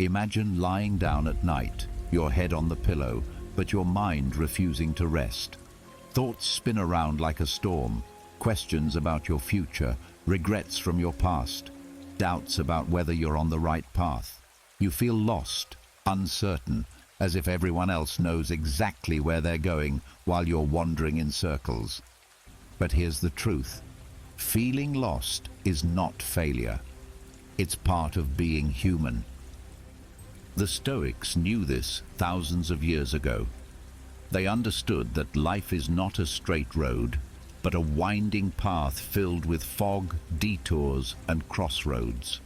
Imagine lying down at night, your head on the pillow, but your mind refusing to rest. Thoughts spin around like a storm, questions about your future, regrets from your past, doubts about whether you're on the right path. You feel lost, uncertain, as if everyone else knows exactly where they're going while you're wandering in circles. But here's the truth. Feeling lost is not failure. It's part of being human. The Stoics knew this thousands of years ago. They understood that life is not a straight road, but a winding path filled with fog, detours, and crossroads.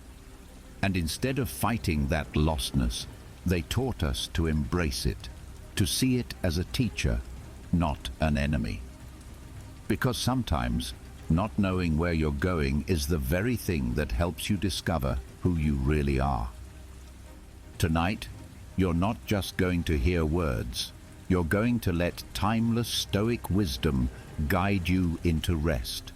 And instead of fighting that lostness, they taught us to embrace it, to see it as a teacher, not an enemy. Because sometimes, not knowing where you're going is the very thing that helps you discover who you really are. Tonight, you're not just going to hear words, you're going to let timeless Stoic wisdom guide you into rest.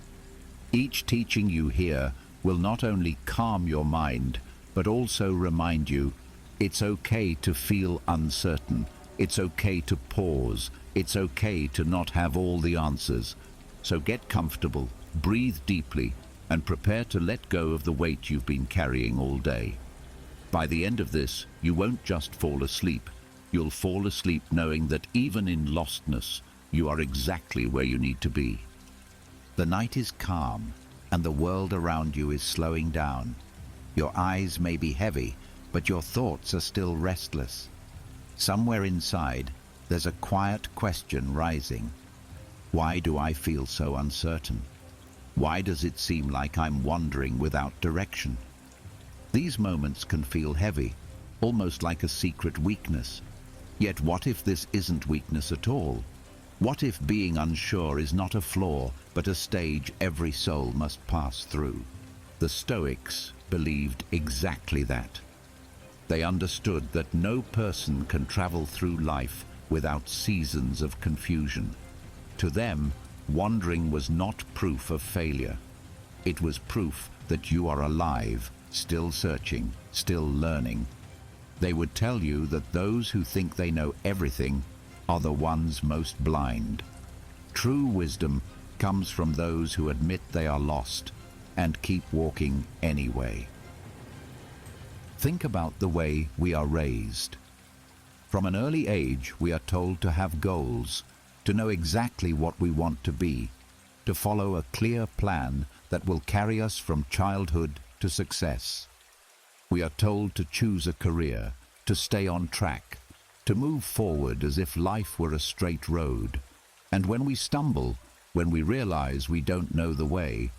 Each teaching you hear will not only calm your mind, but also remind you it's okay to feel uncertain, it's okay to pause, it's okay to not have all the answers. So get comfortable, breathe deeply, and prepare to let go of the weight you've been carrying all day. By the end of this, you won't just fall asleep. You'll fall asleep knowing that even in lostness, you are exactly where you need to be. The night is calm, and the world around you is slowing down. Your eyes may be heavy, but your thoughts are still restless. Somewhere inside, there's a quiet question rising. Why do I feel so uncertain? Why does it seem like I'm wandering without direction? These moments can feel heavy, almost like a secret weakness. Yet what if this isn't weakness at all? What if being unsure is not a flaw, but a stage every soul must pass through? The Stoics believed exactly that. They understood that no person can travel through life without seasons of confusion. To them, wandering was not proof of failure. It was proof that you are alive, still searching, still learning. They would tell you that those who think they know everything are the ones most blind. True wisdom comes from those who admit they are lost and keep walking anyway. Think about the way we are raised. From an early age, we are told to have goals, to know exactly what we want to be, to follow a clear plan that will carry us from childhood to success. We are told to choose a career, to stay on track, to move forward as if life were a straight road. And when we stumble, when we realize we don't know the way,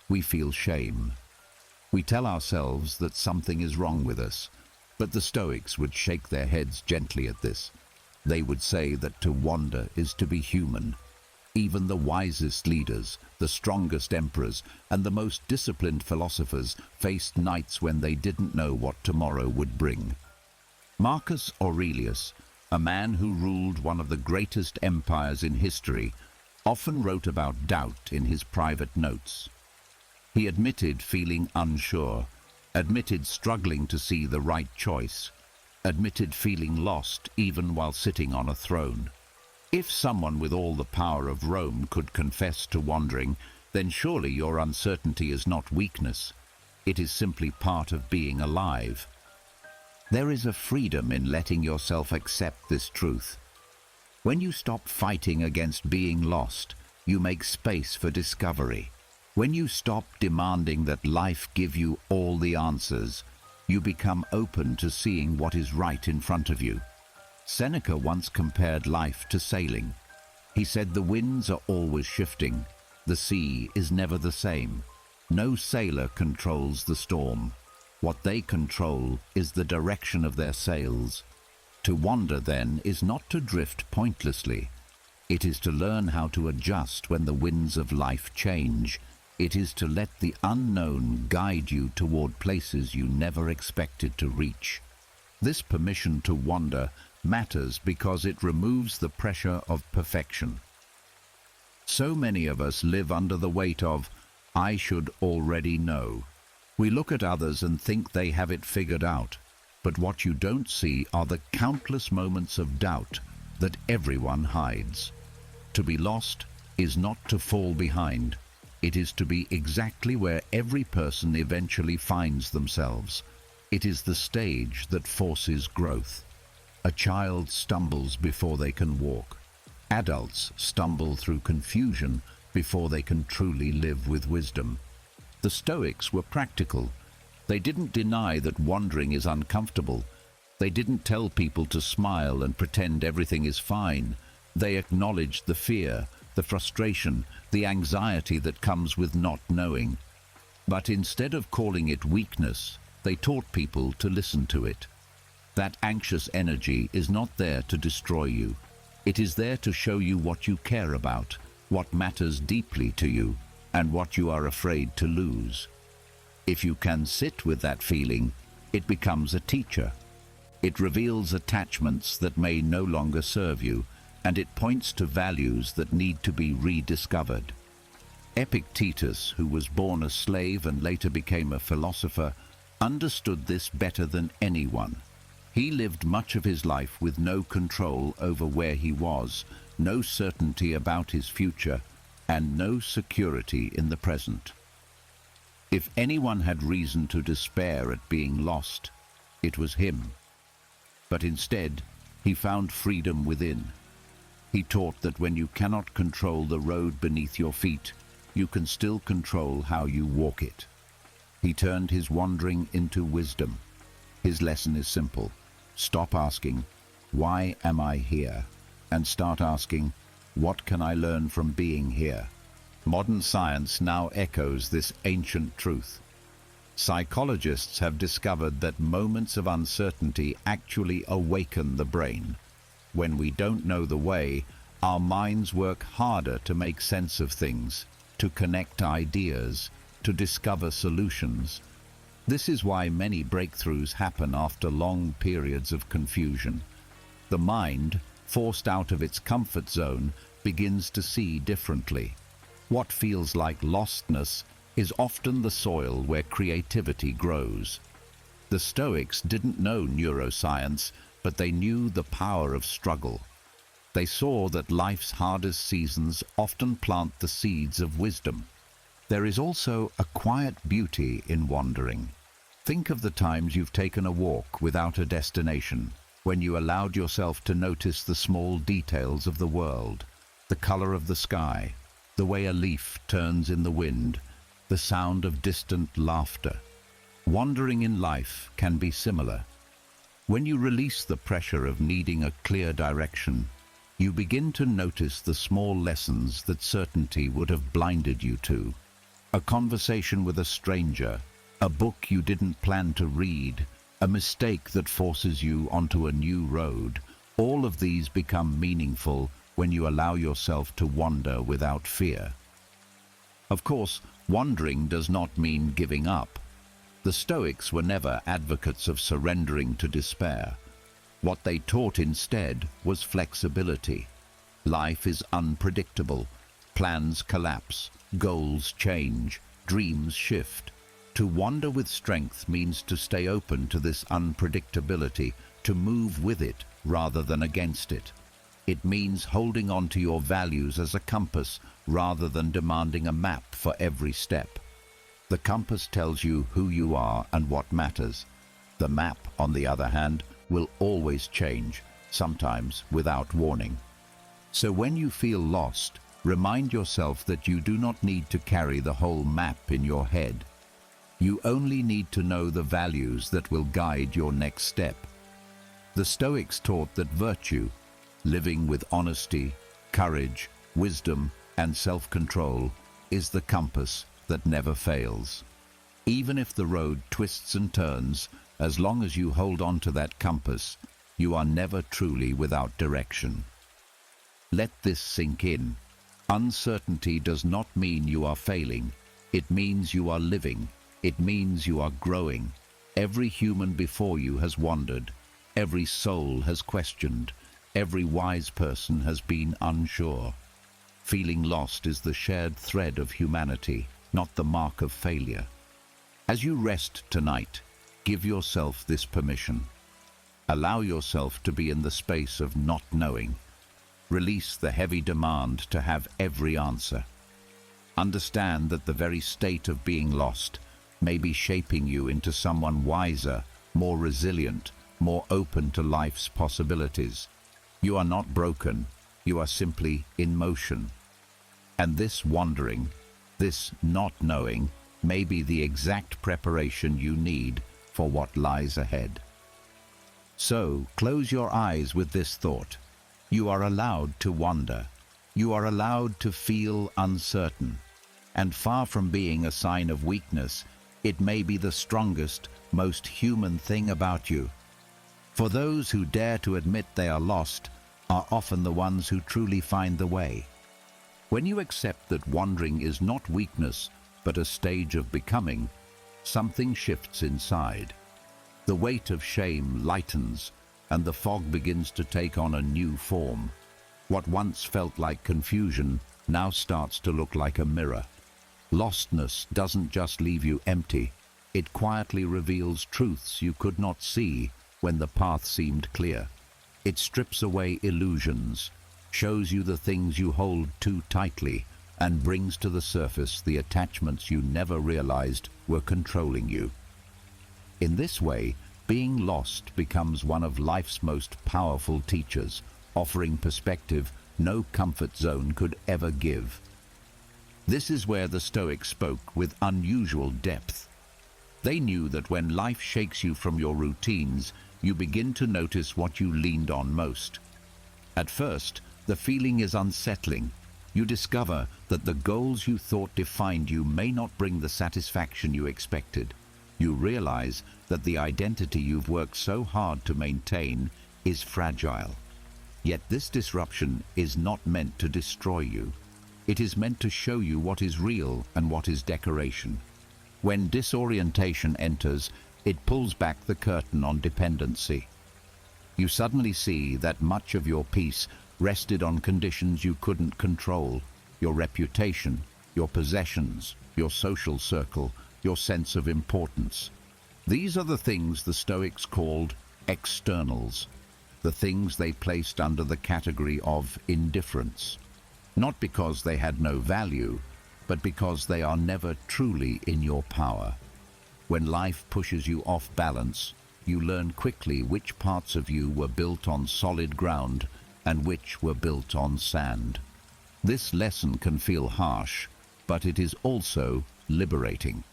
we feel shame. We tell ourselves that something is wrong with us, but the Stoics would shake their heads gently at this. They would say that to wander is to be human. Even the wisest leaders, the strongest emperors, and the most disciplined philosophers faced nights when they didn't know what tomorrow would bring. Marcus Aurelius, a man who ruled one of the greatest empires in history, often wrote about doubt in his private notes. He admitted feeling unsure, admitted struggling to see the right choice, admitted feeling lost even while sitting on a throne. If someone with all the power of Rome could confess to wandering, then surely your uncertainty is not weakness. It is simply part of being alive. There is a freedom in letting yourself accept this truth. When you stop fighting against being lost, you make space for discovery. When you stop demanding that life give you all the answers, you become open to seeing what is right in front of you. Seneca once compared life to sailing. He said the winds are always shifting. The sea is never the same. No sailor controls the storm. What they control is the direction of their sails. To wander, then, is not to drift pointlessly. It is to learn how to adjust when the winds of life change. It is to let the unknown guide you toward places you never expected to reach. This permission to wander matters because it removes the pressure of perfection. So many of us live under the weight of, "I should already know." We look at others and think they have it figured out. But what you don't see are the countless moments of doubt that everyone hides. To be lost is not to fall behind. It is to be exactly where every person eventually finds themselves. It is the stage that forces growth. A child stumbles before they can walk. Adults stumble through confusion before they can truly live with wisdom. The Stoics were practical. They didn't deny that wandering is uncomfortable. They didn't tell people to smile and pretend everything is fine. They acknowledged the fear, the frustration, the anxiety that comes with not knowing. But instead of calling it weakness, they taught people to listen to it. That anxious energy is not there to destroy you. It is there to show you what you care about, what matters deeply to you, and what you are afraid to lose. If you can sit with that feeling, it becomes a teacher. It reveals attachments that may no longer serve you, and it points to values that need to be rediscovered. Epictetus, who was born a slave and later became a philosopher, understood this better than anyone. He lived much of his life with no control over where he was, no certainty about his future, and no security in the present. If anyone had reason to despair at being lost, it was him. But instead, he found freedom within. He taught that when you cannot control the road beneath your feet, you can still control how you walk it. He turned his wandering into wisdom. His lesson is simple. Stop asking, "Why am I here?" and start asking, "What can I learn from being here?" Modern science now echoes this ancient truth. Psychologists have discovered that moments of uncertainty actually awaken the brain. When we don't know the way, our minds work harder to make sense of things, to connect ideas, to discover solutions. This is why many breakthroughs happen after long periods of confusion. The mind, forced out of its comfort zone, begins to see differently. What feels like lostness is often the soil where creativity grows. The Stoics didn't know neuroscience, but they knew the power of struggle. They saw that life's hardest seasons often plant the seeds of wisdom. There is also a quiet beauty in wandering. Think of the times you've taken a walk without a destination, when you allowed yourself to notice the small details of the world, the color of the sky, the way a leaf turns in the wind, the sound of distant laughter. Wandering in life can be similar. When you release the pressure of needing a clear direction, you begin to notice the small lessons that certainty would have blinded you to. A conversation with a stranger, a book you didn't plan to read, a mistake that forces you onto a new road, all of these become meaningful when you allow yourself to wander without fear. Of course, wandering does not mean giving up. The Stoics were never advocates of surrendering to despair. What they taught instead was flexibility. Life is unpredictable. Plans collapse, goals change, dreams shift. To wander with strength means to stay open to this unpredictability, to move with it rather than against it. It means holding on to your values as a compass rather than demanding a map for every step. The compass tells you who you are and what matters. The map, on the other hand, will always change, sometimes without warning. So when you feel lost, remind yourself that you do not need to carry the whole map in your head. You only need to know the values that will guide your next step. The Stoics taught that virtue, living with honesty, courage, wisdom, and self-control, is the compass that never fails. Even if the road twists and turns, as long as you hold on to that compass, you are never truly without direction. Let this sink in. Uncertainty does not mean you are failing. It means you are living. It means you are growing. Every human before you has wandered. Every soul has questioned. Every wise person has been unsure. Feeling lost is the shared thread of humanity, not the mark of failure. As you rest tonight, Give yourself this permission. Allow yourself to be in the space of not knowing. Release the heavy demand to have every answer. Understand that the very state of being lost may be shaping you into someone wiser, more resilient, more open to life's possibilities. You are not broken, you are simply in motion. And this wandering, this not knowing, may be the exact preparation you need for what lies ahead. So, close your eyes with this thought. You are allowed to wander. You are allowed to feel uncertain. And far from being a sign of weakness, it may be the strongest, most human thing about you. For those who dare to admit they are lost are often the ones who truly find the way. When you accept that wandering is not weakness, but a stage of becoming, something shifts inside. The weight of shame lightens, and the fog begins to take on a new form. What once felt like confusion now starts to look like a mirror. Lostness doesn't just leave you empty, it quietly reveals truths you could not see when the path seemed clear. It strips away illusions, shows you the things you hold too tightly, and brings to the surface the attachments you never realized were controlling you. In this way, being lost becomes one of life's most powerful teachers, offering perspective no comfort zone could ever give. This is where the Stoics spoke with unusual depth. They knew that when life shakes you from your routines, you begin to notice what you leaned on most. At first, the feeling is unsettling. You discover that the goals you thought defined you may not bring the satisfaction you expected. You realize that the identity you've worked so hard to maintain is fragile. Yet this disruption is not meant to destroy you. It is meant to show you what is real and what is decoration. When disorientation enters, it pulls back the curtain on dependency. You suddenly see that much of your peace rested on conditions you couldn't control: your reputation, your possessions, your social circle, your sense of importance. These are the things the Stoics called externals, the things they placed under the category of indifference. Not because they had no value, but because they are never truly in your power. When life pushes you off balance, you learn quickly which parts of you were built on solid ground and which were built on sand. This lesson can feel harsh, but it is also liberating.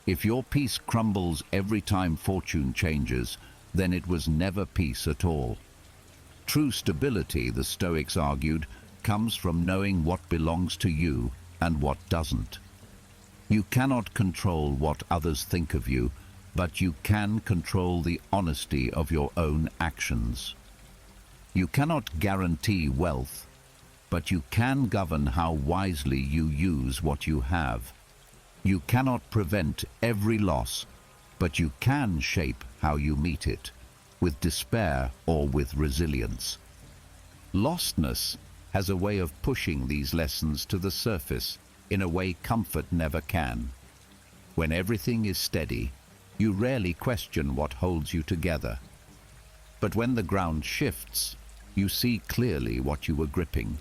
If your peace crumbles every time fortune changes, then it was never peace at all. True stability, the Stoics argued, comes from knowing what belongs to you and what doesn't. You cannot control what others think of you, but you can control the honesty of your own actions. You cannot guarantee wealth, but you can govern how wisely you use what you have. You cannot prevent every loss, but you can shape how you meet it, with despair or with resilience. Lostness has a way of pushing these lessons to the surface in a way comfort never can. When everything is steady, you rarely question what holds you together. But when the ground shifts, you see clearly what you were gripping.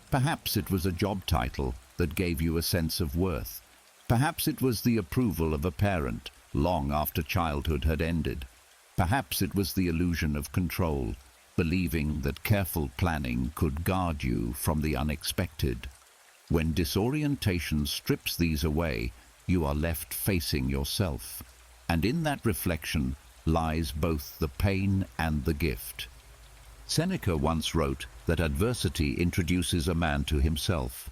Perhaps it was a job title that gave you a sense of worth. Perhaps it was the approval of a parent long after childhood had ended. Perhaps it was the illusion of control, believing that careful planning could guard you from the unexpected. When disorientation strips these away, you are left facing yourself. And in that reflection lies both the pain and the gift. Seneca once wrote that adversity introduces a man to himself.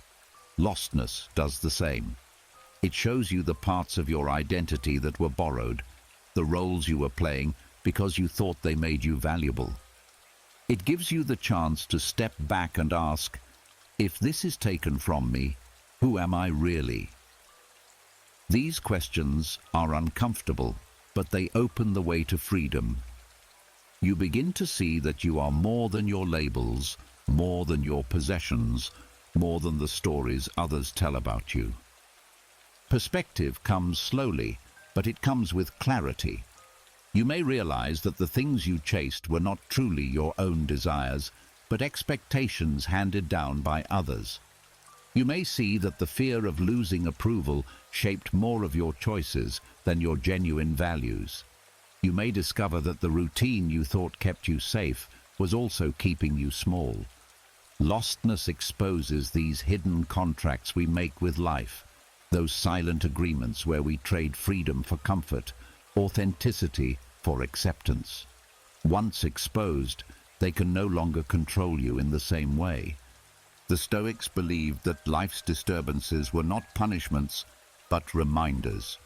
Lostness does the same. It shows you the parts of your identity that were borrowed, the roles you were playing because you thought they made you valuable. It gives you the chance to step back and ask, if this is taken from me, who am I really? These questions are uncomfortable, but they open the way to freedom. You begin to see that you are more than your labels, more than your possessions, more than the stories others tell about you. Perspective comes slowly, but it comes with clarity. You may realize that the things you chased were not truly your own desires, but expectations handed down by others. You may see that the fear of losing approval shaped more of your choices than your genuine values. You may discover that the routine you thought kept you safe was also keeping you small. Lostness exposes these hidden contracts we make with life, those silent agreements where we trade freedom for comfort, authenticity for acceptance. Once exposed, they can no longer control you in the same way. The Stoics believed that life's disturbances were not punishments, but reminders.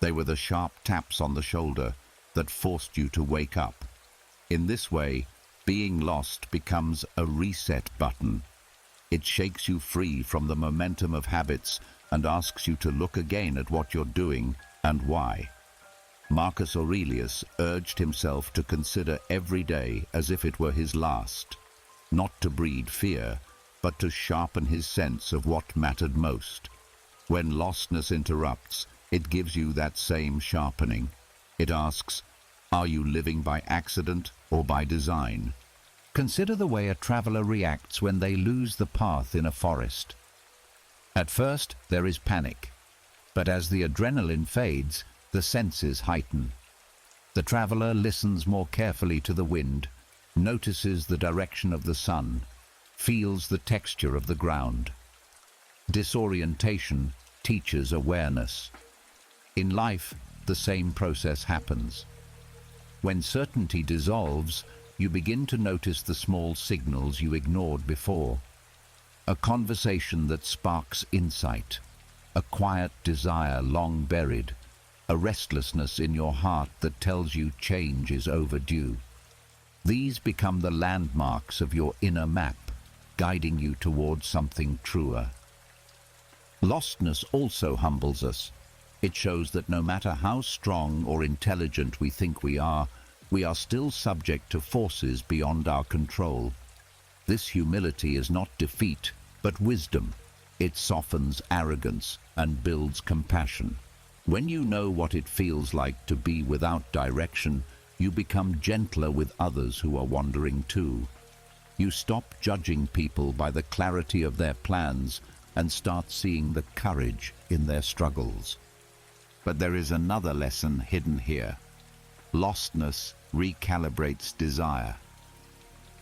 They were the sharp taps on the shoulder that forced you to wake up. In this way, being lost becomes a reset button. It shakes you free from the momentum of habits and asks you to look again at what you're doing and why. Marcus Aurelius urged himself to consider every day as if it were his last, not to breed fear, but to sharpen his sense of what mattered most. When lostness interrupts, it gives you that same sharpening. It asks, are you living by accident or by design? Consider the way a traveler reacts when they lose the path in a forest. At first, there is panic, but as the adrenaline fades, the senses heighten. The traveler listens more carefully to the wind, notices the direction of the sun, feels the texture of the ground. Disorientation teaches awareness. In life, the same process happens. When certainty dissolves, you begin to notice the small signals you ignored before. A conversation that sparks insight, a quiet desire long buried, a restlessness in your heart that tells you change is overdue. These become the landmarks of your inner map, guiding you towards something truer. Lostness also humbles us. It shows that no matter how strong or intelligent we think we are still subject to forces beyond our control. This humility is not defeat, but wisdom. It softens arrogance and builds compassion. When you know what it feels like to be without direction, you become gentler with others who are wandering too. You stop judging people by the clarity of their plans and start seeing the courage in their struggles. But there is another lesson hidden here. Lostness recalibrates desire.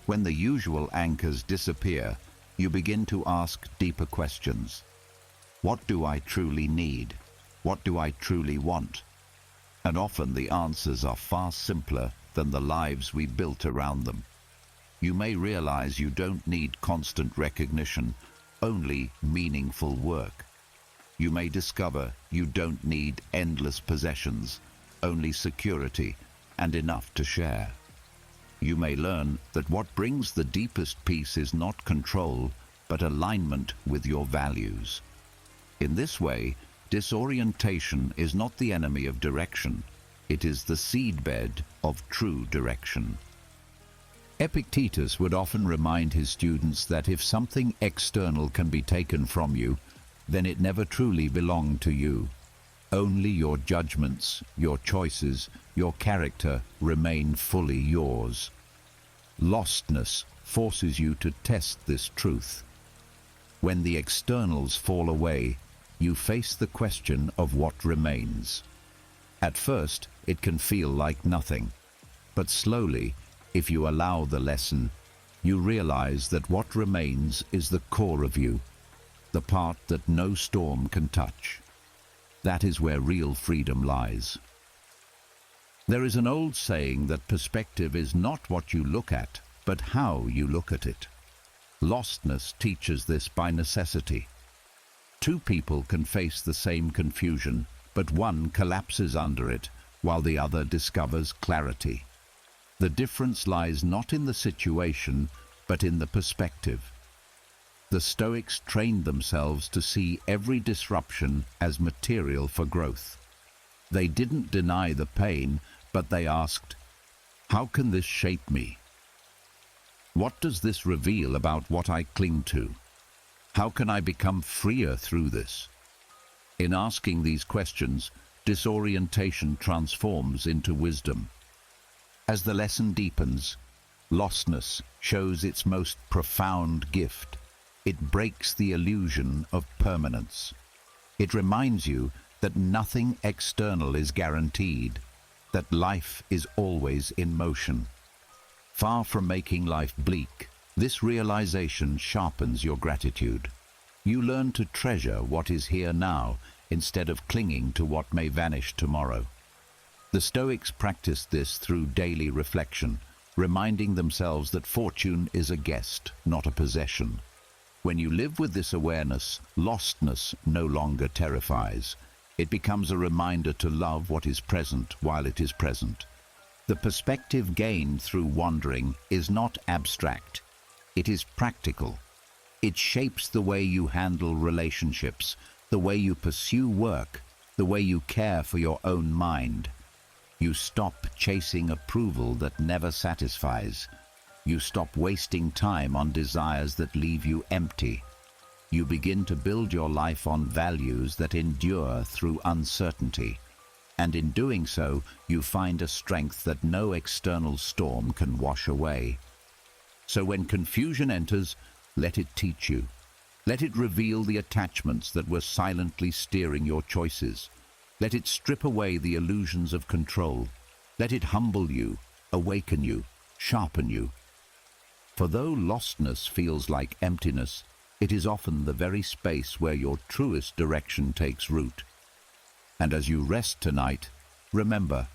When the usual anchors disappear, you begin to ask deeper questions. What do I truly need? What do I truly want? And often the answers are far simpler than the lives we built around them. You may realize you don't need constant recognition, only meaningful work. You may discover you don't need endless possessions, only security and enough to share. You may learn that what brings the deepest peace is not control, but alignment with your values. In this way, disorientation is not the enemy of direction. It is the seedbed of true direction. Epictetus would often remind his students that if something external can be taken from you, then it never truly belonged to you. Only your judgments, your choices, your character remain fully yours. Lostness forces you to test this truth. When the externals fall away, you face the question of what remains. At first, it can feel like nothing, but slowly, if you allow the lesson, you realize that what remains is the core of you, the part that no storm can touch. That is where real freedom lies. There is an old saying that perspective is not what you look at, but how you look at it. Lostness teaches this by necessity. Two people can face the same confusion, but one collapses under it, while the other discovers clarity. The difference lies not in the situation, but in the perspective. The Stoics trained themselves to see every disruption as material for growth. They didn't deny the pain, but they asked, how can this shape me? What does this reveal about what I cling to? How can I become freer through this? In asking these questions, disorientation transforms into wisdom. As the lesson deepens, lostness shows its most profound gift. It breaks the illusion of permanence. It reminds you that nothing external is guaranteed, that life is always in motion. Far from making life bleak, this realization sharpens your gratitude. You learn to treasure what is here now instead of clinging to what may vanish tomorrow. The Stoics practiced this through daily reflection, reminding themselves that fortune is a guest, not a possession. When you live with this awareness, lostness no longer terrifies. It becomes a reminder to love what is present while it is present. The perspective gained through wandering is not abstract. It is practical. It shapes the way you handle relationships, the way you pursue work, the way you care for your own mind. You stop chasing approval that never satisfies. You stop wasting time on desires that leave you empty. You begin to build your life on values that endure through uncertainty. And in doing so, you find a strength that no external storm can wash away. So when confusion enters, let it teach you. Let it reveal the attachments that were silently steering your choices. Let it strip away the illusions of control. Let it humble you, awaken you, sharpen you. For though lostness feels like emptiness, it is often the very space where your truest direction takes root. And as you rest tonight, remember,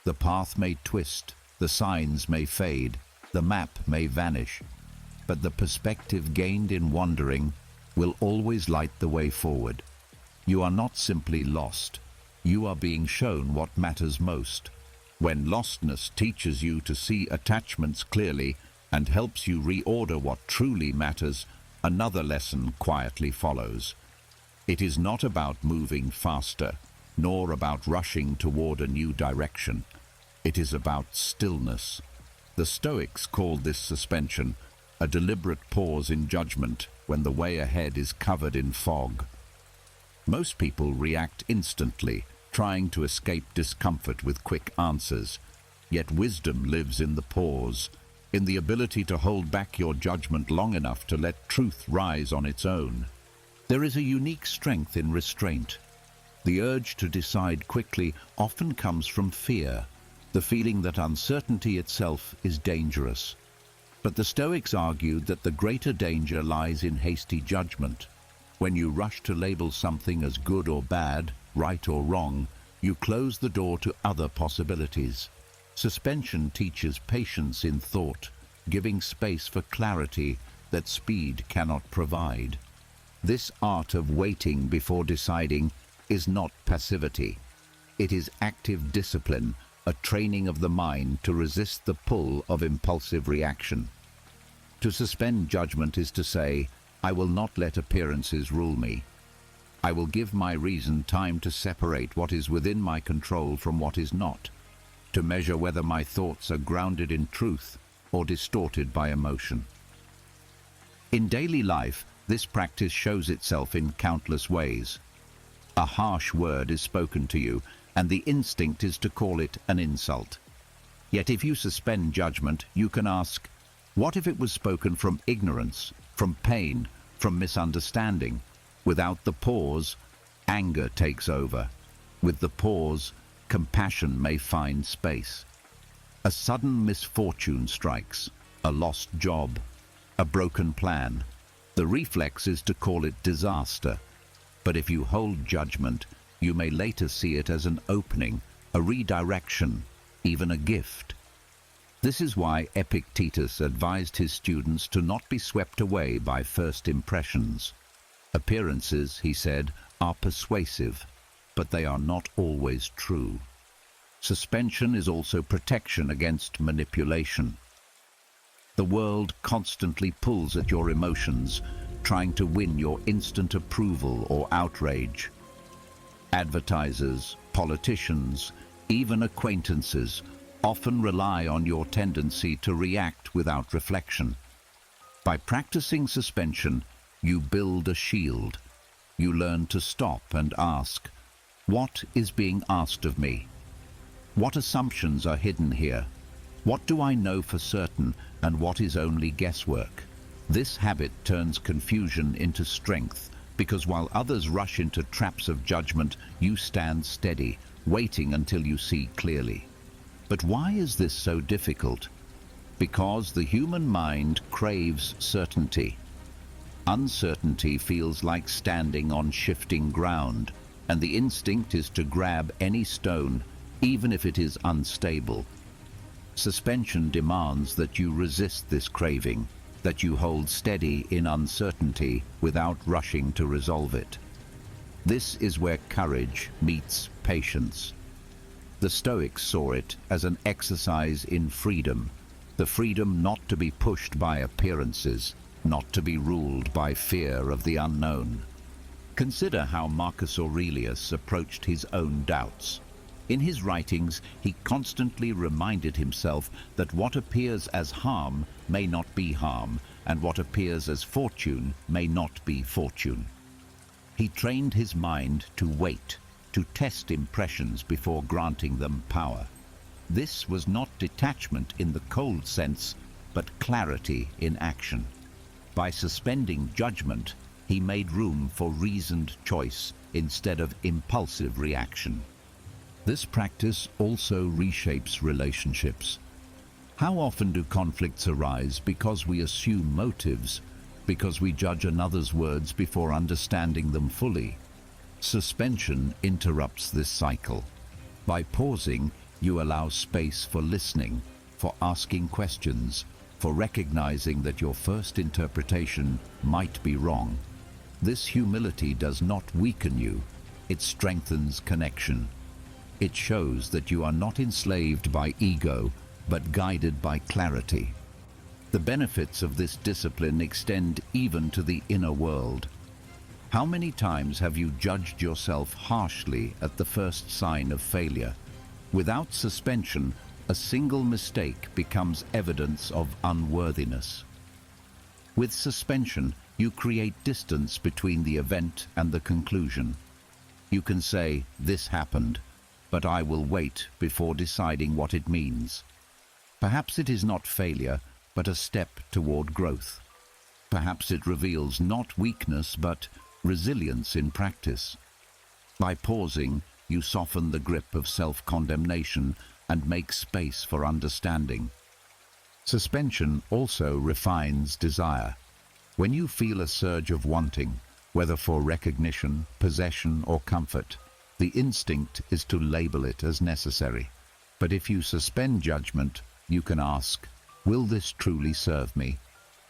the path may twist, the signs may fade, the map may vanish, but the perspective gained in wandering will always light the way forward. You are not simply lost. You are being shown what matters most. When lostness teaches you to see attachments clearly and helps you reorder what truly matters, another lesson quietly follows. It is not about moving faster, nor about rushing toward a new direction. It is about stillness. The Stoics called this suspension a deliberate pause in judgment when the way ahead is covered in fog. Most people react instantly, trying to escape discomfort with quick answers. Yet wisdom lives in the pause, in the ability to hold back your judgment long enough to let truth rise on its own. There is a unique strength in restraint. The urge to decide quickly often comes from fear, the feeling that uncertainty itself is dangerous. But the Stoics argued that the greater danger lies in hasty judgment. When you rush to label something as good or bad, right or wrong, you close the door to other possibilities. Suspension teaches patience in thought, giving space for clarity that speed cannot provide. This art of waiting before deciding is not passivity. It is active discipline, a training of the mind to resist the pull of impulsive reaction. To suspend judgment is to say, I will not let appearances rule me. I will give my reason time to separate what is within my control from what is not, to measure whether my thoughts are grounded in truth or distorted by emotion. In daily life, this practice shows itself in countless ways. A harsh word is spoken to you, and the instinct is to call it an insult. Yet if you suspend judgment, you can ask, what if it was spoken from ignorance, from pain, from misunderstanding? Without the pause, anger takes over. With the pause, compassion may find space. A sudden misfortune strikes, a lost job, a broken plan. The reflex is to call it disaster. But if you hold judgment, you may later see it as an opening, a redirection, even a gift. This is why Epictetus advised his students to not be swept away by first impressions. Appearances, he said, are persuasive, but they are not always true. Suspension is also protection against manipulation. The world constantly pulls at your emotions, trying to win your instant approval or outrage. Advertisers, politicians, even acquaintances often rely on your tendency to react without reflection. By practicing suspension, you build a shield. You learn to stop and ask, what is being asked of me? What assumptions are hidden here? What do I know for certain, and what is only guesswork? This habit turns confusion into strength, because while others rush into traps of judgment, you stand steady, waiting until you see clearly. But why is this so difficult? Because the human mind craves certainty. Uncertainty feels like standing on shifting ground, and the instinct is to grab any stone, even if it is unstable. Suspension demands that you resist this craving, that you hold steady in uncertainty without rushing to resolve it. This is where courage meets patience. The Stoics saw it as an exercise in freedom, the freedom not to be pushed by appearances, not to be ruled by fear of the unknown. Consider how Marcus Aurelius approached his own doubts. In his writings, he constantly reminded himself that what appears as harm may not be harm, and what appears as fortune may not be fortune. He trained his mind to wait, to test impressions before granting them power. This was not detachment in the cold sense, but clarity in action. By suspending judgment, he made room for reasoned choice instead of impulsive reaction. This practice also reshapes relationships. How often do conflicts arise because we assume motives, because we judge another's words before understanding them fully? Suspension interrupts this cycle. By pausing, you allow space for listening, for asking questions, for recognizing that your first interpretation might be wrong. This humility does not weaken you, it strengthens connection. It shows that you are not enslaved by ego, but guided by clarity. The benefits of this discipline extend even to the inner world. How many times have you judged yourself harshly at the first sign of failure? Without suspension, a single mistake becomes evidence of unworthiness. With suspension, you create distance between the event and the conclusion. You can say, "This happened, but I will wait before deciding what it means." Perhaps it is not failure, but a step toward growth. Perhaps it reveals not weakness, but resilience in practice. By pausing, you soften the grip of self-condemnation and make space for understanding. Suspension also refines desire. When you feel a surge of wanting, whether for recognition, possession, or comfort, the instinct is to label it as necessary. But if you suspend judgment, you can ask, will this truly serve me?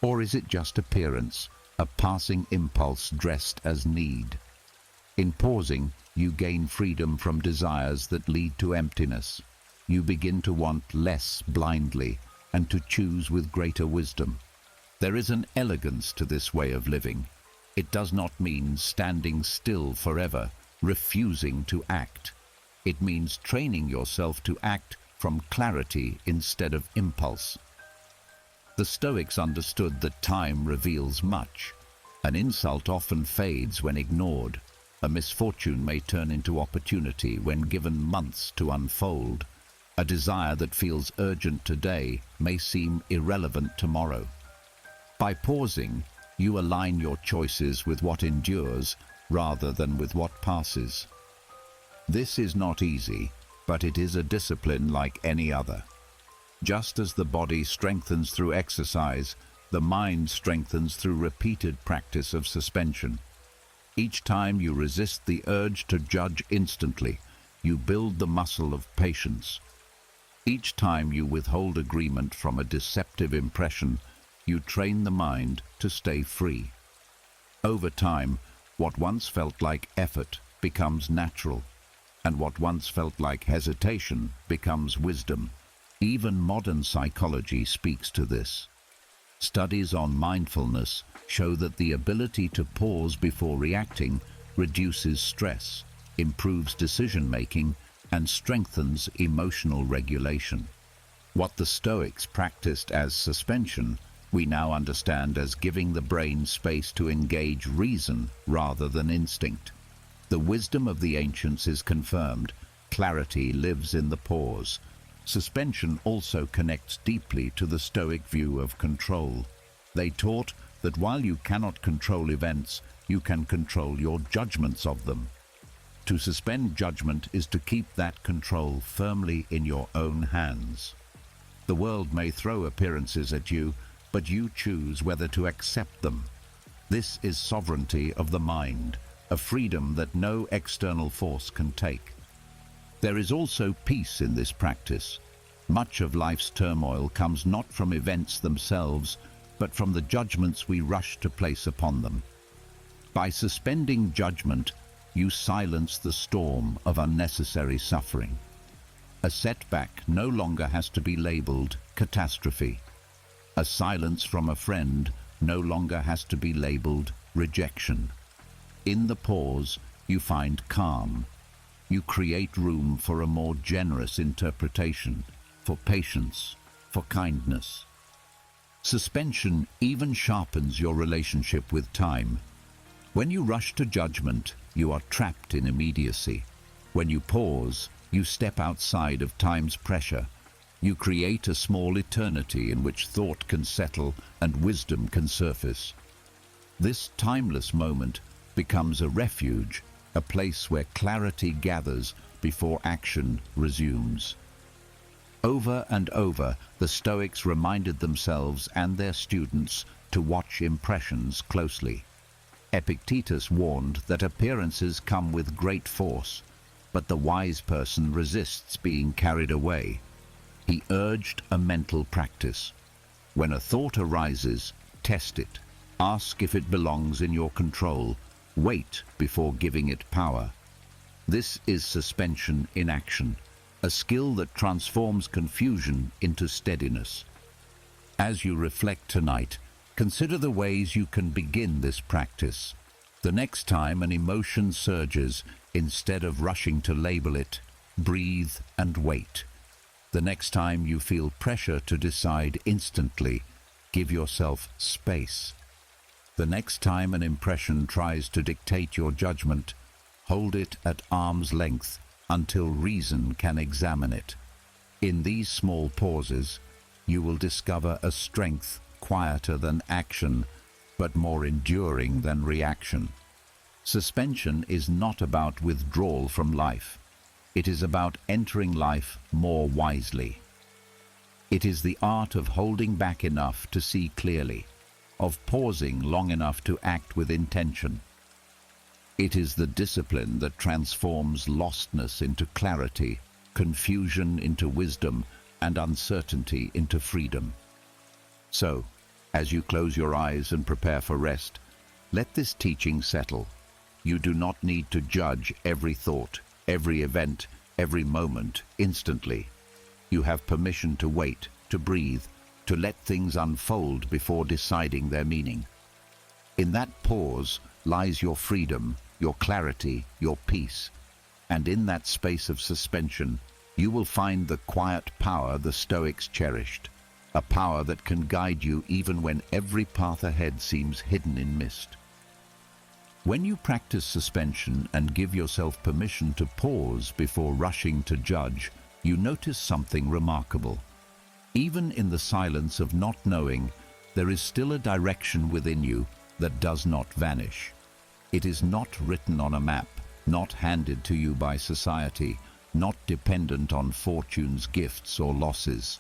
Or is it just appearance, a passing impulse dressed as need? In pausing, you gain freedom from desires that lead to emptiness. You begin to want less blindly and to choose with greater wisdom. There is an elegance to this way of living. It does not mean standing still forever, refusing to act. It means training yourself to act from clarity instead of impulse. The Stoics understood that time reveals much. An insult often fades when ignored. A misfortune may turn into opportunity when given months to unfold. A desire that feels urgent today may seem irrelevant tomorrow. By pausing, you align your choices with what endures rather than with what passes. This is not easy, but it is a discipline like any other. Just as the body strengthens through exercise, the mind strengthens through repeated practice of suspension. Each time you resist the urge to judge instantly, you build the muscle of patience. Each time you withhold agreement from a deceptive impression, you train the mind to stay free. Over time, what once felt like effort becomes natural, and what once felt like hesitation becomes wisdom. Even modern psychology speaks to this. Studies on mindfulness show that the ability to pause before reacting reduces stress, improves decision-making, and strengthens emotional regulation. What the Stoics practiced as suspension, we now understand as giving the brain space to engage reason rather than instinct. The wisdom of the ancients is confirmed. Clarity lives in the pause. Suspension also connects deeply to the Stoic view of control. They taught that while you cannot control events, you can control your judgments of them. To suspend judgment is to keep that control firmly in your own hands. The world may throw appearances at you, but you choose whether to accept them. This is sovereignty of the mind, a freedom that no external force can take. There is also peace in this practice. Much of life's turmoil comes not from events themselves, but from the judgments we rush to place upon them. By suspending judgment, you silence the storm of unnecessary suffering. A setback no longer has to be labeled catastrophe. A silence from a friend no longer has to be labeled rejection. In the pause, you find calm. You create room for a more generous interpretation, for patience, for kindness. Suspension even sharpens your relationship with time. When you rush to judgment, you are trapped in immediacy. When you pause, you step outside of time's pressure. You create a small eternity in which thought can settle and wisdom can surface. This timeless moment becomes a refuge, a place where clarity gathers before action resumes. Over and over, the Stoics reminded themselves and their students to watch impressions closely. Epictetus warned that appearances come with great force, but the wise person resists being carried away. He urged a mental practice. When a thought arises, test it. Ask if it belongs in your control. Wait before giving it power. This is suspension in action, a skill that transforms confusion into steadiness. As you reflect tonight, consider the ways you can begin this practice. The next time an emotion surges, instead of rushing to label it, breathe and wait. The next time you feel pressure to decide instantly, give yourself space. The next time an impression tries to dictate your judgment, hold it at arm's length until reason can examine it. In these small pauses, you will discover a strength quieter than action, but more enduring than reaction. Suspension is not about withdrawal from life. It is about entering life more wisely. It is the art of holding back enough to see clearly, of pausing long enough to act with intention. It is the discipline that transforms lostness into clarity, confusion into wisdom, and uncertainty into freedom. So, as you close your eyes and prepare for rest, let this teaching settle. You do not need to judge every thought, every event, every moment instantly. You have permission to wait, to breathe, to let things unfold before deciding their meaning. In that pause lies your freedom, your clarity, your peace. And in that space of suspension, you will find the quiet power the Stoics cherished, a power that can guide you even when every path ahead seems hidden in mist. When you practice suspension and give yourself permission to pause before rushing to judge, you notice something remarkable. Even in the silence of not knowing, there is still a direction within you that does not vanish. It is not written on a map, not handed to you by society, not dependent on fortune's gifts or losses.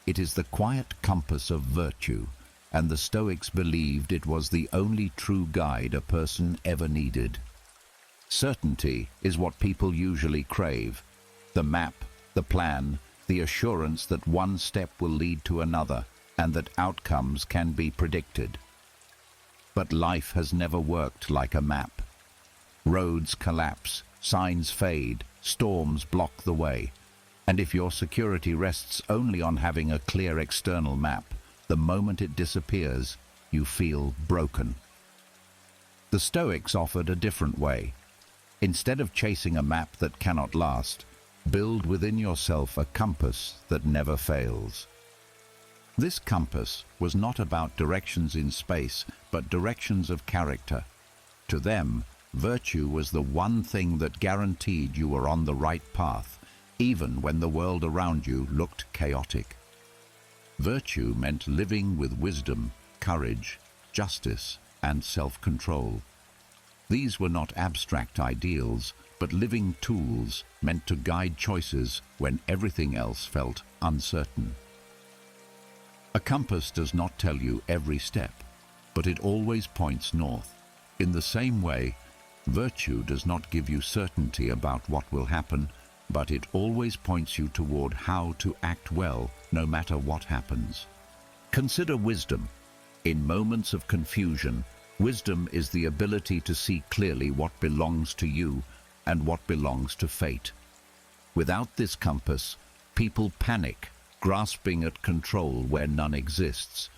It is the quiet compass of virtue, and the Stoics believed it was the only true guide a person ever needed. Certainty is what people usually crave. The map, the plan, the assurance that one step will lead to another, and that outcomes can be predicted. But life has never worked like a map. Roads collapse, signs fade, storms block the way. And if your security rests only on having a clear external map, the moment it disappears, you feel broken. The Stoics offered a different way. Instead of chasing a map that cannot last, build within yourself a compass that never fails. This compass was not about directions in space, but directions of character. To them, virtue was the one thing that guaranteed you were on the right path, even when the world around you looked chaotic. Virtue meant living with wisdom, courage, justice, and self-control. These were not abstract ideals, but living tools meant to guide choices when everything else felt uncertain. A compass does not tell you every step, but it always points north. In the same way, virtue does not give you certainty about what will happen, but it always points you toward how to act well, no matter what happens. Consider wisdom. In moments of confusion, wisdom is the ability to see clearly what belongs to you and what belongs to fate. Without this compass, people panic, grasping at control where none exists.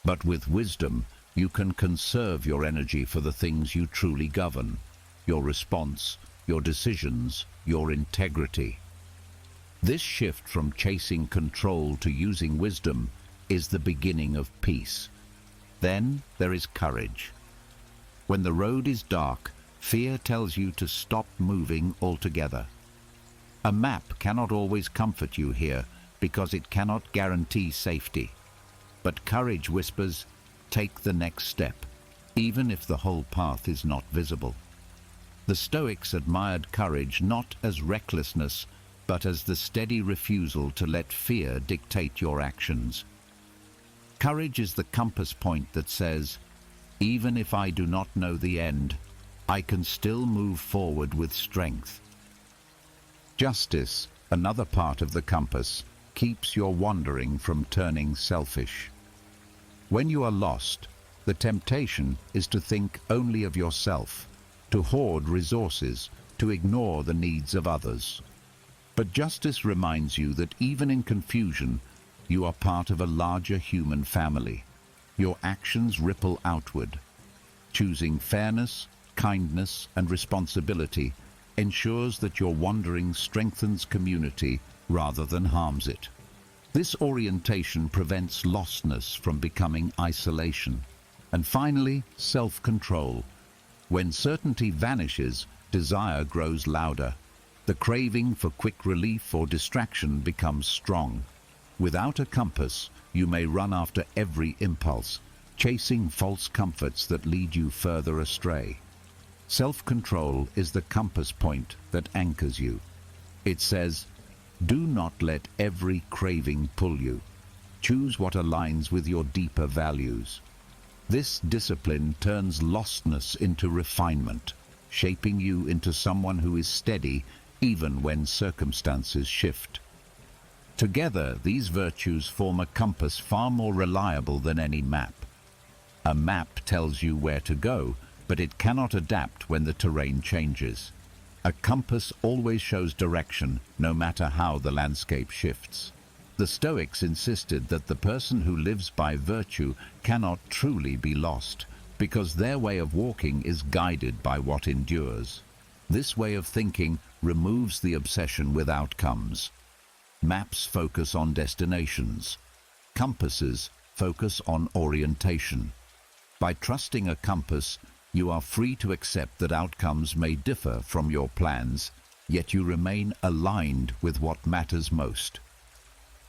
But with wisdom, you can conserve your energy for the things you truly govern: your response, your decisions, your integrity. This shift from chasing control to using wisdom is the beginning of peace. Then there is courage. When the road is dark, fear tells you to stop moving altogether. A map cannot always comfort you here because it cannot guarantee safety. But courage whispers, take the next step, even if the whole path is not visible. The Stoics admired courage not as recklessness, but as the steady refusal to let fear dictate your actions. Courage is the compass point that says, even if I do not know the end, I can still move forward with strength. Justice, another part of the compass, keeps your wandering from turning selfish. When you are lost, the temptation is to think only of yourself, to hoard resources, to ignore the needs of others. But justice reminds you that even in confusion, you are part of a larger human family. Your actions ripple outward. Choosing fairness, kindness, and responsibility ensures that your wandering strengthens community rather than harms it. This orientation prevents lostness from becoming isolation. And finally, self-control. When certainty vanishes, desire grows louder. The craving for quick relief or distraction becomes strong. Without a compass, you may run after every impulse, chasing false comforts that lead you further astray. Self-control is the compass point that anchors you. It says, do not let every craving pull you. Choose what aligns with your deeper values. This discipline turns lostness into refinement, shaping you into someone who is steady even when circumstances shift. Together, these virtues form a compass far more reliable than any map. A map tells you where to go, but it cannot adapt when the terrain changes. A compass always shows direction, no matter how the landscape shifts. The Stoics insisted that the person who lives by virtue cannot truly be lost, because their way of walking is guided by what endures. This way of thinking removes the obsession with outcomes. Maps focus on destinations. Compasses focus on orientation. By trusting a compass, you are free to accept that outcomes may differ from your plans, yet you remain aligned with what matters most.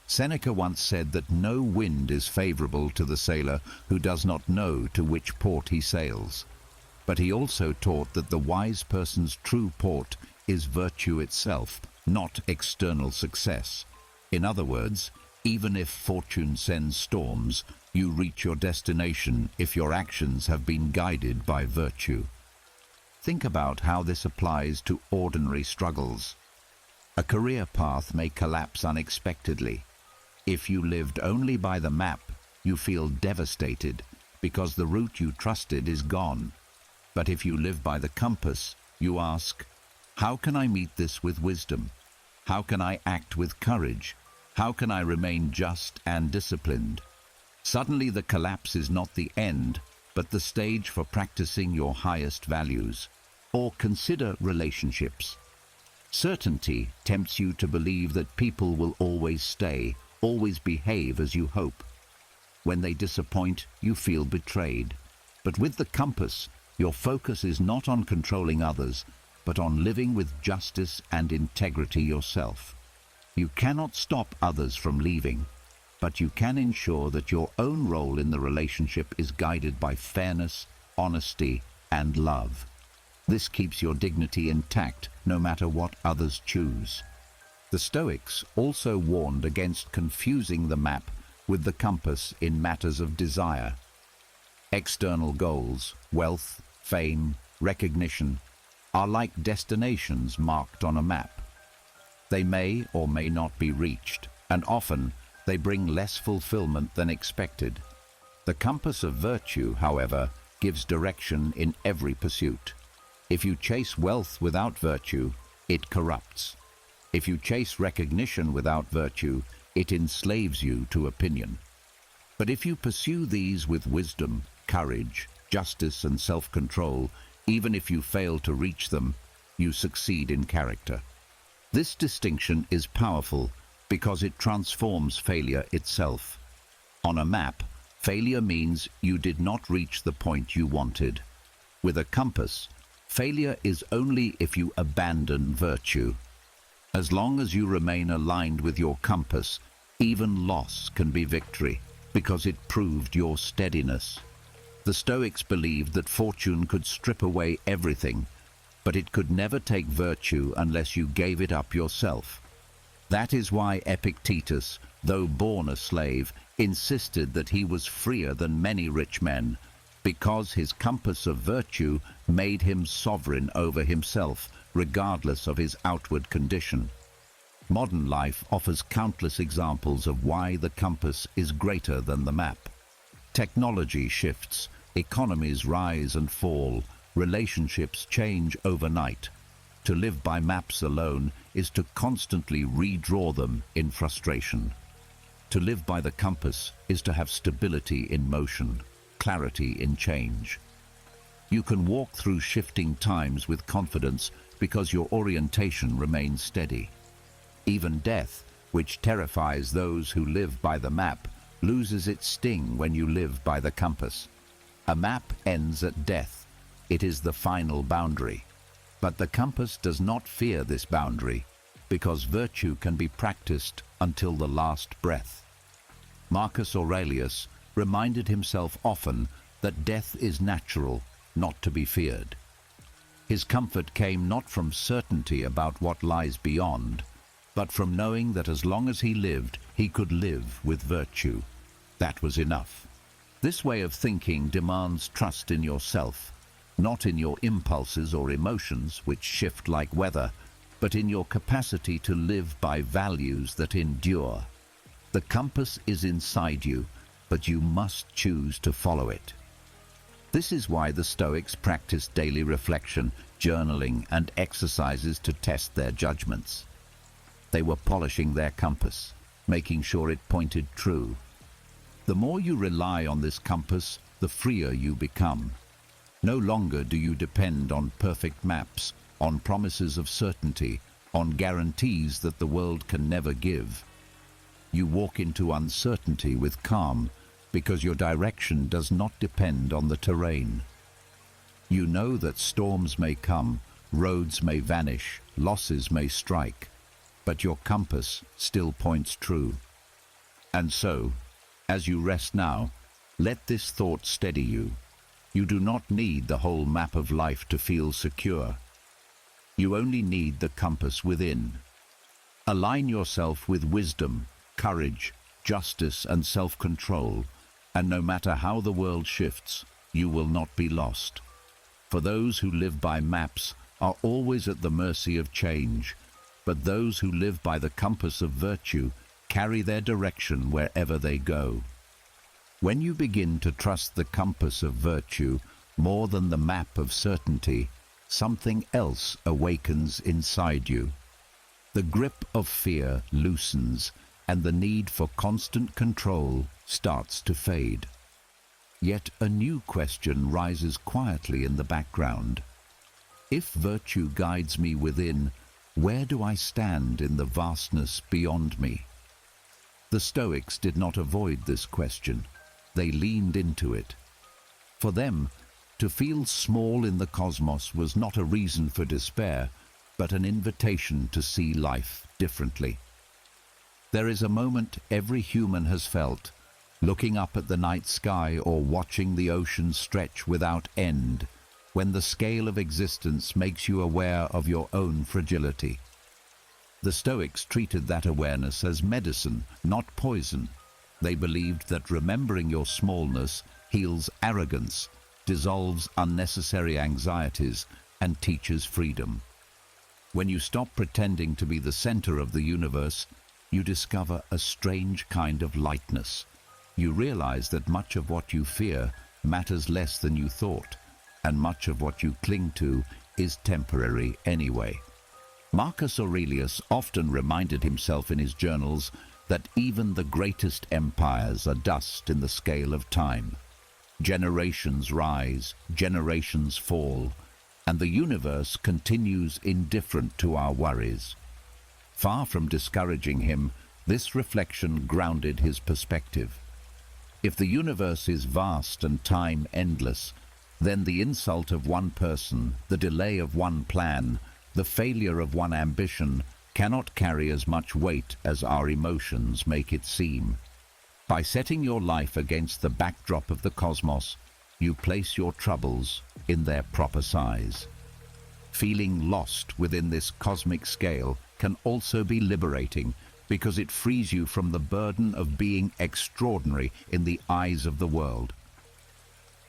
Seneca once said that no wind is favorable to the sailor who does not know to which port he sails. But he also taught that the wise person's true port is virtue itself, not external success. In other words, even if fortune sends storms, you reach your destination if your actions have been guided by virtue. Think about how this applies to ordinary struggles. A career path may collapse unexpectedly. If you lived only by the map, you feel devastated because the route you trusted is gone. But if you live by the compass, you ask, how can I meet this with wisdom? How can I act with courage? How can I remain just and disciplined? Suddenly the collapse is not the end, but the stage for practicing your highest values. Or consider relationships. Certainty tempts you to believe that people will always stay, always behave as you hope. When they disappoint, you feel betrayed. But with the compass, your focus is not on controlling others, but on living with justice and integrity yourself. You cannot stop others from leaving, but you can ensure that your own role in the relationship is guided by fairness, honesty, and love. This keeps your dignity intact no matter what others choose. The Stoics also warned against confusing the map with the compass in matters of desire. External goals, wealth, fame, recognition, are like destinations marked on a map. They may or may not be reached, and often they bring less fulfillment than expected. The compass of virtue, however, gives direction in every pursuit. If you chase wealth without virtue, it corrupts. If you chase recognition without virtue, it enslaves you to opinion. But if you pursue these with wisdom, courage, justice, and self-control, even if you fail to reach them, you succeed in character. This distinction is powerful because it transforms failure itself. On a map, failure means you did not reach the point you wanted. With a compass, failure is only if you abandon virtue. As long as you remain aligned with your compass, even loss can be victory, because it proved your steadiness. The Stoics believed that fortune could strip away everything, but it could never take virtue unless you gave it up yourself. That is why Epictetus, though born a slave, insisted that he was freer than many rich men, because his compass of virtue made him sovereign over himself, regardless of his outward condition. Modern life offers countless examples of why the compass is greater than the map. Technology shifts, economies rise and fall, relationships change overnight. To live by maps alone is to constantly redraw them in frustration. To live by the compass is to have stability in motion, clarity in change. You can walk through shifting times with confidence because your orientation remains steady. Even death, which terrifies those who live by the map, loses its sting when you live by the compass. A map ends at death. It is the final boundary. But the compass does not fear this boundary, because virtue can be practiced until the last breath. Marcus Aurelius reminded himself often that death is natural, not to be feared. His comfort came not from certainty about what lies beyond, but from knowing that as long as he lived, he could live with virtue. That was enough. This way of thinking demands trust in yourself, not in your impulses or emotions, which shift like weather, but in your capacity to live by values that endure. The compass is inside you, but you must choose to follow it. This is why the Stoics practiced daily reflection, journaling, and exercises to test their judgments. They were polishing their compass, making sure it pointed true. The more you rely on this compass, the freer you become. No longer do you depend on perfect maps, on promises of certainty, on guarantees that the world can never give. You walk into uncertainty with calm, because your direction does not depend on the terrain. You know that storms may come, roads may vanish, losses may strike, but your compass still points true. And so, as you rest now, let this thought steady you. You do not need the whole map of life to feel secure. You only need the compass within. Align yourself with wisdom, courage, justice, and self-control, and no matter how the world shifts, you will not be lost. For those who live by maps are always at the mercy of change, but those who live by the compass of virtue carry their direction wherever they go. When you begin to trust the compass of virtue more than the map of certainty, something else awakens inside you. The grip of fear loosens, and the need for constant control starts to fade. Yet a new question rises quietly in the background. If virtue guides me within, where do I stand in the vastness beyond me? The Stoics did not avoid this question. They leaned into it. For them, to feel small in the cosmos was not a reason for despair, but an invitation to see life differently. There is a moment every human has felt, looking up at the night sky or watching the ocean stretch without end, when the scale of existence makes you aware of your own fragility. The Stoics treated that awareness as medicine, not poison. They believed that remembering your smallness heals arrogance, dissolves unnecessary anxieties, and teaches freedom. When you stop pretending to be the center of the universe, you discover a strange kind of lightness. You realize that much of what you fear matters less than you thought, and much of what you cling to is temporary anyway. Marcus Aurelius often reminded himself in his journals that even the greatest empires are dust in the scale of time. Generations rise, generations fall, and the universe continues indifferent to our worries. Far from discouraging him, this reflection grounded his perspective. If the universe is vast and time endless, then the insult of one person, the delay of one plan, the failure of one ambition cannot carry as much weight as our emotions make it seem. By setting your life against the backdrop of the cosmos, you place your troubles in their proper size. Feeling lost within this cosmic scale can also be liberating, because it frees you from the burden of being extraordinary in the eyes of the world.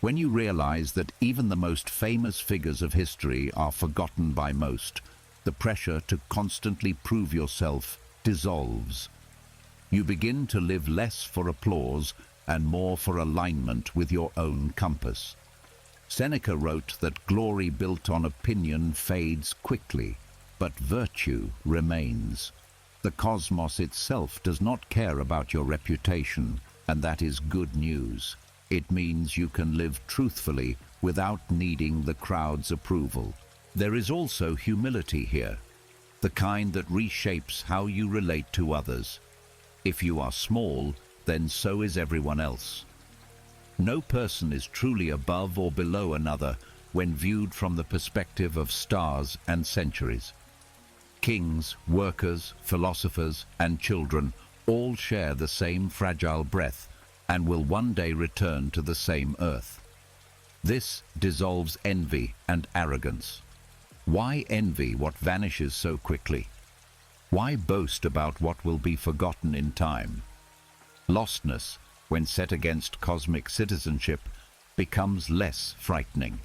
When you realize that even the most famous figures of history are forgotten by most, the pressure to constantly prove yourself dissolves. You begin to live less for applause and more for alignment with your own compass. Seneca wrote that glory built on opinion fades quickly, but virtue remains. The cosmos itself does not care about your reputation, and that is good news. It means you can live truthfully without needing the crowd's approval. There is also humility here, the kind that reshapes how you relate to others. If you are small, then so is everyone else. No person is truly above or below another when viewed from the perspective of stars and centuries. Kings, workers, philosophers, and children all share the same fragile breath and will one day return to the same earth. This dissolves envy and arrogance. Why envy what vanishes so quickly? Why boast about what will be forgotten in time? Lostness, when set against cosmic citizenship, becomes less frightening.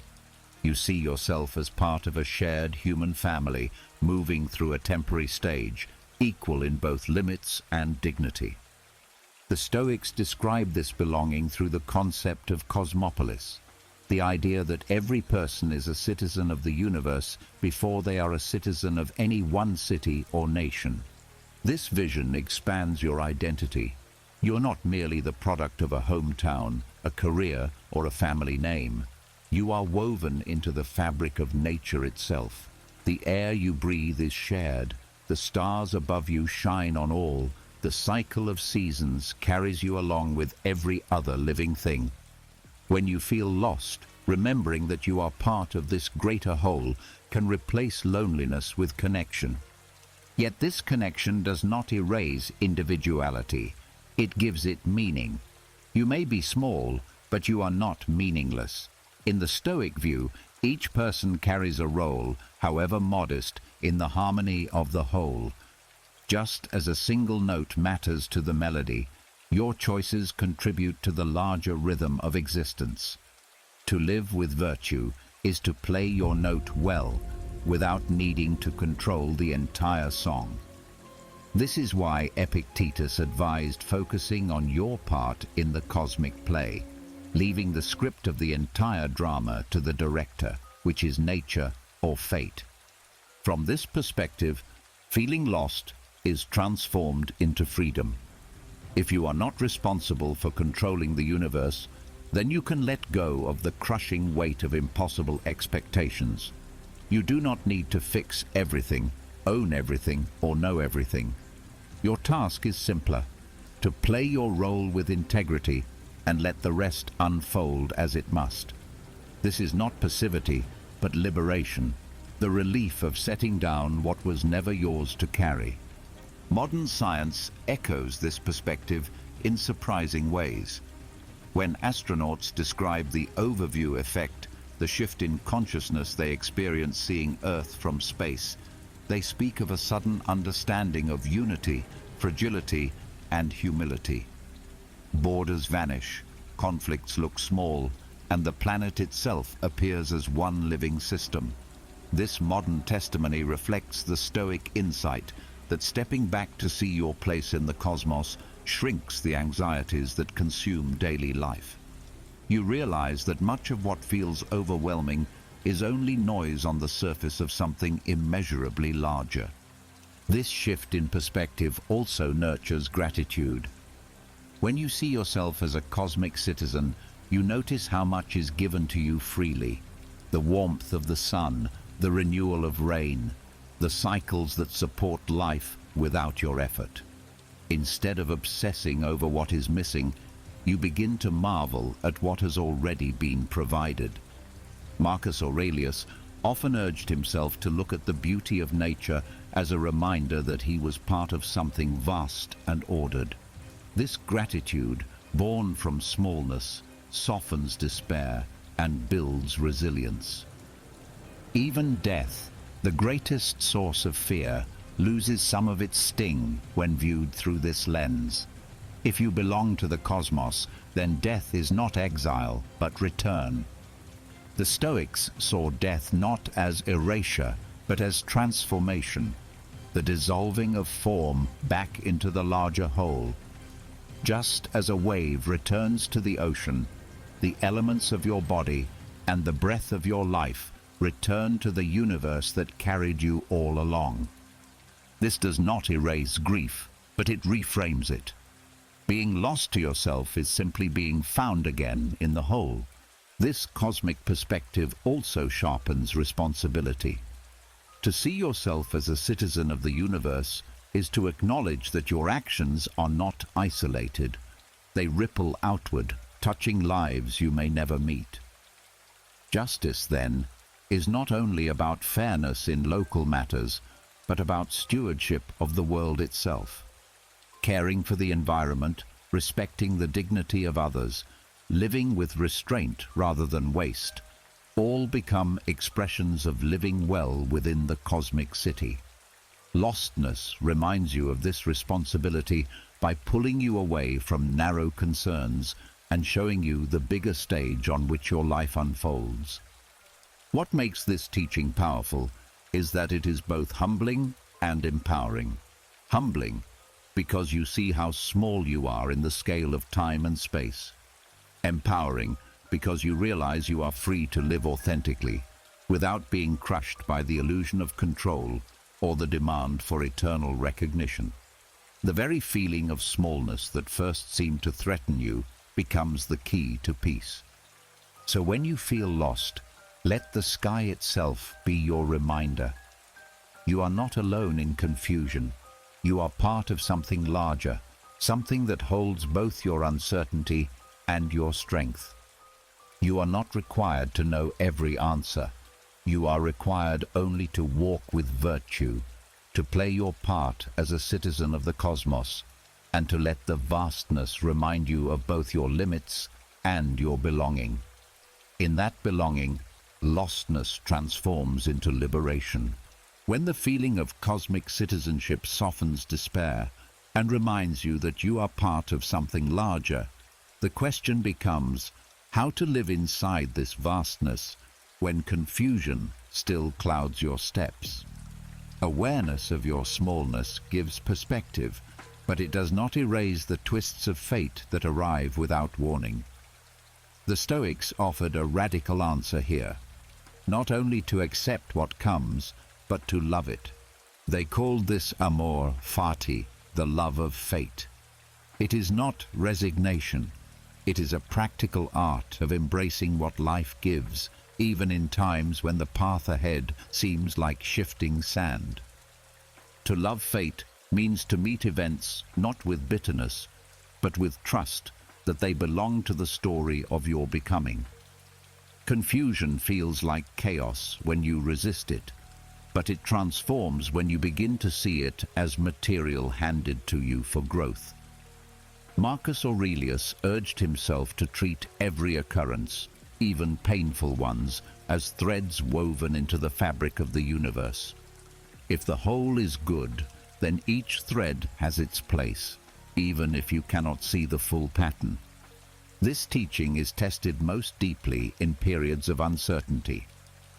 You see yourself as part of a shared human family moving through a temporary stage, equal in both limits and dignity. The Stoics describe this belonging through the concept of cosmopolis, the idea that every person is a citizen of the universe before they are a citizen of any one city or nation. This vision expands your identity. You're not merely the product of a hometown, a career, or a family name. You are woven into the fabric of nature itself. The air you breathe is shared. The stars above you shine on all. The cycle of seasons carries you along with every other living thing. When you feel lost, remembering that you are part of this greater whole can replace loneliness with connection. Yet this connection does not erase individuality. It gives it meaning. You may be small, but you are not meaningless. In the Stoic view, each person carries a role, however modest, in the harmony of the whole. Just as a single note matters to the melody, your choices contribute to the larger rhythm of existence. To live with virtue is to play your note well, without needing to control the entire song. This is why Epictetus advised focusing on your part in the cosmic play, leaving the script of the entire drama to the director, which is nature or fate. From this perspective, feeling lost is transformed into freedom. If you are not responsible for controlling the universe, then you can let go of the crushing weight of impossible expectations. You do not need to fix everything, own everything, or know everything. Your task is simpler: to play your role with integrity and let the rest unfold as it must. This is not passivity, but liberation, the relief of setting down what was never yours to carry. Modern science echoes this perspective in surprising ways. When astronauts describe the overview effect, the shift in consciousness they experience seeing Earth from space, they speak of a sudden understanding of unity, fragility, and humility. Borders vanish, conflicts look small, and the planet itself appears as one living system. This modern testimony reflects the Stoic insight that stepping back to see your place in the cosmos shrinks the anxieties that consume daily life. You realize that much of what feels overwhelming is only noise on the surface of something immeasurably larger. This shift in perspective also nurtures gratitude. When you see yourself as a cosmic citizen, you notice how much is given to you freely. The warmth of the sun, the renewal of rain, the cycles that support life without your effort. Instead of obsessing over what is missing, you begin to marvel at what has already been provided. Marcus Aurelius often urged himself to look at the beauty of nature as a reminder that he was part of something vast and ordered. This gratitude, born from smallness, softens despair and builds resilience. Even death, the greatest source of fear, loses some of its sting when viewed through this lens. If you belong to the cosmos, then death is not exile, but return. The Stoics saw death not as erasure, but as transformation, the dissolving of form back into the larger whole. Just as a wave returns to the ocean, the elements of your body and the breath of your life return to the universe that carried you all along. This does not erase grief, but it reframes it. Being lost to yourself is simply being found again in the whole. This cosmic perspective also sharpens responsibility. To see yourself as a citizen of the universe is to acknowledge that your actions are not isolated. They ripple outward, touching lives you may never meet. Justice, then, is not only about fairness in local matters, but about stewardship of the world itself. Caring for the environment, respecting the dignity of others, living with restraint rather than waste, all become expressions of living well within the cosmic city. Lostness reminds you of this responsibility by pulling you away from narrow concerns and showing you the bigger stage on which your life unfolds. What makes this teaching powerful is that it is both humbling and empowering. Humbling, because you see how small you are in the scale of time and space. Empowering, because you realize you are free to live authentically, without being crushed by the illusion of control or the demand for eternal recognition. The very feeling of smallness that first seemed to threaten you becomes the key to peace. So when you feel lost, let the sky itself be your reminder. You are not alone in confusion. You are part of something larger, something that holds both your uncertainty and your strength. You are not required to know every answer. You are required only to walk with virtue, to play your part as a citizen of the cosmos, and to let the vastness remind you of both your limits and your belonging. In that belonging, lostness transforms into liberation. When the feeling of cosmic citizenship softens despair and reminds you that you are part of something larger, the question becomes how to live inside this vastness when confusion still clouds your steps. Awareness of your smallness gives perspective, but it does not erase the twists of fate that arrive without warning. The Stoics offered a radical answer here, not only to accept what comes, but to love it. They called this amor fati, the love of fate. It is not resignation. It is a practical art of embracing what life gives, even in times when the path ahead seems like shifting sand. To love fate means to meet events not with bitterness, but with trust that they belong to the story of your becoming. Confusion feels like chaos when you resist it, but it transforms when you begin to see it as material handed to you for growth. Marcus Aurelius urged himself to treat every occurrence, even painful ones, as threads woven into the fabric of the universe. If the whole is good, then each thread has its place, even if you cannot see the full pattern. This teaching is tested most deeply in periods of uncertainty.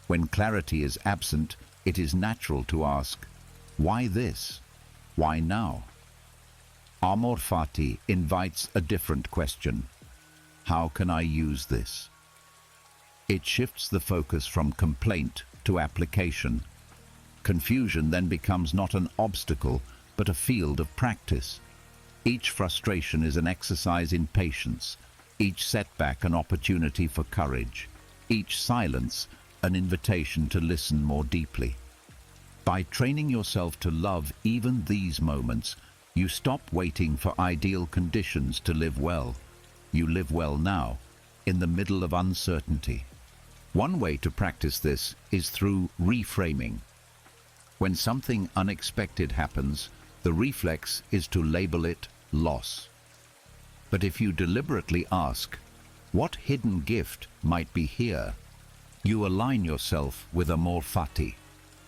When clarity is absent, it is natural to ask, why this? Why now? Amor Fati invites a different question. How can I use this? It shifts the focus from complaint to application. Confusion then becomes not an obstacle, but a field of practice. Each frustration is an exercise in patience, each setback an opportunity for courage, each silence an invitation to listen more deeply. By training yourself to love even these moments, you stop waiting for ideal conditions to live well. You live well now, in the middle of uncertainty. One way to practice this is through reframing. When something unexpected happens, the reflex is to label it loss. But if you deliberately ask, what hidden gift might be here? You align yourself with amor fati.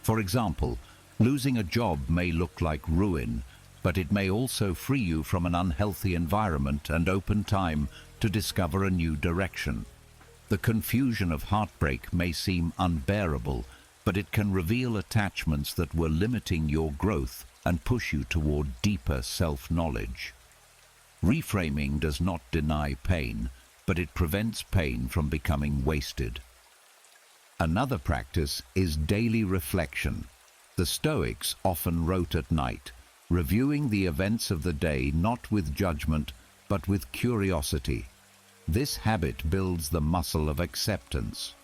For example, losing a job may look like ruin, but it may also free you from an unhealthy environment and open time to discover a new direction. The confusion of heartbreak may seem unbearable, but it can reveal attachments that were limiting your growth and push you toward deeper self-knowledge. Reframing does not deny pain, but it prevents pain from becoming wasted. Another practice is daily reflection. The Stoics often wrote at night, reviewing the events of the day not with judgment, but with curiosity. This habit builds the muscle of acceptance.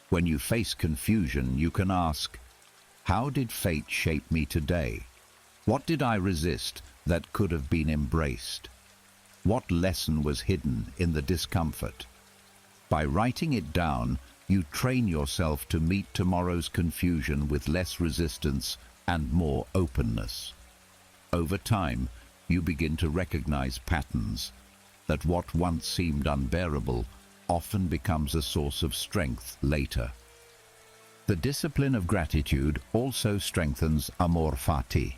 When you face confusion, you can ask, how did fate shape me today? What did I resist that could have been embraced? What lesson was hidden in the discomfort? By writing it down, you train yourself to meet tomorrow's confusion with less resistance and more openness. Over time, you begin to recognize patterns, that what once seemed unbearable often becomes a source of strength later. The discipline of gratitude also strengthens amor fati.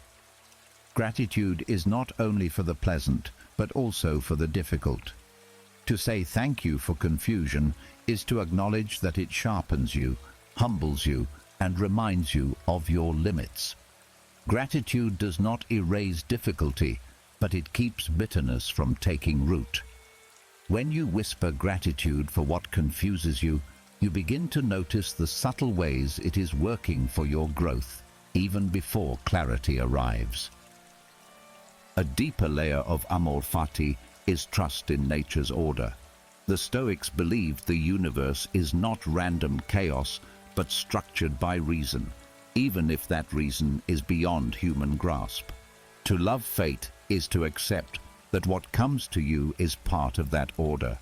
Gratitude is not only for the pleasant, but also for the difficult. To say thank you for confusion is to acknowledge that it sharpens you, humbles you, and reminds you of your limits. Gratitude does not erase difficulty, but it keeps bitterness from taking root. When you whisper gratitude for what confuses you, you begin to notice the subtle ways it is working for your growth, even before clarity arrives. A deeper layer of amor fati is trust in nature's order. The Stoics believed the universe is not random chaos, but structured by reason, even if that reason is beyond human grasp. To love fate is to accept that what comes to you is part of that order.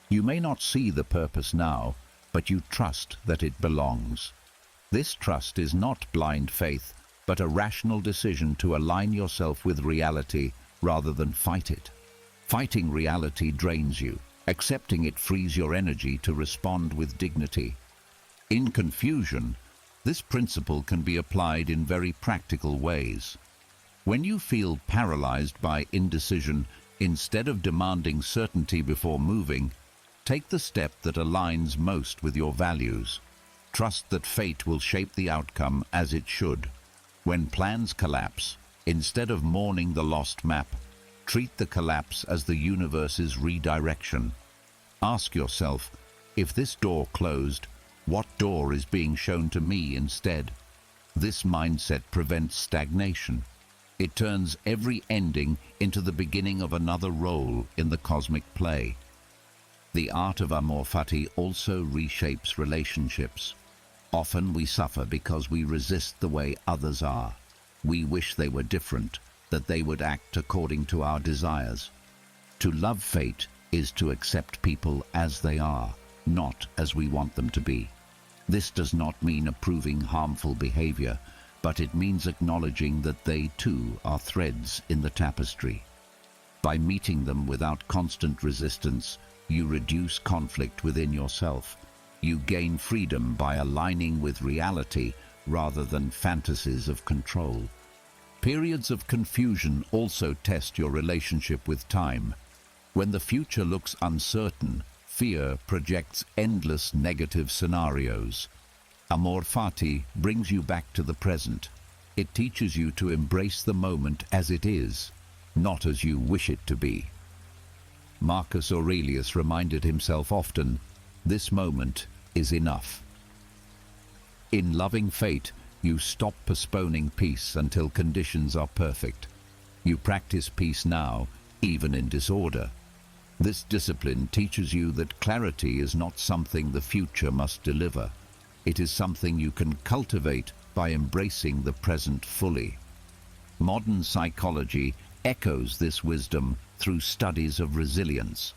You may not see the purpose now, but you trust that it belongs. This trust is not blind faith, but a rational decision to align yourself with reality rather than fight it. Fighting reality drains you. Accepting it frees your energy to respond with dignity. In confusion, this principle can be applied in very practical ways. When you feel paralyzed by indecision, instead of demanding certainty before moving, take the step that aligns most with your values. Trust that fate will shape the outcome as it should. When plans collapse, instead of mourning the lost map, treat the collapse as the universe's redirection. Ask yourself, if this door closed, what door is being shown to me instead? This mindset prevents stagnation. It turns every ending into the beginning of another role in the cosmic play. The art of amor fati also reshapes relationships. Often we suffer because we resist the way others are. We wish they were different, that they would act according to our desires. To love fate is to accept people as they are, not as we want them to be. This does not mean approving harmful behavior, but it means acknowledging that they too are threads in the tapestry. By meeting them without constant resistance, you reduce conflict within yourself. You gain freedom by aligning with reality rather than fantasies of control. Periods of confusion also test your relationship with time. When the future looks uncertain, fear projects endless negative scenarios. Amor fati brings you back to the present. It teaches you to embrace the moment as it is, not as you wish it to be. Marcus Aurelius reminded himself often, "This moment is enough." In loving fate, you stop postponing peace until conditions are perfect. You practice peace now, even in disorder. This discipline teaches you that clarity is not something the future must deliver. It is something you can cultivate by embracing the present fully. Modern psychology echoes this wisdom through studies of resilience.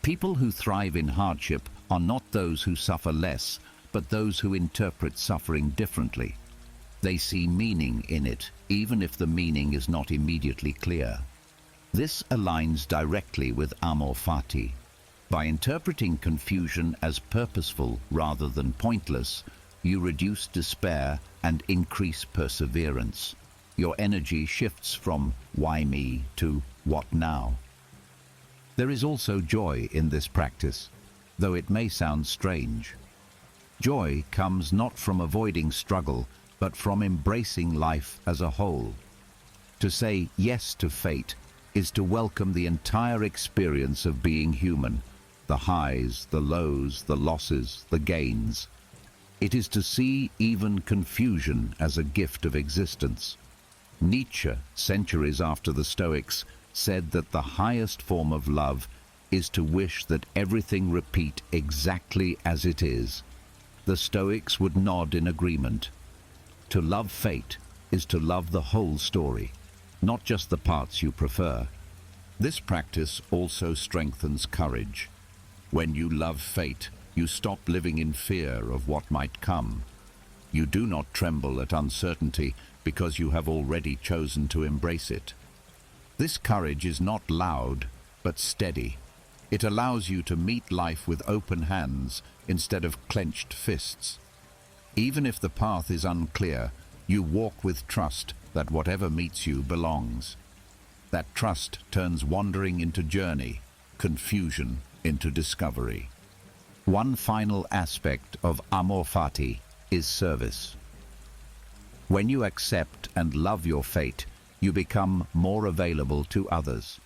People who thrive in hardship are not those who suffer less, but those who interpret suffering differently. They see meaning in it, even if the meaning is not immediately clear. This aligns directly with amor fati. By interpreting confusion as purposeful rather than pointless, you reduce despair and increase perseverance. Your energy shifts from "why me" to "what now?" There is also joy in this practice, though it may sound strange. Joy comes not from avoiding struggle, but from embracing life as a whole. To say yes to fate is to welcome the entire experience of being human, the highs, the lows, the losses, the gains. It is to see even confusion as a gift of existence. Nietzsche, centuries after the Stoics, said that the highest form of love is to wish that everything repeat exactly as it is. The Stoics would nod in agreement. To love fate is to love the whole story, not just the parts you prefer. This practice also strengthens courage. When you love fate, you stop living in fear of what might come. You do not tremble at uncertainty because you have already chosen to embrace it. This courage is not loud, but steady. It allows you to meet life with open hands instead of clenched fists. Even if the path is unclear, you walk with trust that whatever meets you belongs. That trust turns wandering into journey, confusion into discovery. One final aspect of amor fati is service. When you accept and love your fate, you become more available to others.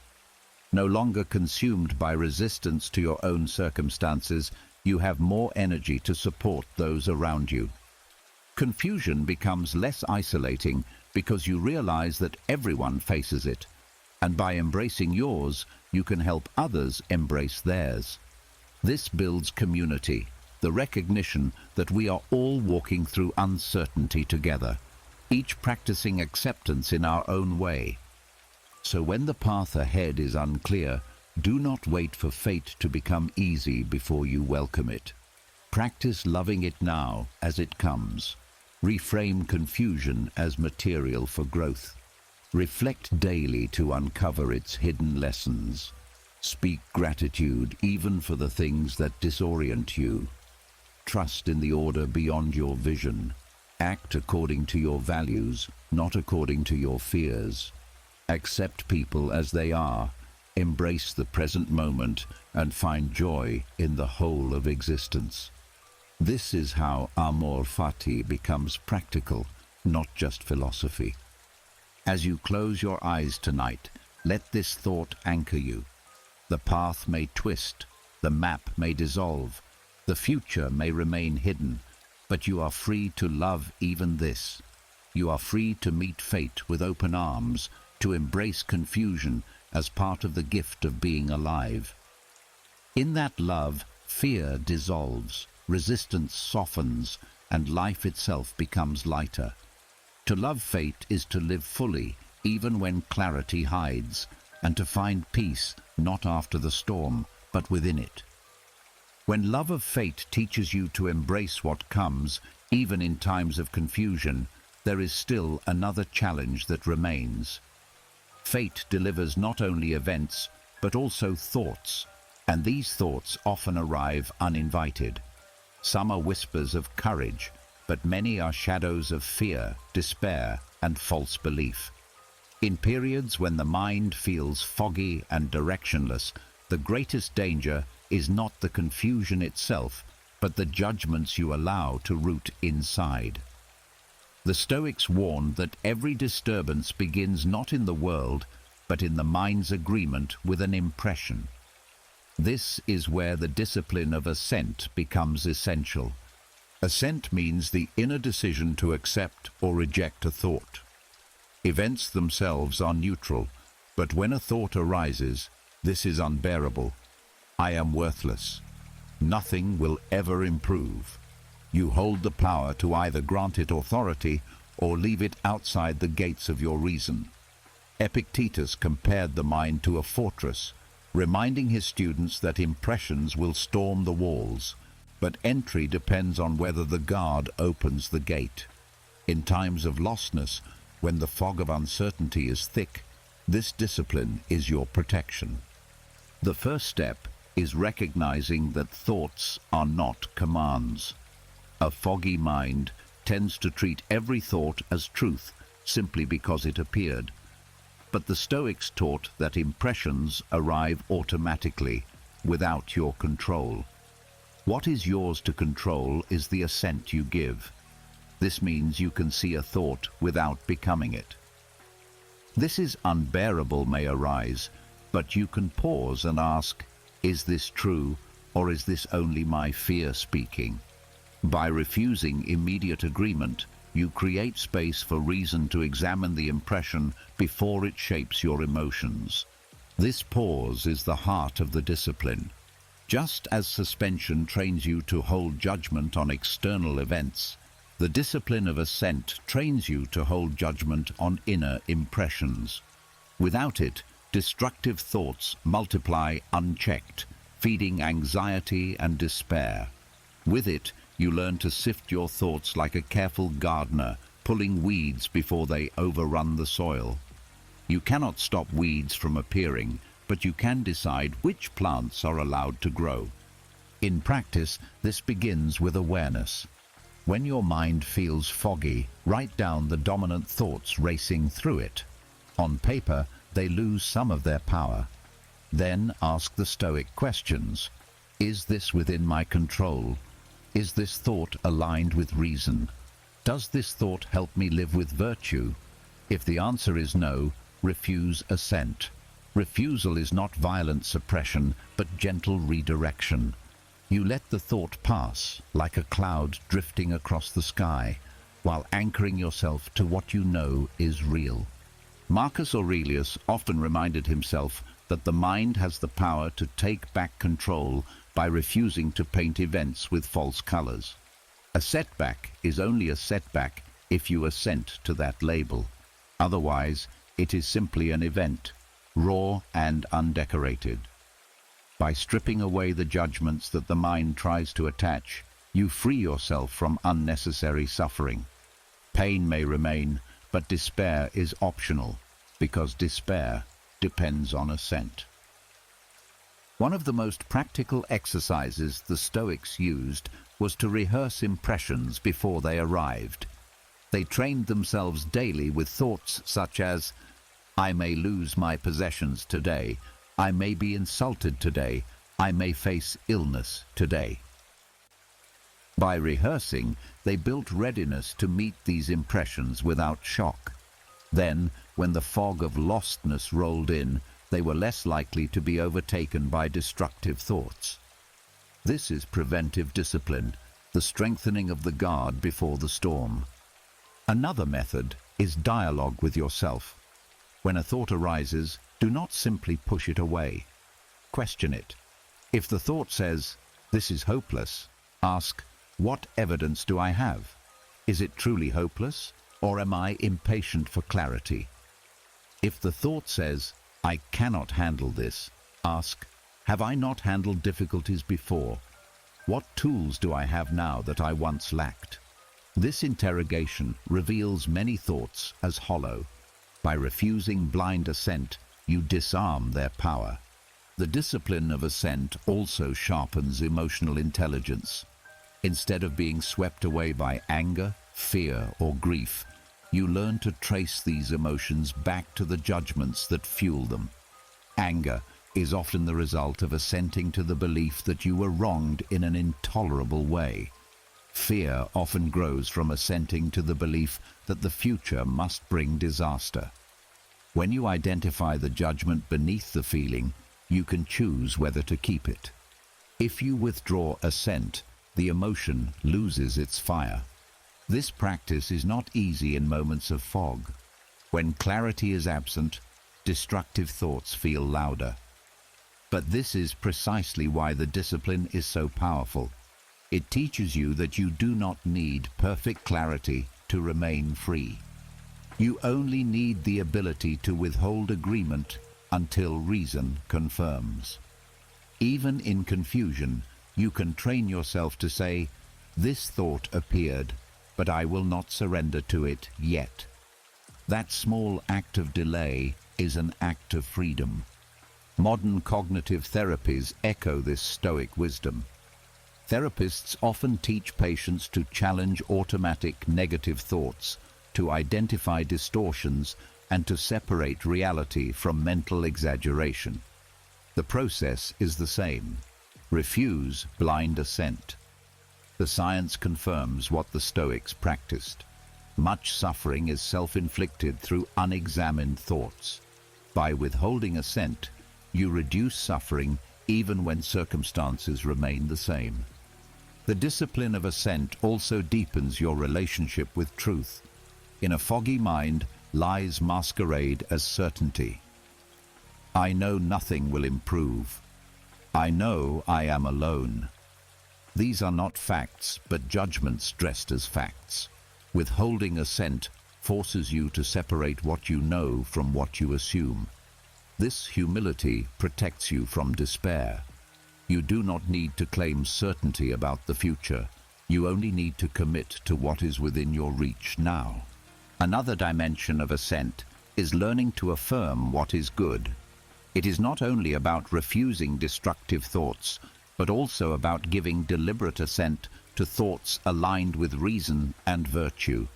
No longer consumed by resistance to your own circumstances, you have more energy to support those around you. Confusion becomes less isolating because you realize that everyone faces it, and by embracing yours, you can help others embrace theirs. This builds community, the recognition that we are all walking through uncertainty together, each practicing acceptance in our own way. So when the path ahead is unclear, do not wait for fate to become easy before you welcome it. Practice loving it now as it comes. Reframe confusion as material for growth. Reflect daily to uncover its hidden lessons. Speak gratitude even for the things that disorient you. Trust in the order beyond your vision. Act according to your values, not according to your fears. Accept people as they are. Embrace the present moment and find joy in the whole of existence. This is how amor fati becomes practical, not just philosophy. As you close your eyes tonight, let this thought anchor you. The path may twist, the map may dissolve, the future may remain hidden, but you are free to love even this. You are free to meet fate with open arms, to embrace confusion as part of the gift of being alive. In that love, fear dissolves, resistance softens, and life itself becomes lighter. To love fate is to live fully, even when clarity hides, and to find peace not after the storm, but within it. When love of fate teaches you to embrace what comes, even in times of confusion, there is still another challenge that remains. Fate delivers not only events, but also thoughts, and these thoughts often arrive uninvited. Some are whispers of courage, but many are shadows of fear, despair, and false belief. In periods when the mind feels foggy and directionless, the greatest danger is not the confusion itself, but the judgments you allow to root inside. The Stoics warned that every disturbance begins not in the world, but in the mind's agreement with an impression. This is where the discipline of assent becomes essential. Assent means the inner decision to accept or reject a thought. Events themselves are neutral, but when a thought arises, this is unbearable. I am worthless. Nothing will ever improve. You hold the power to either grant it authority or leave it outside the gates of your reason. Epictetus compared the mind to a fortress, reminding his students that impressions will storm the walls, but entry depends on whether the guard opens the gate. In times of lostness, when the fog of uncertainty is thick, this discipline is your protection. The first step is recognizing that thoughts are not commands. A foggy mind tends to treat every thought as truth simply because it appeared. But the Stoics taught that impressions arrive automatically, without your control. What is yours to control is the assent you give. This means you can see a thought without becoming it. This is unbearable may arise, but you can pause and ask, is this true, or is this only my fear speaking? By refusing immediate agreement, you create space for reason to examine the impression before it shapes your emotions. This pause is the heart of the discipline. Just as suspension trains you to hold judgment on external events, the discipline of assent trains you to hold judgment on inner impressions. Without it, destructive thoughts multiply unchecked, feeding anxiety and despair. With it, you learn to sift your thoughts like a careful gardener, pulling weeds before they overrun the soil. You cannot stop weeds from appearing, but you can decide which plants are allowed to grow. In practice, this begins with awareness. When your mind feels foggy, write down the dominant thoughts racing through it. On paper, they lose some of their power. Then ask the Stoic questions. Is this within my control? Is this thought aligned with reason? Does this thought help me live with virtue? If the answer is no, refuse assent. Refusal is not violent suppression, but gentle redirection. You let the thought pass, like a cloud drifting across the sky, while anchoring yourself to what you know is real. Marcus Aurelius often reminded himself that the mind has the power to take back control by refusing to paint events with false colors. A setback is only a setback if you assent to that label. Otherwise, it is simply an event, raw and undecorated. By stripping away the judgments that the mind tries to attach, you free yourself from unnecessary suffering. Pain may remain, but despair is optional, because despair depends on assent. One of the most practical exercises the Stoics used was to rehearse impressions before they arrived. They trained themselves daily with thoughts such as, I may lose my possessions today, I may be insulted today, I may face illness today. By rehearsing, they built readiness to meet these impressions without shock. Then, when the fog of lostness rolled in, they were less likely to be overtaken by destructive thoughts. This is preventive discipline, the strengthening of the guard before the storm. Another method is dialogue with yourself. When a thought arises, do not simply push it away. Question it. If the thought says, "This is hopeless," ask, "What evidence do I have? Is it truly hopeless, or am I impatient for clarity?" If the thought says, "I cannot handle this," ask, "Have I not handled difficulties before? What tools do I have now that I once lacked?" This interrogation reveals many thoughts as hollow. By refusing blind assent, you disarm their power. The discipline of assent also sharpens emotional intelligence. Instead of being swept away by anger, fear, or grief, you learn to trace these emotions back to the judgments that fuel them. Anger is often the result of assenting to the belief that you were wronged in an intolerable way. Fear often grows from assenting to the belief that the future must bring disaster. When you identify the judgment beneath the feeling, you can choose whether to keep it. If you withdraw assent, the emotion loses its fire. This practice is not easy in moments of fog. When clarity is absent, destructive thoughts feel louder. But this is precisely why the discipline is so powerful. It teaches you that you do not need perfect clarity to remain free. You only need the ability to withhold agreement until reason confirms. Even in confusion, you can train yourself to say, "This thought appeared, but I will not surrender to it yet." That small act of delay is an act of freedom. Modern cognitive therapies echo this Stoic wisdom. Therapists often teach patients to challenge automatic negative thoughts, to identify distortions, and to separate reality from mental exaggeration. The process is the same. Refuse blind assent. The science confirms what the Stoics practiced. Much suffering is self-inflicted through unexamined thoughts. By withholding assent, you reduce suffering even when circumstances remain the same. The discipline of assent also deepens your relationship with truth. In a foggy mind, lies masquerade as certainty. I know nothing will improve. I know I am alone. These are not facts, but judgments dressed as facts. Withholding assent forces you to separate what you know from what you assume. This humility protects you from despair. You do not need to claim certainty about the future. You only need to commit to what is within your reach now. Another dimension of assent is learning to affirm what is good. It is not only about refusing destructive thoughts, but also about giving deliberate assent to thoughts aligned with reason and virtue.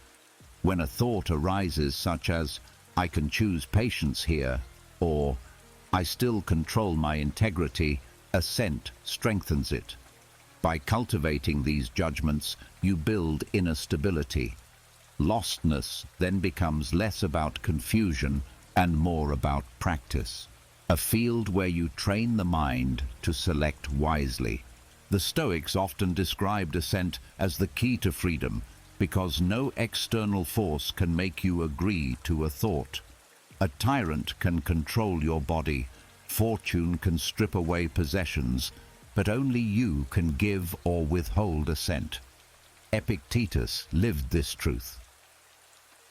When a thought arises such as, "I can choose patience here," or "I still control my integrity," assent strengthens it. By cultivating these judgments, you build inner stability. Lostness then becomes less about confusion and more about practice, a field where you train the mind to select wisely. The Stoics often described assent as the key to freedom because no external force can make you agree to a thought. A tyrant can control your body, fortune can strip away possessions, but only you can give or withhold assent. Epictetus lived this truth.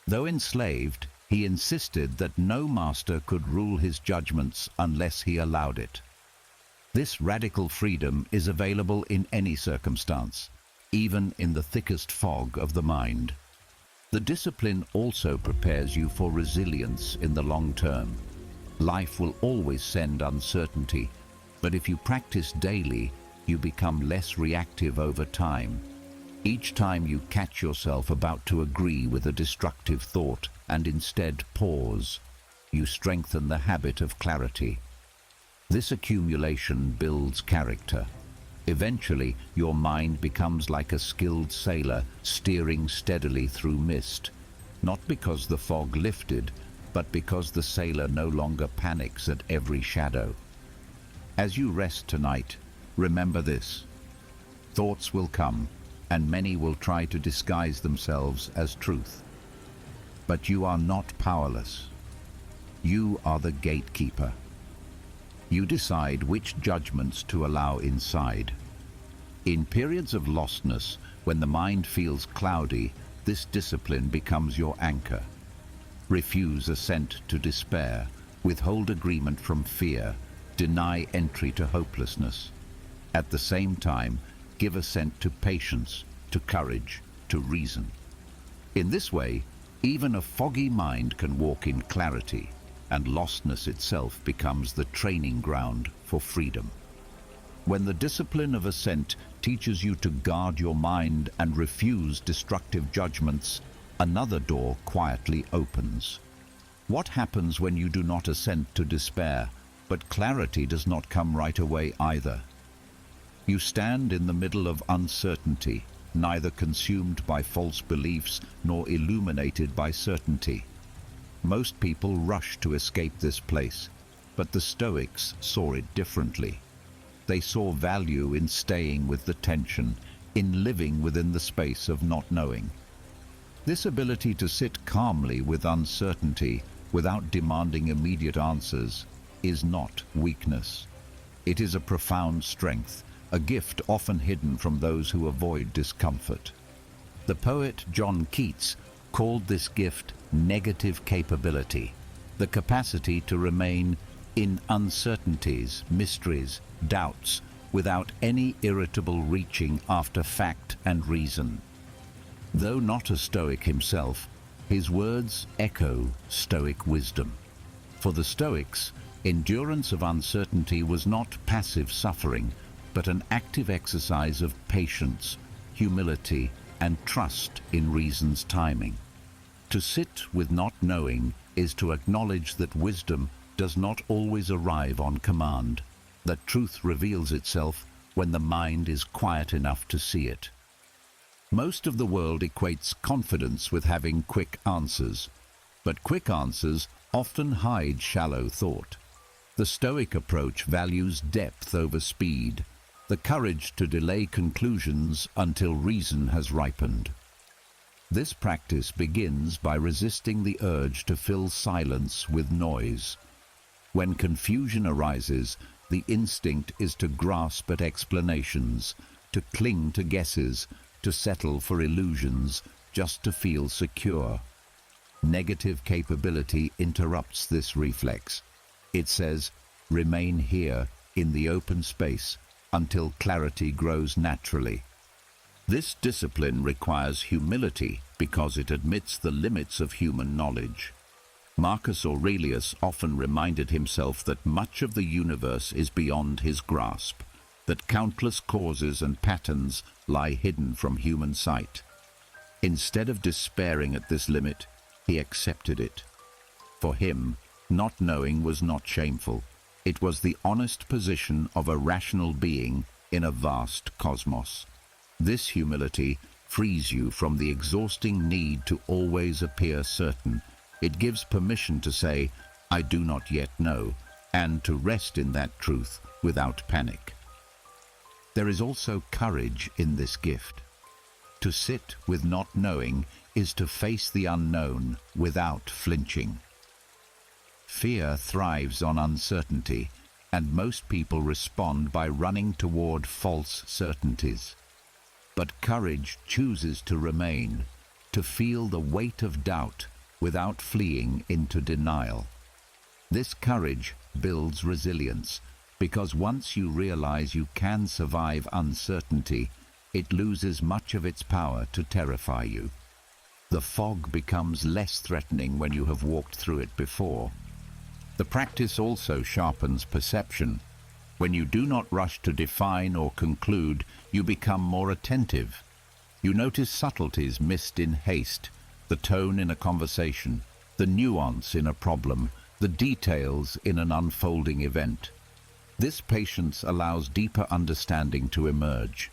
Though enslaved, he insisted that no master could rule his judgments unless he allowed it. This radical freedom is available in any circumstance, even in the thickest fog of the mind. The discipline also prepares you for resilience in the long term. Life will always send uncertainty, but if you practice daily, you become less reactive over time. Each time you catch yourself about to agree with a destructive thought and instead pause, you strengthen the habit of clarity. This accumulation builds character. Eventually, your mind becomes like a skilled sailor steering steadily through mist, not because the fog lifted, but because the sailor no longer panics at every shadow. As you rest tonight, remember this. Thoughts will come, and many will try to disguise themselves as truth. But you are not powerless. You are the gatekeeper. You decide which judgments to allow inside. In periods of lostness, when the mind feels cloudy, this discipline becomes your anchor. Refuse assent to despair, withhold agreement from fear, deny entry to hopelessness. At the same time, give assent to patience, to courage, to reason. In this way, even a foggy mind can walk in clarity, and lostness itself becomes the training ground for freedom. When the discipline of assent teaches you to guard your mind and refuse destructive judgments, another door quietly opens. What happens when you do not assent to despair, but clarity does not come right away either? You stand in the middle of uncertainty, neither consumed by false beliefs nor illuminated by certainty. Most people rush to escape this place, but the Stoics saw it differently. They saw value in staying with the tension, in living within the space of not knowing. This ability to sit calmly with uncertainty without demanding immediate answers is not weakness. It is a profound strength, a gift often hidden from those who avoid discomfort. The poet John Keats called this gift negative capability, the capacity to remain in uncertainties, mysteries, doubts, without any irritable reaching after fact and reason. Though not a Stoic himself, his words echo Stoic wisdom. For the Stoics, endurance of uncertainty was not passive suffering, but an active exercise of patience, humility, and trust in reason's timing. To sit with not knowing is to acknowledge that wisdom does not always arrive on command, that truth reveals itself when the mind is quiet enough to see it. Most of the world equates confidence with having quick answers, but quick answers often hide shallow thought. The Stoic approach values depth over speed, the courage to delay conclusions until reason has ripened. This practice begins by resisting the urge to fill silence with noise. When confusion arises, the instinct is to grasp at explanations, to cling to guesses, to settle for illusions, just to feel secure. Negative capability interrupts this reflex. It says, remain here in the open space until clarity grows naturally. This discipline requires humility because it admits the limits of human knowledge. Marcus Aurelius often reminded himself that much of the universe is beyond his grasp, that countless causes and patterns lie hidden from human sight. Instead of despairing at this limit, he accepted it. For him, not knowing was not shameful. It was the honest position of a rational being in a vast cosmos. This humility frees you from the exhausting need to always appear certain. It gives permission to say, I do not yet know, and to rest in that truth without panic. There is also courage in this gift. To sit with not knowing is to face the unknown without flinching. Fear thrives on uncertainty, and most people respond by running toward false certainties. But courage chooses to remain, to feel the weight of doubt without fleeing into denial. This courage builds resilience, because once you realize you can survive uncertainty, it loses much of its power to terrify you. The fog becomes less threatening when you have walked through it before. The practice also sharpens perception. When you do not rush to define or conclude, you become more attentive. You notice subtleties missed in haste, the tone in a conversation, the nuance in a problem, the details in an unfolding event. This patience allows deeper understanding to emerge.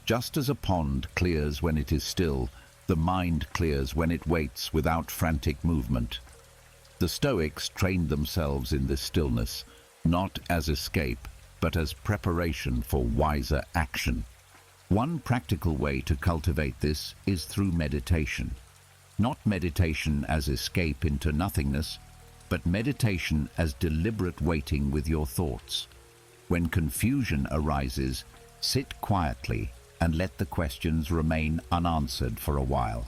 Just as a pond clears when it is still, the mind clears when it waits without frantic movement. The Stoics trained themselves in this stillness, not as escape, but as preparation for wiser action. One practical way to cultivate this is through meditation. Not meditation as escape into nothingness, but meditation as deliberate waiting with your thoughts. When confusion arises, sit quietly and let the questions remain unanswered for a while.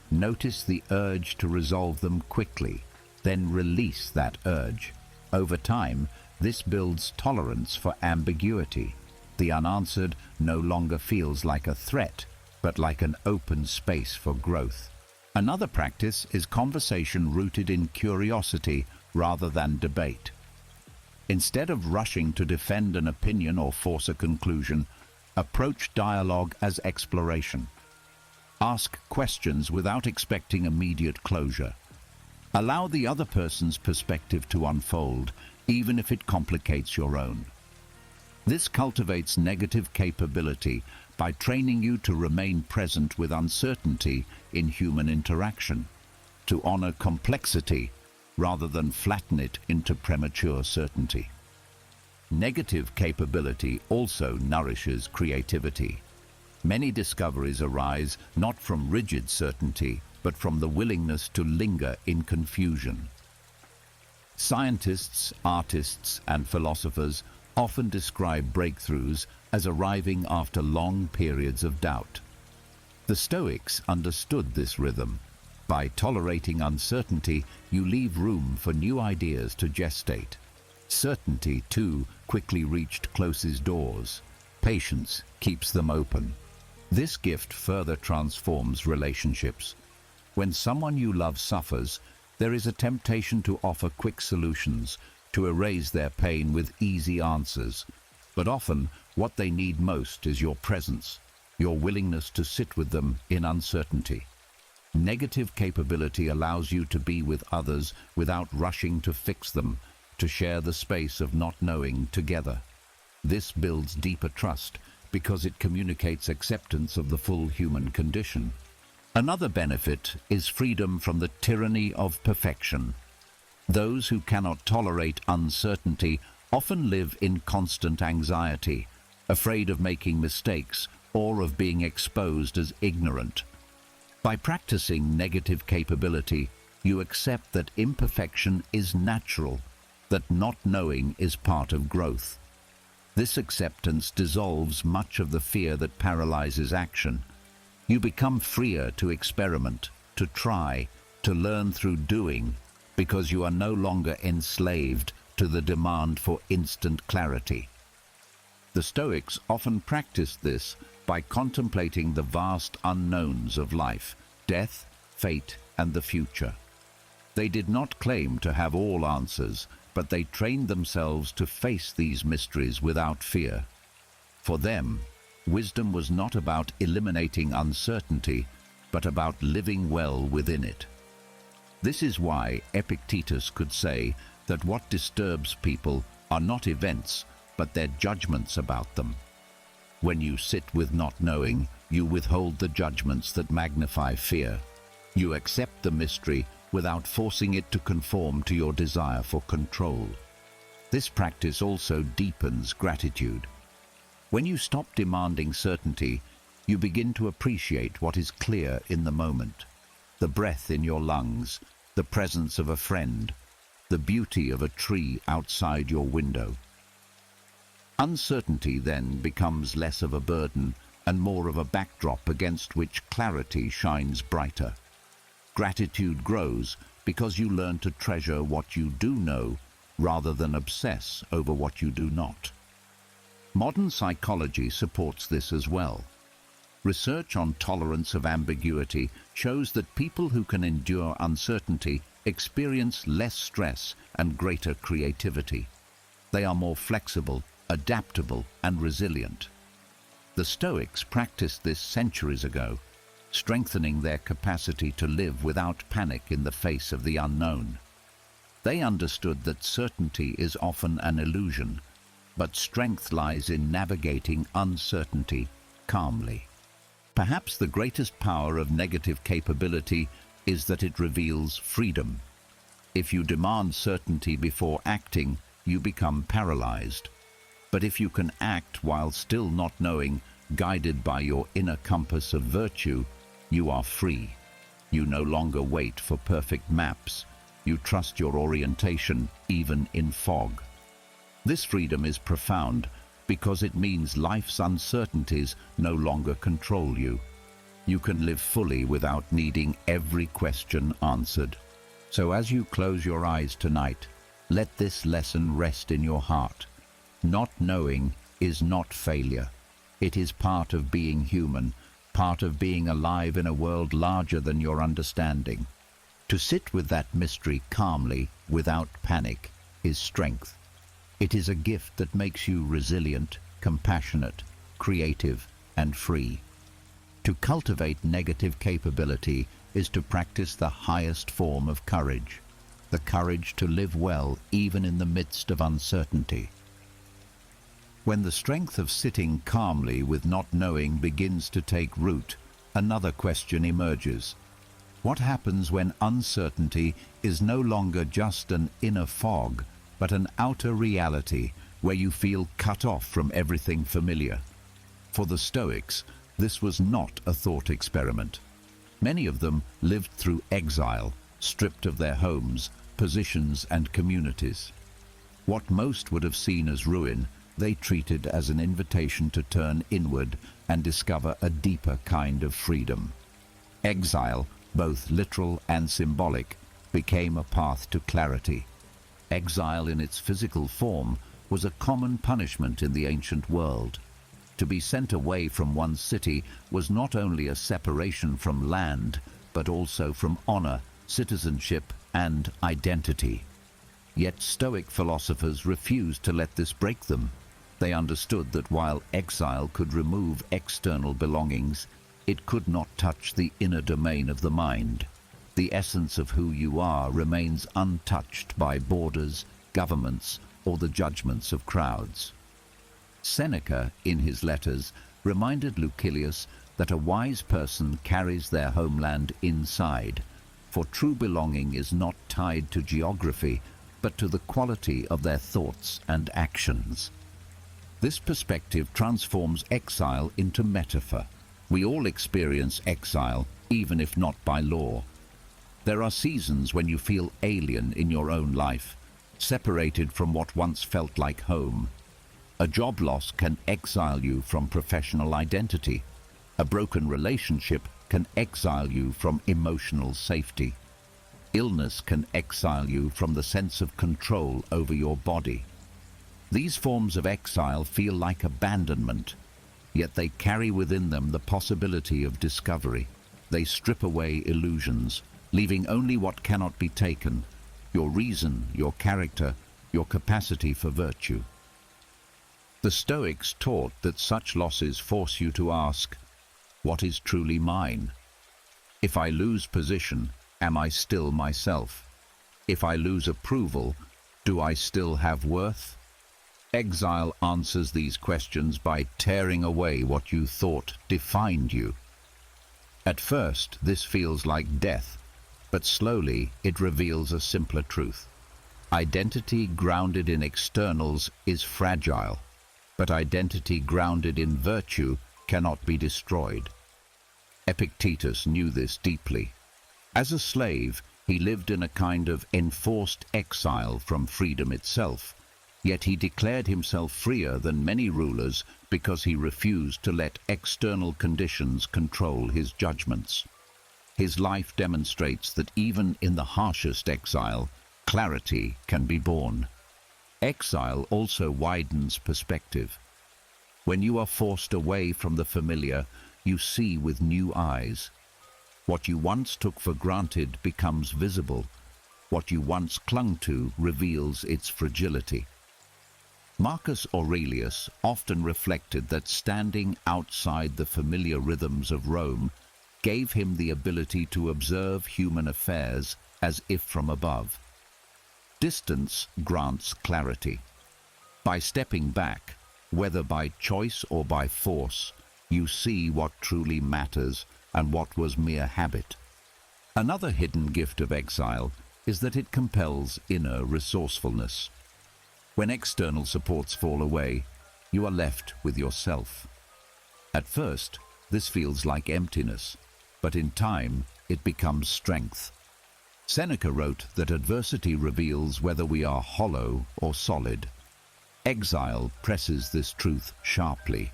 Notice the urge to resolve them quickly, then release that urge. Over time, this builds tolerance for ambiguity. The unanswered no longer feels like a threat, but like an open space for growth. Another practice is conversation rooted in curiosity rather than debate. Instead of rushing to defend an opinion or force a conclusion, approach dialogue as exploration. Ask questions without expecting immediate closure. Allow the other person's perspective to unfold, even if it complicates your own. This cultivates negative capability by training you to remain present with uncertainty in human interaction, to honor complexity rather than flatten it into premature certainty. Negative capability also nourishes creativity. Many discoveries arise not from rigid certainty, but from the willingness to linger in confusion. Scientists, artists, and philosophers often describe breakthroughs as arriving after long periods of doubt. The Stoics understood this rhythm. By tolerating uncertainty, you leave room for new ideas to gestate. Certainty, too, quickly closes doors. Patience keeps them open. This gift further transforms relationships. When someone you love suffers, there is a temptation to offer quick solutions, to erase their pain with easy answers. But often, what they need most is your presence, your willingness to sit with them in uncertainty. Negative capability allows you to be with others without rushing to fix them, to share the space of not knowing together. This builds deeper trust because it communicates acceptance of the full human condition. Another benefit is freedom from the tyranny of perfection. Those who cannot tolerate uncertainty often live in constant anxiety, afraid of making mistakes or of being exposed as ignorant. By practicing negative capability, you accept that imperfection is natural, that not knowing is part of growth. This acceptance dissolves much of the fear that paralyzes action. You become freer to experiment, to try, to learn through doing, because you are no longer enslaved to the demand for instant clarity. The Stoics often practiced this by contemplating the vast unknowns of life, death, fate, and the future. They did not claim to have all answers, but they trained themselves to face these mysteries without fear. For them, wisdom was not about eliminating uncertainty, but about living well within it. This is why Epictetus could say that what disturbs people are not events, but their judgments about them. When you sit with not knowing, you withhold the judgments that magnify fear. You accept the mystery without forcing it to conform to your desire for control. This practice also deepens gratitude. When you stop demanding certainty, you begin to appreciate what is clear in the moment. The breath in your lungs, the presence of a friend, the beauty of a tree outside your window. Uncertainty then becomes less of a burden and more of a backdrop against which clarity shines brighter. Gratitude grows because you learn to treasure what you do know rather than obsess over what you do not. Modern psychology supports this as well. Research on tolerance of ambiguity shows that people who can endure uncertainty experience less stress and greater creativity. They are more flexible, adaptable, and resilient. The Stoics practiced this centuries ago, strengthening their capacity to live without panic in the face of the unknown. They understood that certainty is often an illusion, but strength lies in navigating uncertainty calmly. Perhaps the greatest power of negative capability is that it reveals freedom. If you demand certainty before acting, you become paralyzed. But if you can act while still not knowing, guided by your inner compass of virtue, you are free. You no longer wait for perfect maps. You trust your orientation, even in fog. This freedom is profound because it means life's uncertainties no longer control you. You can live fully without needing every question answered. So as you close your eyes tonight, let this lesson rest in your heart. Not knowing is not failure. It is part of being human, part of being alive in a world larger than your understanding. To sit with that mystery calmly, without panic, is strength. It is a gift that makes you resilient, compassionate, creative, and free. To cultivate negative capability is to practice the highest form of courage, the courage to live well even in the midst of uncertainty. When the strength of sitting calmly with not knowing begins to take root, another question emerges. What happens when uncertainty is no longer just an inner fog, but an outer reality where you feel cut off from everything familiar? For the Stoics, this was not a thought experiment. Many of them lived through exile, stripped of their homes, positions, and communities. What most would have seen as ruin, they treated as an invitation to turn inward and discover a deeper kind of freedom. Exile, both literal and symbolic, became a path to clarity. Exile in its physical form was a common punishment in the ancient world. To be sent away from one's city was not only a separation from land, but also from honor, citizenship, and identity. Yet Stoic philosophers refused to let this break them. They understood that while exile could remove external belongings, it could not touch the inner domain of the mind. The essence of who you are remains untouched by borders, governments, or the judgments of crowds. Seneca, in his letters, reminded Lucilius that a wise person carries their homeland inside, for true belonging is not tied to geography, but to the quality of their thoughts and actions. This perspective transforms exile into metaphor. We all experience exile, even if not by law. There are seasons when you feel alien in your own life, separated from what once felt like home. A job loss can exile you from professional identity. A broken relationship can exile you from emotional safety. Illness can exile you from the sense of control over your body. These forms of exile feel like abandonment, yet they carry within them the possibility of discovery. They strip away illusions, leaving only what cannot be taken: your reason, your character, your capacity for virtue. The Stoics taught that such losses force you to ask, what is truly mine? If I lose position, am I still myself? If I lose approval, do I still have worth? Exile answers these questions by tearing away what you thought defined you. At first, this feels like death, but slowly it reveals a simpler truth. Identity grounded in externals is fragile, but identity grounded in virtue cannot be destroyed. Epictetus knew this deeply. As a slave, he lived in a kind of enforced exile from freedom itself. Yet he declared himself freer than many rulers because he refused to let external conditions control his judgments. His life demonstrates that even in the harshest exile, clarity can be born. Exile also widens perspective. When you are forced away from the familiar, you see with new eyes. What you once took for granted becomes visible. What you once clung to reveals its fragility. Marcus Aurelius often reflected that standing outside the familiar rhythms of Rome gave him the ability to observe human affairs as if from above. Distance grants clarity. By stepping back, whether by choice or by force, you see what truly matters and what was mere habit. Another hidden gift of exile is that it compels inner resourcefulness. When external supports fall away, you are left with yourself. At first, this feels like emptiness, but in time, it becomes strength. Seneca wrote that adversity reveals whether we are hollow or solid. Exile presses this truth sharply.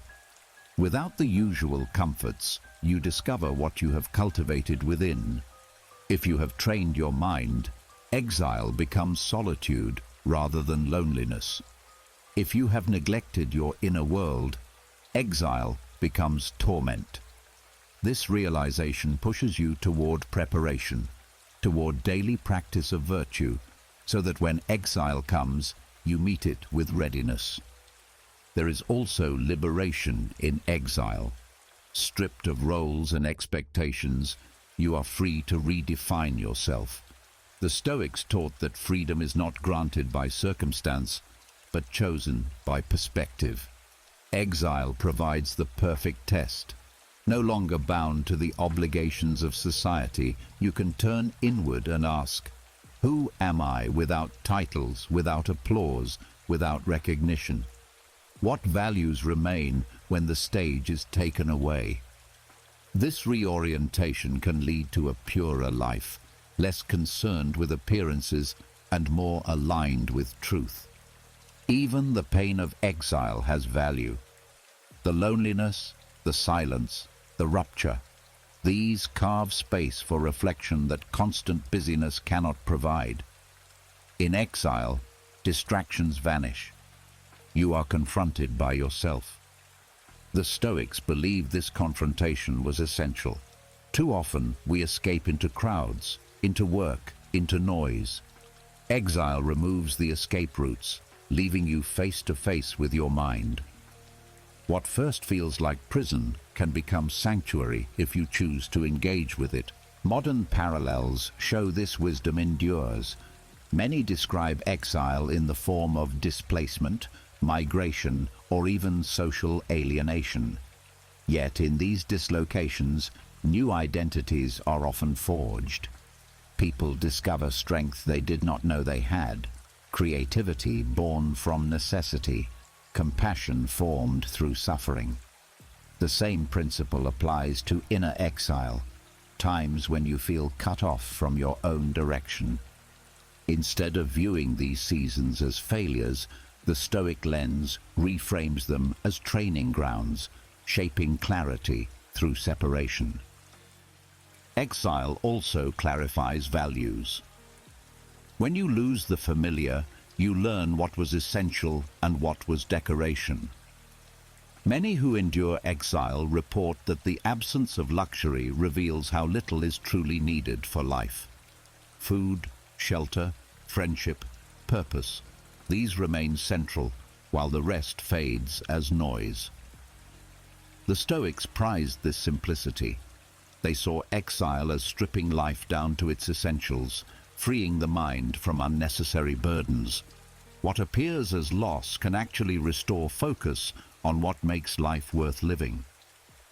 Without the usual comforts, you discover what you have cultivated within. If you have trained your mind, exile becomes solitude rather than loneliness. If you have neglected your inner world, exile becomes torment. This realization pushes you toward preparation, toward daily practice of virtue, so that when exile comes, you meet it with readiness. There is also liberation in exile. Stripped of roles and expectations, you are free to redefine yourself. The Stoics taught that freedom is not granted by circumstance, but chosen by perspective. Exile provides the perfect test. No longer bound to the obligations of society, you can turn inward and ask, who am I without titles, without applause, without recognition? What values remain when the stage is taken away? This reorientation can lead to a purer life, less concerned with appearances and more aligned with truth. Even the pain of exile has value. The loneliness, the silence, the rupture, these carve space for reflection that constant busyness cannot provide. In exile, distractions vanish. You are confronted by yourself. The Stoics believed this confrontation was essential. Too often, we escape into crowds, into work, into noise. Exile removes the escape routes, leaving you face to face with your mind. What first feels like prison can become sanctuary if you choose to engage with it. Modern parallels show this wisdom endures. Many describe exile in the form of displacement, migration, or even social alienation. Yet in these dislocations, new identities are often forged. People discover strength they did not know they had, creativity born from necessity, compassion formed through suffering. The same principle applies to inner exile, times when you feel cut off from your own direction. Instead of viewing these seasons as failures, the Stoic lens reframes them as training grounds, shaping clarity through separation. Exile also clarifies values. When you lose the familiar, you learn what was essential and what was decoration. Many who endure exile report that the absence of luxury reveals how little is truly needed for life. Food, shelter, friendship, purpose, these remain central, while the rest fades as noise. The Stoics prized this simplicity. They saw exile as stripping life down to its essentials, freeing the mind from unnecessary burdens. What appears as loss can actually restore focus on what makes life worth living.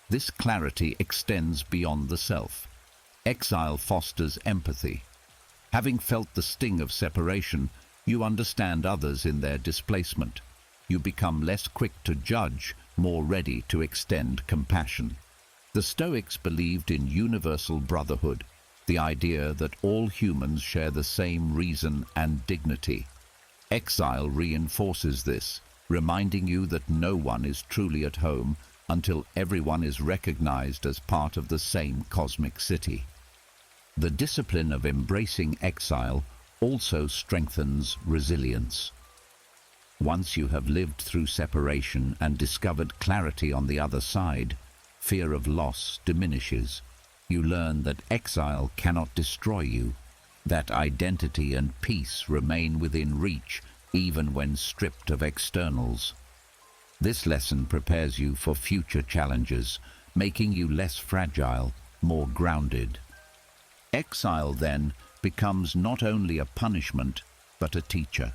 This clarity extends beyond the self. Exile fosters empathy. Having felt the sting of separation, you understand others in their displacement. You become less quick to judge, more ready to extend compassion. The Stoics believed in universal brotherhood, the idea that all humans share the same reason and dignity. Exile reinforces this, reminding you that no one is truly at home until everyone is recognized as part of the same cosmic city. The discipline of embracing exile also strengthens resilience. Once you have lived through separation and discovered clarity on the other side, fear of loss diminishes. You learn that exile cannot destroy you, that identity and peace remain within reach even when stripped of externals. This lesson prepares you for future challenges, making you less fragile, more grounded. Exile, then, becomes not only a punishment, but a teacher.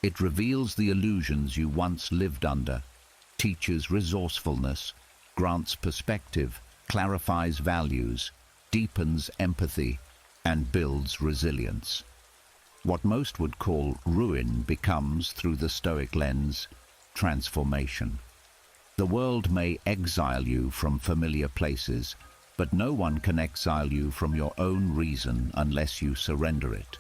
It reveals the illusions you once lived under, teaches resourcefulness, grants perspective, clarifies values, deepens empathy, and builds resilience. What most would call ruin becomes, through the Stoic lens, transformation. The world may exile you from familiar places, but no one can exile you from your own reason unless you surrender it.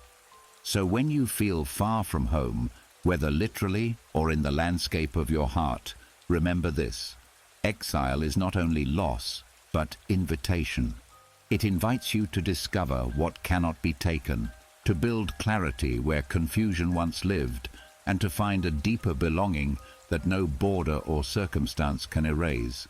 So when you feel far from home, whether literally or in the landscape of your heart, remember this: exile is not only loss, but invitation. It invites you to discover what cannot be taken, to build clarity where confusion once lived, and to find a deeper belonging that no border or circumstance can erase.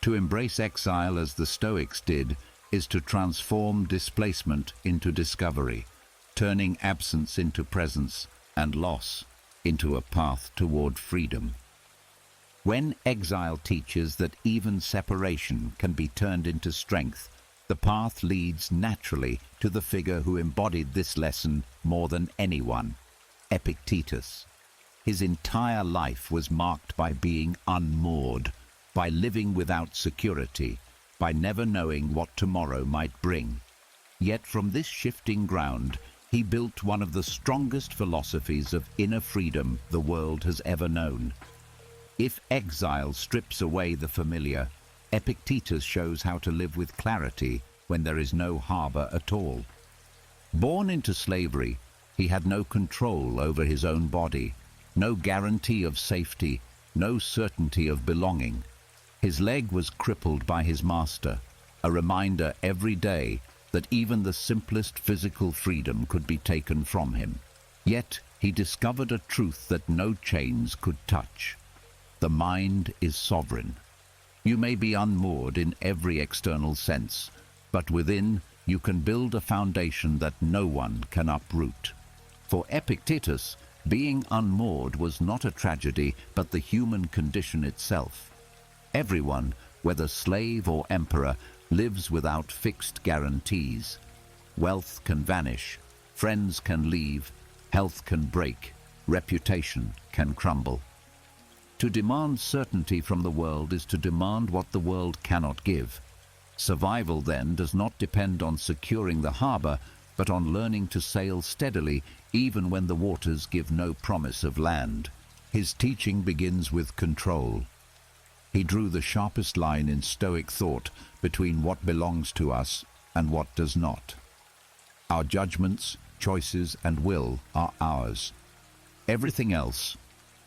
To embrace exile as the Stoics did is to transform displacement into discovery, turning absence into presence and loss into a path toward freedom. When exile teaches that even separation can be turned into strength, the path leads naturally to the figure who embodied this lesson more than anyone, Epictetus. His entire life was marked by being unmoored, by living without security, by never knowing what tomorrow might bring. Yet from this shifting ground, he built one of the strongest philosophies of inner freedom the world has ever known. If exile strips away the familiar, Epictetus shows how to live with clarity when there is no harbor at all. Born into slavery, he had no control over his own body, no guarantee of safety, no certainty of belonging. His leg was crippled by his master, a reminder every day that even the simplest physical freedom could be taken from him. Yet he discovered a truth that no chains could touch. The mind is sovereign. You may be unmoored in every external sense, but within you can build a foundation that no one can uproot. For Epictetus, being unmoored was not a tragedy, but the human condition itself. Everyone, whether slave or emperor, lives without fixed guarantees. Wealth can vanish, friends can leave, health can break, reputation can crumble. To demand certainty from the world is to demand what the world cannot give. Survival, then, does not depend on securing the harbor, but on learning to sail steadily even when the waters give no promise of land. His teaching begins with control. He drew the sharpest line in Stoic thought between what belongs to us and what does not. Our judgments, choices, and will are ours. Everything else,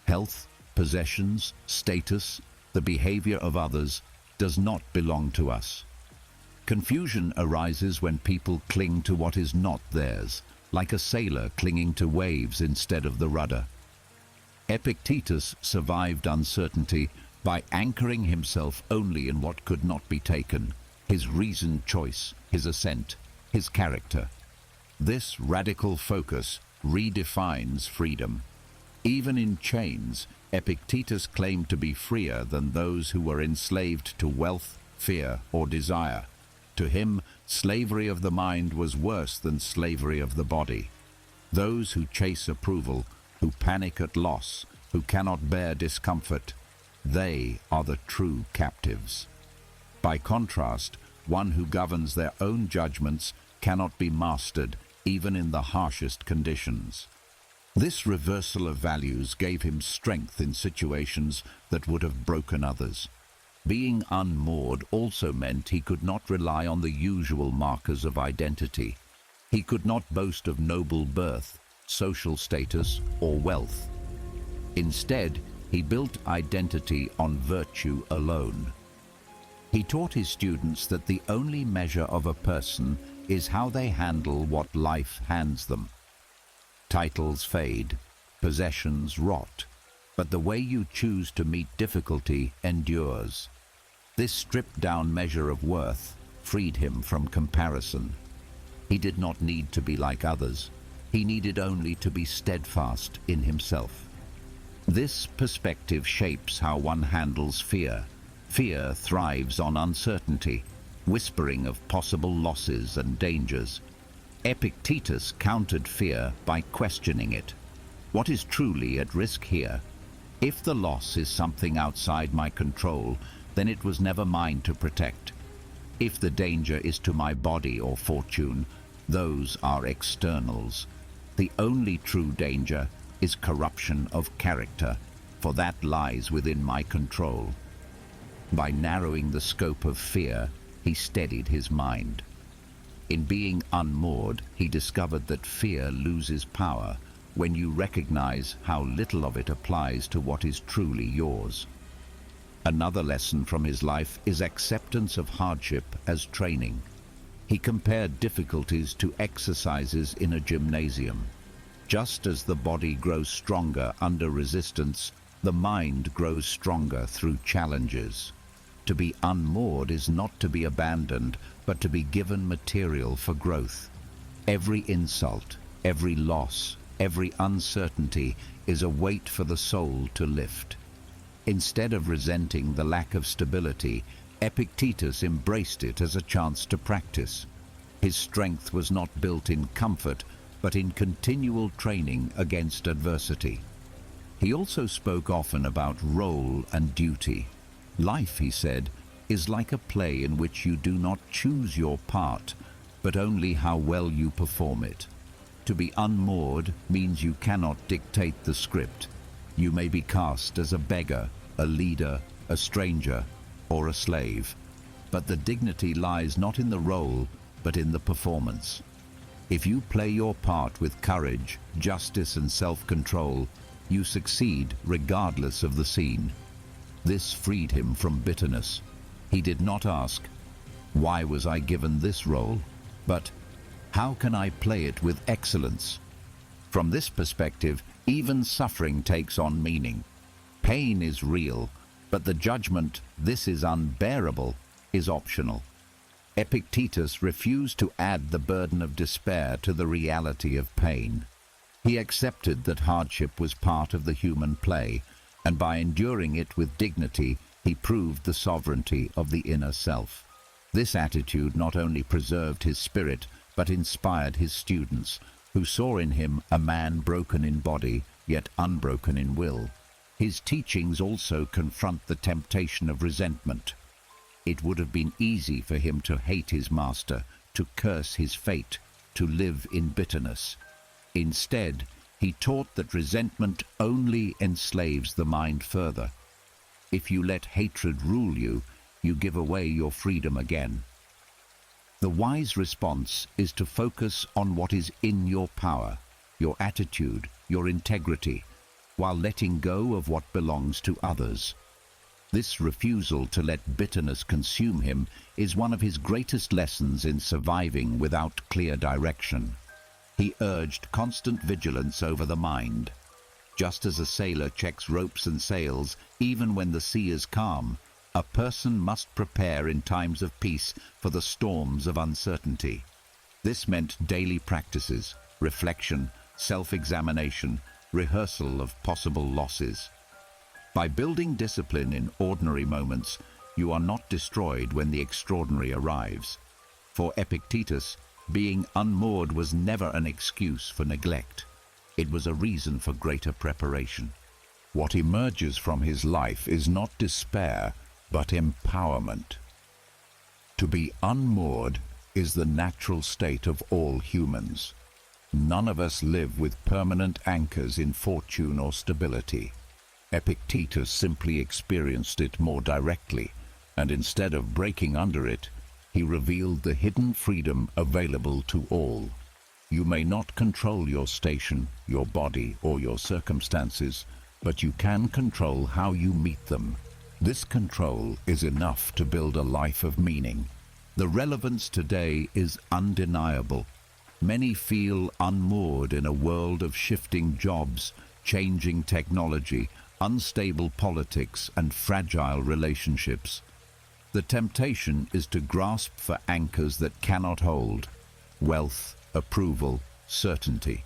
health, possessions, status, the behavior of others, does not belong to us. Confusion arises when people cling to what is not theirs, like a sailor clinging to waves instead of the rudder. Epictetus survived uncertainty by anchoring himself only in what could not be taken, his reasoned choice, his assent, his character. This radical focus redefines freedom. Even in chains, Epictetus claimed to be freer than those who were enslaved to wealth, fear, or desire. To him, slavery of the mind was worse than slavery of the body. Those who chase approval, who panic at loss, who cannot bear discomfort, they are the true captives. By contrast, one who governs their own judgments cannot be mastered, even in the harshest conditions. This reversal of values gave him strength in situations that would have broken others. Being unmoored also meant he could not rely on the usual markers of identity. He could not boast of noble birth, social status, or wealth. Instead, he built identity on virtue alone. He taught his students that the only measure of a person is how they handle what life hands them. Titles fade, possessions rot, but the way you choose to meet difficulty endures. This stripped-down measure of worth freed him from comparison. He did not need to be like others. He needed only to be steadfast in himself. This perspective shapes how one handles fear. Fear thrives on uncertainty, whispering of possible losses and dangers. Epictetus countered fear by questioning it. What is truly at risk here? If the loss is something outside my control, then it was never mine to protect. If the danger is to my body or fortune, those are externals. The only true danger is corruption of character, for that lies within my control. By narrowing the scope of fear, he steadied his mind. In being unmoored, he discovered that fear loses power when you recognize how little of it applies to what is truly yours. Another lesson from his life is acceptance of hardship as training. He compared difficulties to exercises in a gymnasium. Just as the body grows stronger under resistance, the mind grows stronger through challenges. To be unmoored is not to be abandoned, but to be given material for growth. Every insult, every loss, every uncertainty is a weight for the soul to lift. Instead of resenting the lack of stability, Epictetus embraced it as a chance to practice. His strength was not built in comfort, but in continual training against adversity. He also spoke often about role and duty. Life, he said, is like a play in which you do not choose your part, but only how well you perform it. To be unmoored means you cannot dictate the script. You may be cast as a beggar, a leader, a stranger, or a slave. But the dignity lies not in the role, but in the performance. If you play your part with courage, justice, and self-control, you succeed regardless of the scene. This freed him from bitterness. He did not ask, "Why was I given this role?" but, "How can I play it with excellence?" From this perspective, even suffering takes on meaning. Pain is real, but the judgment, "This is unbearable," is optional. Epictetus refused to add the burden of despair to the reality of pain. He accepted that hardship was part of the human play, and by enduring it with dignity, he proved the sovereignty of the inner self. This attitude not only preserved his spirit, but inspired his students, who saw in him a man broken in body, yet unbroken in will. His teachings also confront the temptation of resentment. It would have been easy for him to hate his master, to curse his fate, to live in bitterness. Instead, he taught that resentment only enslaves the mind further. If you let hatred rule you, you give away your freedom again. The wise response is to focus on what is in your power, your attitude, your integrity, while letting go of what belongs to others. This refusal to let bitterness consume him is one of his greatest lessons in surviving without clear direction. He urged constant vigilance over the mind. Just as a sailor checks ropes and sails, even when the sea is calm, a person must prepare in times of peace for the storms of uncertainty. This meant daily practices, reflection, self-examination, rehearsal of possible losses. By building discipline in ordinary moments, you are not destroyed when the extraordinary arrives. For Epictetus, being unmoored was never an excuse for neglect. It was a reason for greater preparation. What emerges from his life is not despair, but empowerment. To be unmoored is the natural state of all humans. None of us live with permanent anchors in fortune or stability. Epictetus simply experienced it more directly, and instead of breaking under it, he revealed the hidden freedom available to all. You may not control your station, your body, or your circumstances, but you can control how you meet them. This control is enough to build a life of meaning. The relevance today is undeniable. Many feel unmoored in a world of shifting jobs, changing technology, unstable politics, and fragile relationships. The temptation is to grasp for anchors that cannot hold: wealth, approval, certainty.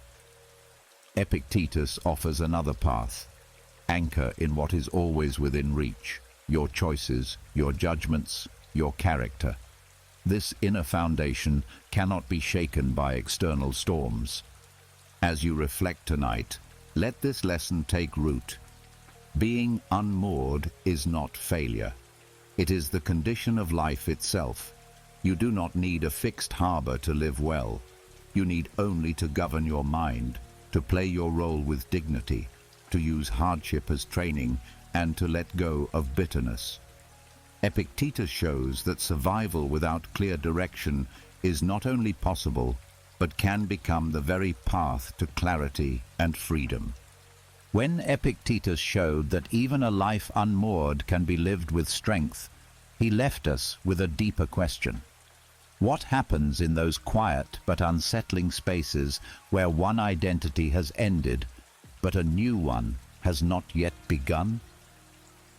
Epictetus offers another path. Anchor in what is always within reach: your choices, your judgments, your character. This inner foundation cannot be shaken by external storms. As you reflect tonight, let this lesson take root. Being unmoored is not failure. It is the condition of life itself. You do not need a fixed harbor to live well. You need only to govern your mind, to play your role with dignity, to use hardship as training, and to let go of bitterness. Epictetus shows that survival without clear direction is not only possible, but can become the very path to clarity and freedom. When Epictetus showed that even a life unmoored can be lived with strength, he left us with a deeper question. What happens in those quiet but unsettling spaces where one identity has ended, but a new one has not yet begun?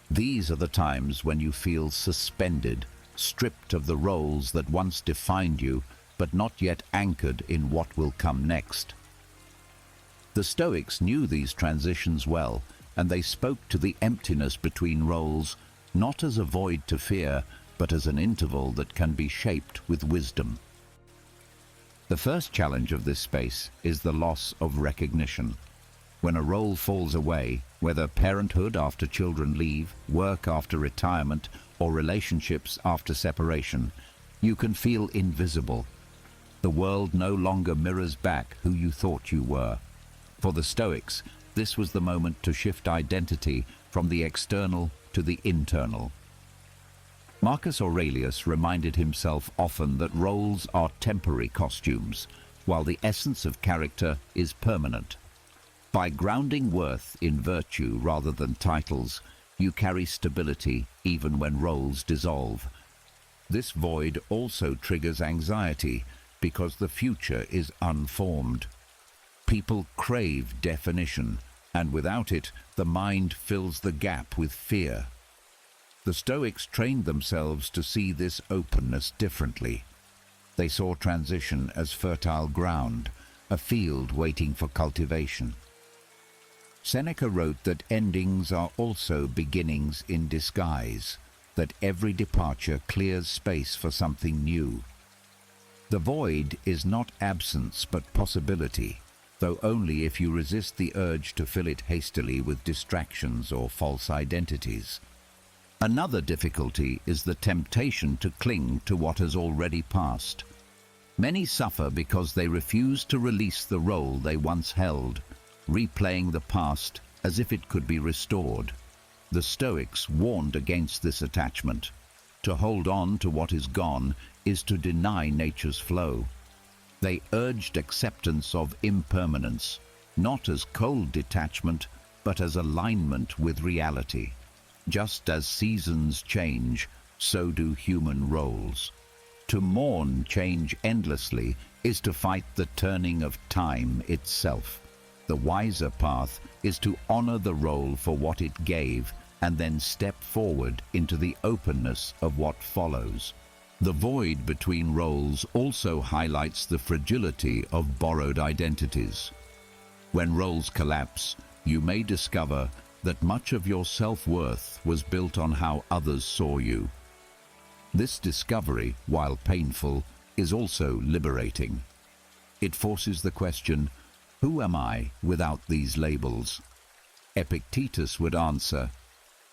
These are the times when you feel suspended, stripped of the roles that once defined you, but not yet anchored in what will come next. The Stoics knew these transitions well, and they spoke to the emptiness between roles, not as a void to fear, but as an interval that can be shaped with wisdom. The first challenge of this space is the loss of recognition. When a role falls away, whether parenthood after children leave, work after retirement, or relationships after separation, you can feel invisible. The world no longer mirrors back who you thought you were. For the Stoics, this was the moment to shift identity from the external to the internal. Marcus Aurelius reminded himself often that roles are temporary costumes, while the essence of character is permanent. By grounding worth in virtue rather than titles, you carry stability even when roles dissolve. This void also triggers anxiety because the future is unformed. People crave definition, and without it, the mind fills the gap with fear. The Stoics trained themselves to see this openness differently. They saw transition as fertile ground, a field waiting for cultivation. Seneca wrote that endings are also beginnings in disguise, that every departure clears space for something new. The void is not absence but possibility, though only if you resist the urge to fill it hastily with distractions or false identities. Another difficulty is the temptation to cling to what has already passed. Many suffer because they refuse to release the role they once held, replaying the past as if it could be restored. The Stoics warned against this attachment. To hold on to what is gone is to deny nature's flow. They urged acceptance of impermanence, not as cold detachment, but as alignment with reality. Just as seasons change, so do human roles. To mourn change endlessly is to fight the turning of time itself. The wiser path is to honor the role for what it gave and then step forward into the openness of what follows. The void between roles also highlights the fragility of borrowed identities. When roles collapse, you may discover that much of your self-worth was built on how others saw you. This discovery, while painful, is also liberating. It forces the question, who am I without these labels? Epictetus would answer,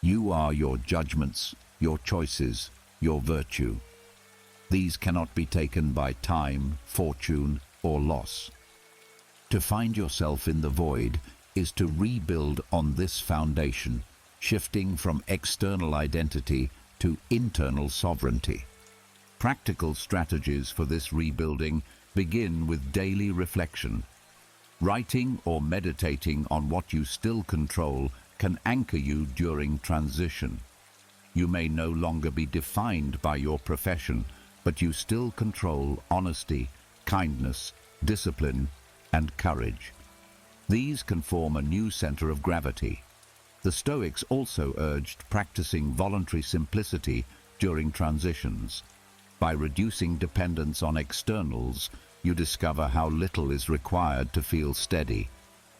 you are your judgments, your choices, your virtue. These cannot be taken by time, fortune, or loss. To find yourself in the void is to rebuild on this foundation, shifting from external identity to internal sovereignty. Practical strategies for this rebuilding begin with daily reflection. Writing or meditating on what you still control can anchor you during transition. You may no longer be defined by your profession, but you still control honesty, kindness, discipline, and courage. These can form a new center of gravity. The Stoics also urged practicing voluntary simplicity during transitions. By reducing dependence on externals, you discover how little is required to feel steady.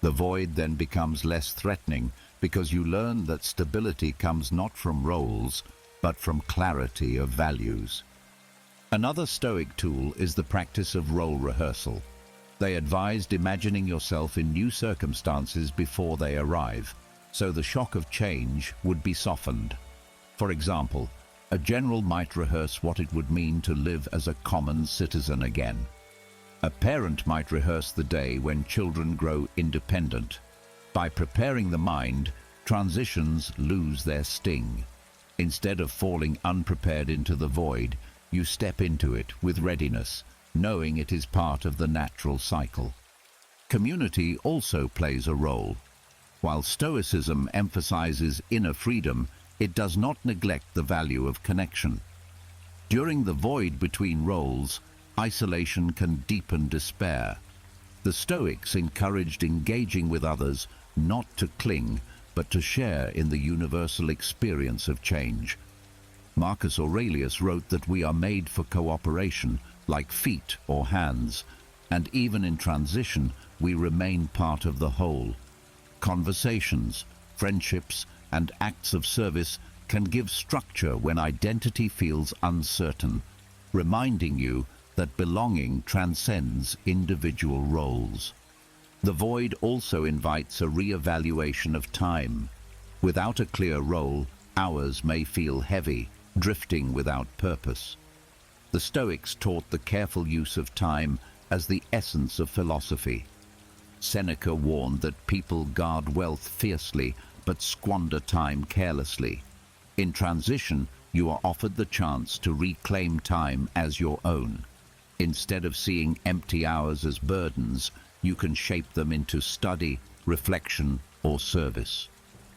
The void then becomes less threatening because you learn that stability comes not from roles, but from clarity of values. Another Stoic tool is the practice of role rehearsal. They advised imagining yourself in new circumstances before they arrive, so the shock of change would be softened. For example, a general might rehearse what it would mean to live as a common citizen again. A parent might rehearse the day when children grow independent. By preparing the mind, transitions lose their sting. Instead of falling unprepared into the void, you step into it with readiness, knowing it is part of the natural cycle. Community also plays a role. While Stoicism emphasizes inner freedom, it does not neglect the value of connection. During the void between roles, isolation can deepen despair. The Stoics encouraged engaging with others, not to cling, but to share in the universal experience of change. Marcus Aurelius wrote that we are made for cooperation, like feet or hands, and even in transition, we remain part of the whole. Conversations, friendships, and acts of service can give structure when identity feels uncertain, reminding you that belonging transcends individual roles. The void also invites a re-evaluation of time. Without a clear role, hours may feel heavy, drifting without purpose. The Stoics taught the careful use of time as the essence of philosophy. Seneca warned that people guard wealth fiercely but squander time carelessly. In transition, you are offered the chance to reclaim time as your own. Instead of seeing empty hours as burdens, you can shape them into study, reflection, or service.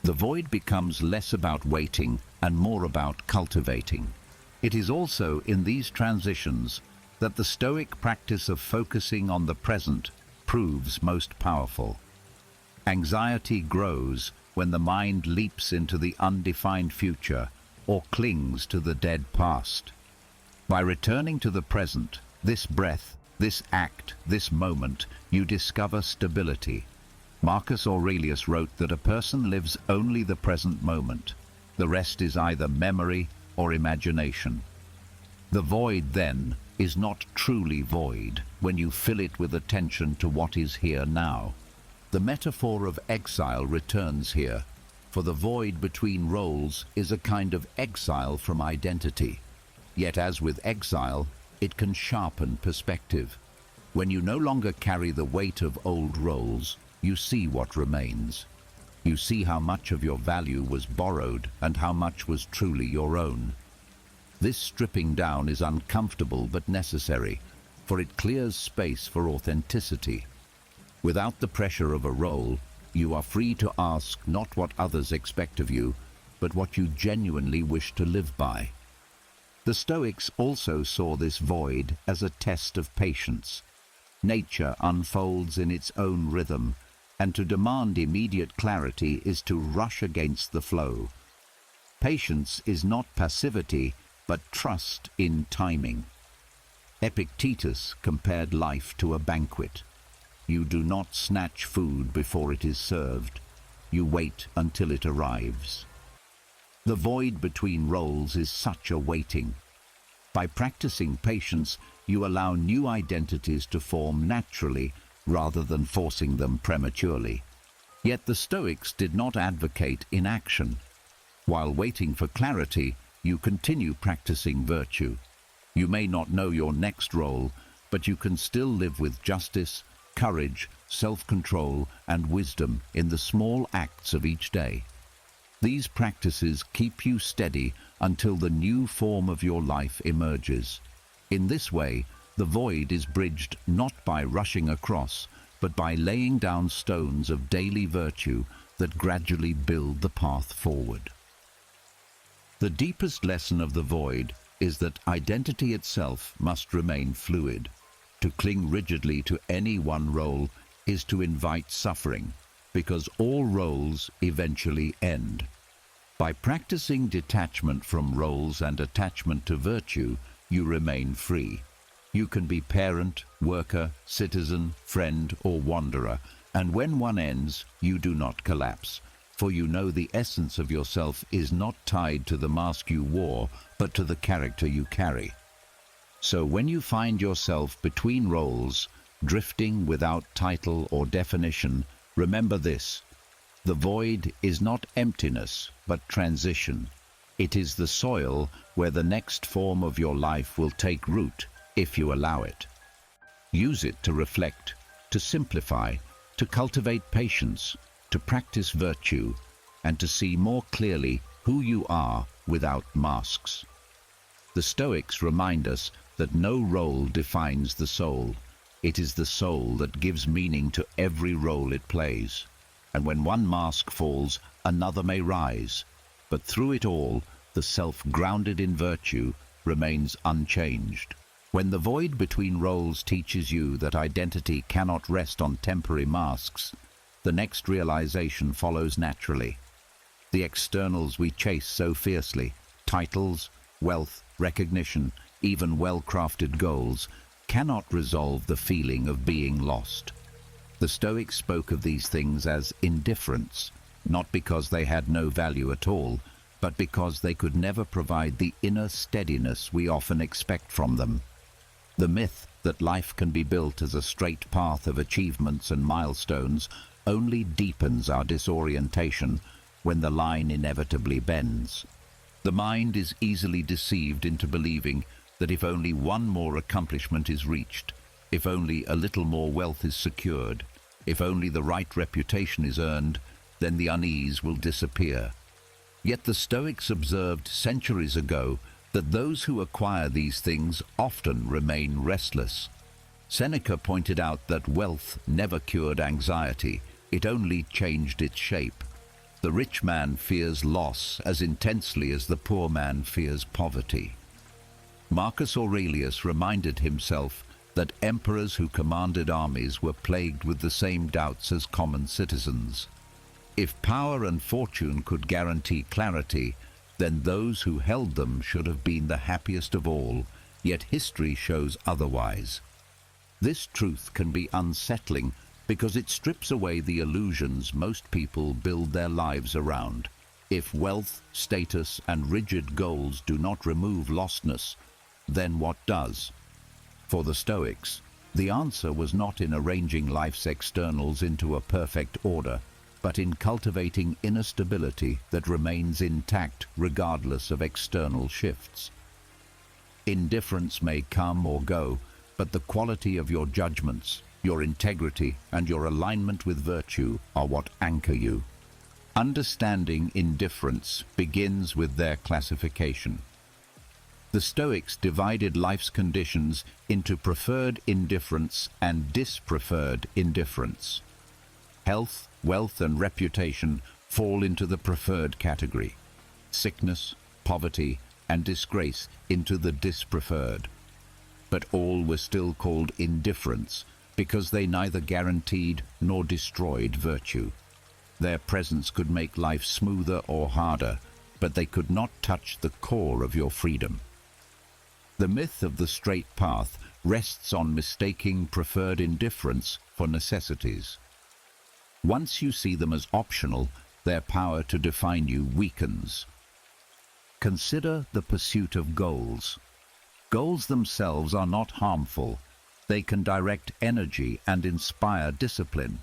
The void becomes less about waiting and more about cultivating. It is also in these transitions that the Stoic practice of focusing on the present proves most powerful. Anxiety grows when the mind leaps into the undefined future or clings to the dead past. By returning to the present, this breath, this act, this moment, you discover stability. Marcus Aurelius wrote that a person lives only the present moment. The rest is either memory or imagination. The void, then, is not truly void when you fill it with attention to what is here now. The metaphor of exile returns here, for the void between roles is a kind of exile from identity. Yet as with exile, it can sharpen perspective. When you no longer carry the weight of old roles, you see what remains. You see how much of your value was borrowed and how much was truly your own. This stripping down is uncomfortable but necessary, for it clears space for authenticity. Without the pressure of a role, you are free to ask not what others expect of you, but what you genuinely wish to live by. The Stoics also saw this void as a test of patience. Nature unfolds in its own rhythm, and to demand immediate clarity is to rush against the flow. Patience is not passivity, but trust in timing. Epictetus compared life to a banquet. You do not snatch food before it is served. You wait until it arrives. The void between roles is such a waiting. By practicing patience, you allow new identities to form naturally rather than forcing them prematurely. Yet the Stoics did not advocate inaction. While waiting for clarity, you continue practicing virtue. You may not know your next role, but you can still live with justice, courage, self-control, and wisdom in the small acts of each day. These practices keep you steady until the new form of your life emerges. In this way, the void is bridged not by rushing across, but by laying down stones of daily virtue that gradually build the path forward. The deepest lesson of the void is that identity itself must remain fluid. To cling rigidly to any one role is to invite suffering, because all roles eventually end. By practicing detachment from roles and attachment to virtue, you remain free. You can be parent, worker, citizen, friend, or wanderer, and when one ends, you do not collapse, for you know the essence of yourself is not tied to the mask you wore, but to the character you carry. So when you find yourself between roles, drifting without title or definition, remember this: the void is not emptiness, but transition. It is the soil where the next form of your life will take root, if you allow it. Use it to reflect, to simplify, to cultivate patience, to practice virtue, and to see more clearly who you are without masks. The Stoics remind us that no role defines the soul. It is the soul that gives meaning to every role it plays. And when one mask falls, another may rise. But through it all, the self grounded in virtue remains unchanged. When the void between roles teaches you that identity cannot rest on temporary masks, the next realization follows naturally. The externals we chase so fiercely, titles, wealth, recognition, even well-crafted goals, cannot resolve the feeling of being lost. The Stoics spoke of these things as indifference, not because they had no value at all, but because they could never provide the inner steadiness we often expect from them. The myth that life can be built as a straight path of achievements and milestones only deepens our disorientation when the line inevitably bends. The mind is easily deceived into believing that if only one more accomplishment is reached, if only a little more wealth is secured, if only the right reputation is earned, then the unease will disappear. Yet the Stoics observed centuries ago that those who acquire these things often remain restless. Seneca pointed out that wealth never cured anxiety, it only changed its shape. The rich man fears loss as intensely as the poor man fears poverty. Marcus Aurelius reminded himself that emperors who commanded armies were plagued with the same doubts as common citizens. If power and fortune could guarantee clarity, then those who held them should have been the happiest of all, yet history shows otherwise. This truth can be unsettling because it strips away the illusions most people build their lives around. If wealth, status, and rigid goals do not remove lostness, then what does? For the Stoics, the answer was not in arranging life's externals into a perfect order, but in cultivating inner stability that remains intact regardless of external shifts. Indifference may come or go, but the quality of your judgments, your integrity, and your alignment with virtue are what anchor you. Understanding indifference begins with their classification. The Stoics divided life's conditions into preferred indifference and dispreferred indifference. Health, wealth, and reputation fall into the preferred category. Sickness, poverty, and disgrace into the dispreferred. But all were still called indifference because they neither guaranteed nor destroyed virtue. Their presence could make life smoother or harder, but they could not touch the core of your freedom. The myth of the straight path rests on mistaking preferred indifference for necessities. Once you see them as optional, their power to define you weakens. Consider the pursuit of goals. Goals themselves are not harmful. They can direct energy and inspire discipline.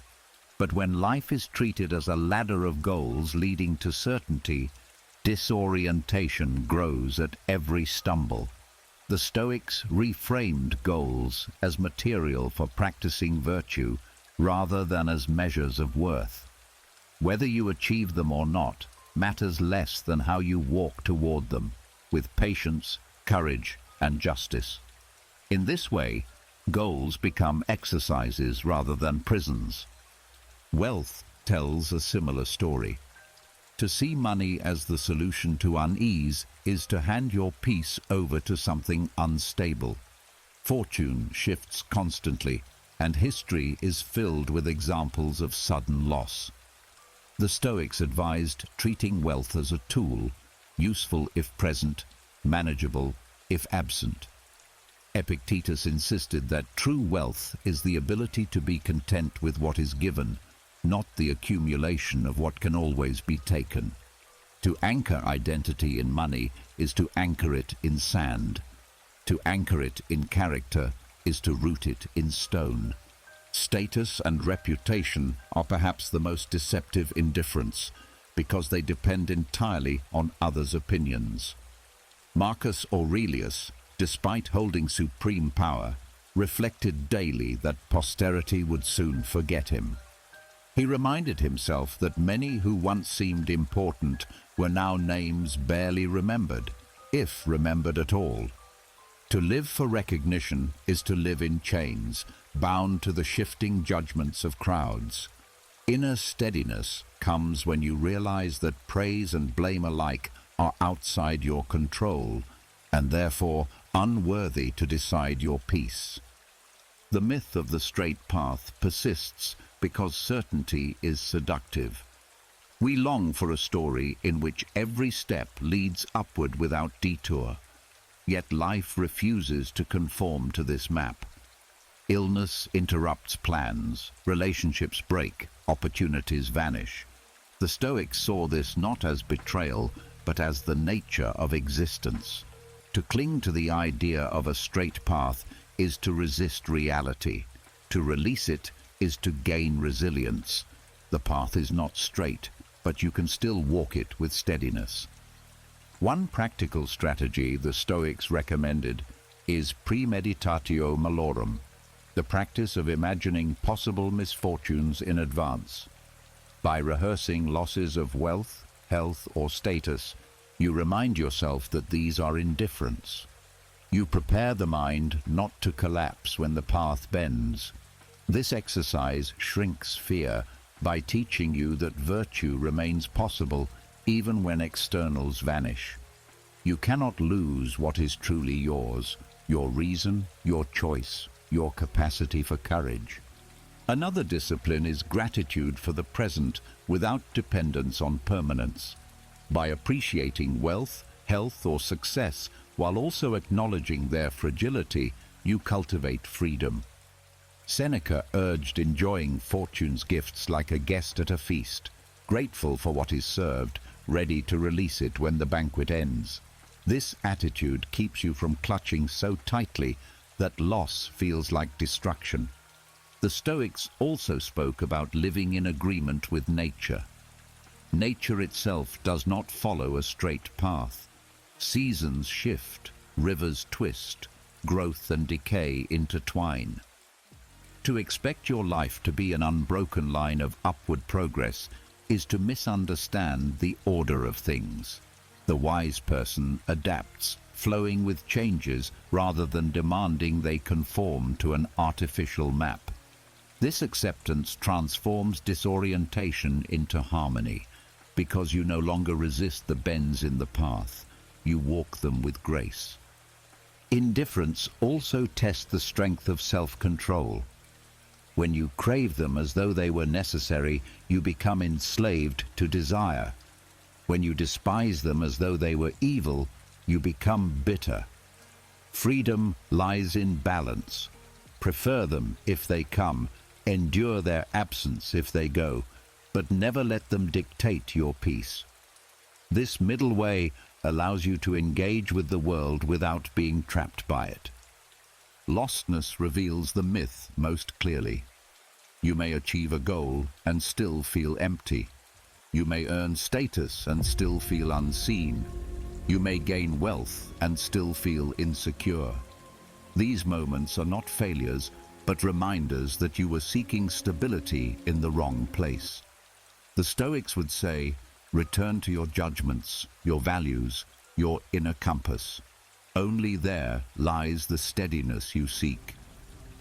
But when life is treated as a ladder of goals leading to certainty, disorientation grows at every stumble. The Stoics reframed goals as material for practicing virtue rather than as measures of worth. Whether you achieve them or not matters less than how you walk toward them, with patience, courage, and justice. In this way, goals become exercises rather than prisons. Wealth tells a similar story. To see money as the solution to unease is to hand your peace over to something unstable. Fortune shifts constantly, and history is filled with examples of sudden loss. The Stoics advised treating wealth as a tool, useful if present, manageable if absent. Epictetus insisted that true wealth is the ability to be content with what is given, not the accumulation of what can always be taken. To anchor identity in money is to anchor it in sand. To anchor it in character is to root it in stone. Status and reputation are perhaps the most deceptive indifference because they depend entirely on others' opinions. Marcus Aurelius, despite holding supreme power, reflected daily that posterity would soon forget him. He reminded himself that many who once seemed important were now names barely remembered, if remembered at all. To live for recognition is to live in chains, bound to the shifting judgments of crowds. Inner steadiness comes when you realize that praise and blame alike are outside your control, and therefore unworthy to decide your peace. The myth of the straight path persists because certainty is seductive. We long for a story in which every step leads upward without detour. Yet life refuses to conform to this map. Illness interrupts plans, relationships break, opportunities vanish. The Stoics saw this not as betrayal, but as the nature of existence. To cling to the idea of a straight path is to resist reality. To release it is to gain resilience. The path is not straight, but you can still walk it with steadiness. One practical strategy the Stoics recommended is premeditatio malorum, the practice of imagining possible misfortunes in advance. By rehearsing losses of wealth, health, or status, you remind yourself that these are indifferents. You prepare the mind not to collapse when the path bends. This exercise shrinks fear by teaching you that virtue remains possible even when externals vanish. You cannot lose what is truly yours: your reason, your choice, your capacity for courage. Another discipline is gratitude for the present without dependence on permanence. By appreciating wealth, health, or success while also acknowledging their fragility, you cultivate freedom. Seneca urged enjoying fortune's gifts like a guest at a feast, grateful for what is served, ready to release it when the banquet ends. This attitude keeps you from clutching so tightly that loss feels like destruction. The Stoics also spoke about living in agreement with nature. Nature itself does not follow a straight path. Seasons shift, rivers twist, growth and decay intertwine. To expect your life to be an unbroken line of upward progress is to misunderstand the order of things. The wise person adapts, flowing with changes rather than demanding they conform to an artificial map. This acceptance transforms disorientation into harmony, because you no longer resist the bends in the path, you walk them with grace. Indifference also tests the strength of self-control. When you crave them as though they were necessary, you become enslaved to desire. When you despise them as though they were evil, you become bitter. Freedom lies in balance. Prefer them if they come, endure their absence if they go, but never let them dictate your peace. This middle way allows you to engage with the world without being trapped by it. Lostness reveals the myth most clearly. You may achieve a goal and still feel empty. You may earn status and still feel unseen. You may gain wealth and still feel insecure. These moments are not failures, but reminders that you were seeking stability in the wrong place. The Stoics would say, return to your judgments, your values, your inner compass. Only there lies the steadiness you seek.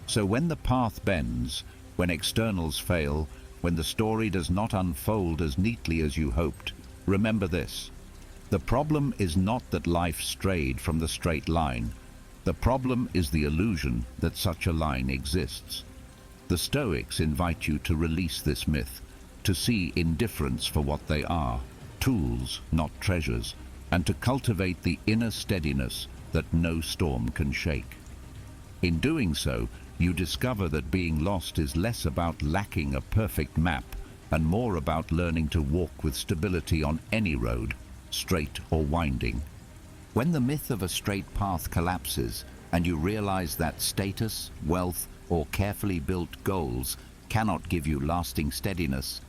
So when the path bends, when externals fail, when the story does not unfold as neatly as you hoped, remember this: the problem is not that life strayed from the straight line. The problem is the illusion that such a line exists. The Stoics invite you to release this myth, to see indifference for what they are, tools, not treasures, and to cultivate the inner steadiness that no storm can shake. In doing so, you discover that being lost is less about lacking a perfect map and more about learning to walk with stability on any road, straight or winding. When the myth of a straight path collapses and you realize that status, wealth, or carefully built goals cannot give you lasting steadiness,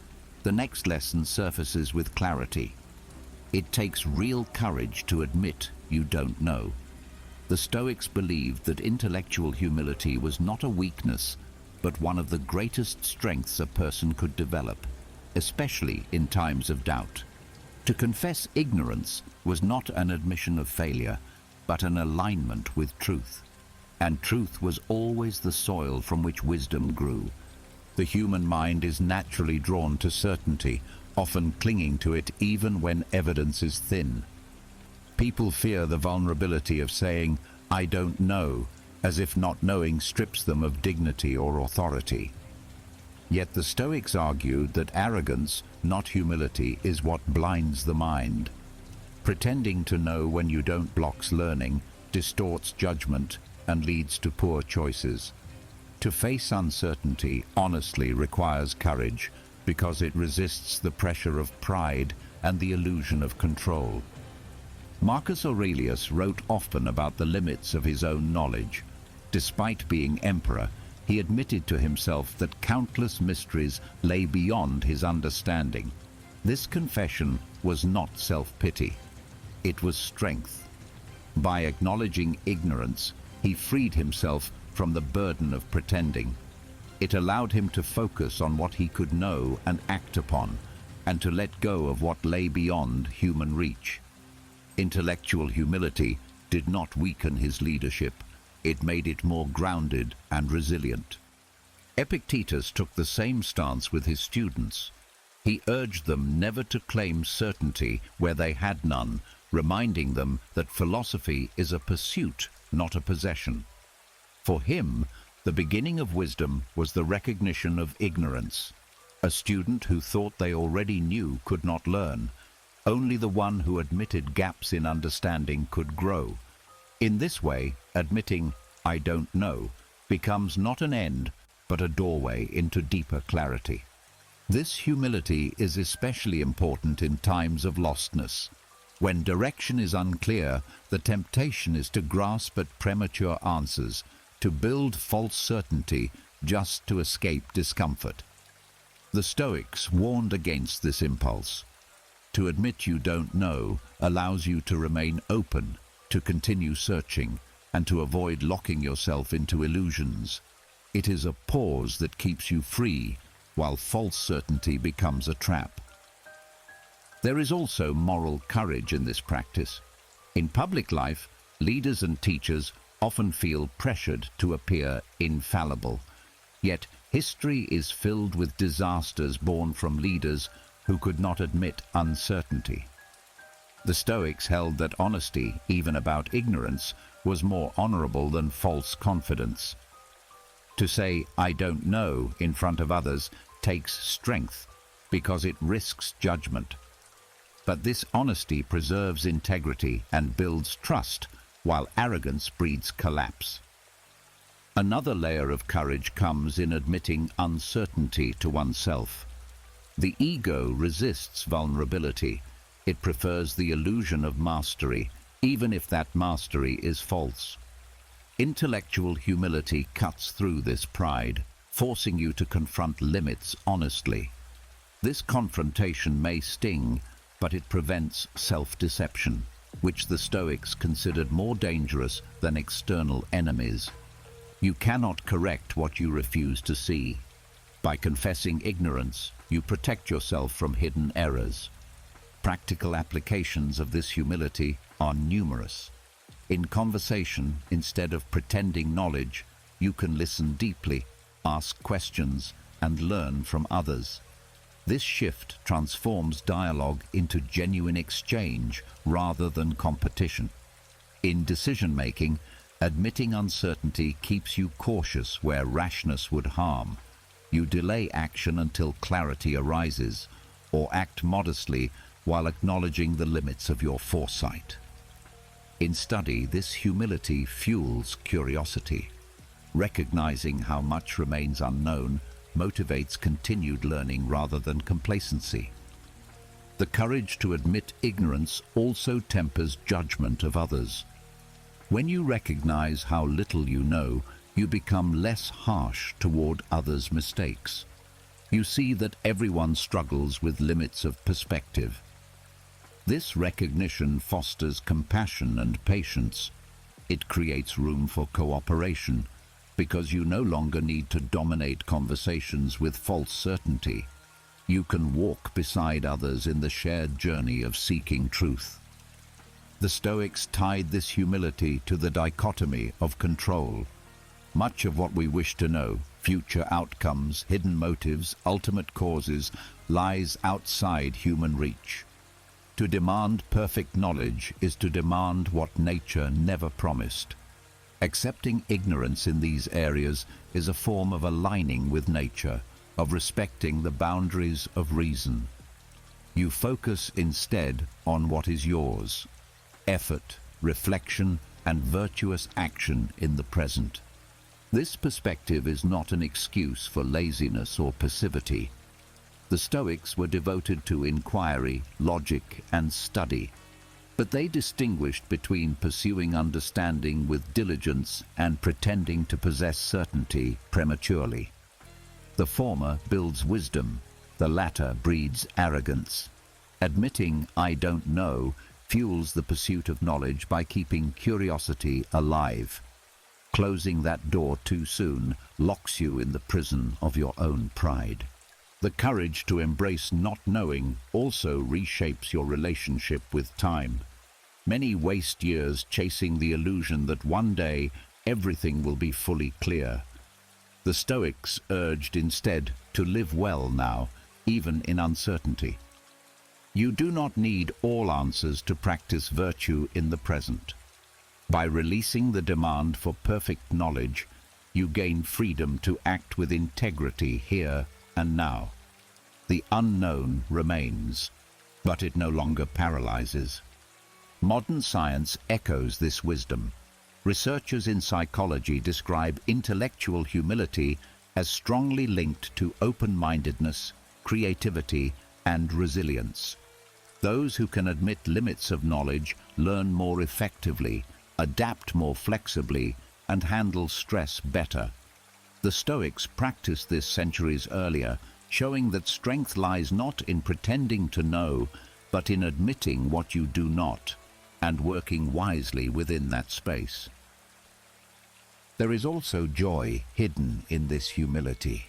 the next lesson surfaces with clarity. It takes real courage to admit you don't know. The Stoics believed that intellectual humility was not a weakness, but one of the greatest strengths a person could develop, especially in times of doubt. To confess ignorance was not an admission of failure, but an alignment with truth. And truth was always the soil from which wisdom grew. The human mind is naturally drawn to certainty, often clinging to it even when evidence is thin. People fear the vulnerability of saying, "I don't know," as if not knowing strips them of dignity or authority. Yet the Stoics argued that arrogance, not humility, is what blinds the mind. Pretending to know when you don't blocks learning, distorts judgment, and leads to poor choices. To face uncertainty honestly requires courage, because it resists the pressure of pride and the illusion of control. Marcus Aurelius wrote often about the limits of his own knowledge. Despite being emperor, he admitted to himself that countless mysteries lay beyond his understanding. This confession was not self-pity. It was strength. By acknowledging ignorance, he freed himself from the burden of pretending. It allowed him to focus on what he could know and act upon, and to let go of what lay beyond human reach. Intellectual humility did not weaken his leadership. It made it more grounded and resilient. Epictetus took the same stance with his students. He urged them never to claim certainty where they had none, reminding them that philosophy is a pursuit, not a possession. For him, the beginning of wisdom was the recognition of ignorance. A student who thought they already knew could not learn. Only the one who admitted gaps in understanding could grow. In this way, admitting "I don't know" becomes not an end, but a doorway into deeper clarity. This humility is especially important in times of lostness. When direction is unclear, the temptation is to grasp at premature answers, to build false certainty just to escape discomfort. The Stoics warned against this impulse. To admit you don't know allows you to remain open, to continue searching, and to avoid locking yourself into illusions. It is a pause that keeps you free, while false certainty becomes a trap. There is also moral courage in this practice. In public life, leaders and teachers often feel pressured to appear infallible. Yet history is filled with disasters born from leaders who could not admit uncertainty. The Stoics held that honesty, even about ignorance, was more honorable than false confidence. To say "I don't know" in front of others takes strength because it risks judgment. But this honesty preserves integrity and builds trust, while arrogance breeds collapse. Another layer of courage comes in admitting uncertainty to oneself. The ego resists vulnerability. It prefers the illusion of mastery, even if that mastery is false. Intellectual humility cuts through this pride, forcing you to confront limits honestly. This confrontation may sting, but it prevents self-deception, which the Stoics considered more dangerous than external enemies. You cannot correct what you refuse to see. By confessing ignorance, you protect yourself from hidden errors. Practical applications of this humility are numerous. In conversation, instead of pretending knowledge, you can listen deeply, ask questions, and learn from others. This shift transforms dialogue into genuine exchange rather than competition. In decision-making, admitting uncertainty keeps you cautious where rashness would harm. You delay action until clarity arises, or act modestly while acknowledging the limits of your foresight. In study, this humility fuels curiosity. Recognizing how much remains unknown motivates continued learning rather than complacency. The courage to admit ignorance also tempers judgment of others. When you recognize how little you know, you become less harsh toward others' mistakes. You see that everyone struggles with limits of perspective. This recognition fosters compassion and patience. It creates room for cooperation, because you no longer need to dominate conversations with false certainty. You can walk beside others in the shared journey of seeking truth. The Stoics tied this humility to the dichotomy of control. Much of what we wish to know, future outcomes, hidden motives, ultimate causes, lies outside human reach. To demand perfect knowledge is to demand what nature never promised. Accepting ignorance in these areas is a form of aligning with nature, of respecting the boundaries of reason. You focus instead on what is yours: effort, reflection, and virtuous action in the present. This perspective is not an excuse for laziness or passivity. The Stoics were devoted to inquiry, logic, and study, but they distinguished between pursuing understanding with diligence and pretending to possess certainty prematurely. The former builds wisdom, the latter breeds arrogance. Admitting "I don't know" fuels the pursuit of knowledge by keeping curiosity alive. Closing that door too soon locks you in the prison of your own pride. The courage to embrace not knowing also reshapes your relationship with time. Many waste years chasing the illusion that one day everything will be fully clear. The Stoics urged instead to live well now, even in uncertainty. You do not need all answers to practice virtue in the present. By releasing the demand for perfect knowledge, you gain freedom to act with integrity here and now. The unknown remains, but it no longer paralyzes. Modern science echoes this wisdom. Researchers in psychology describe intellectual humility as strongly linked to open-mindedness, creativity, and resilience. Those who can admit limits of knowledge learn more effectively, adapt more flexibly, and handle stress better. The Stoics practiced this centuries earlier, showing that strength lies not in pretending to know, but in admitting what you do not, and working wisely within that space. There is also joy hidden in this humility.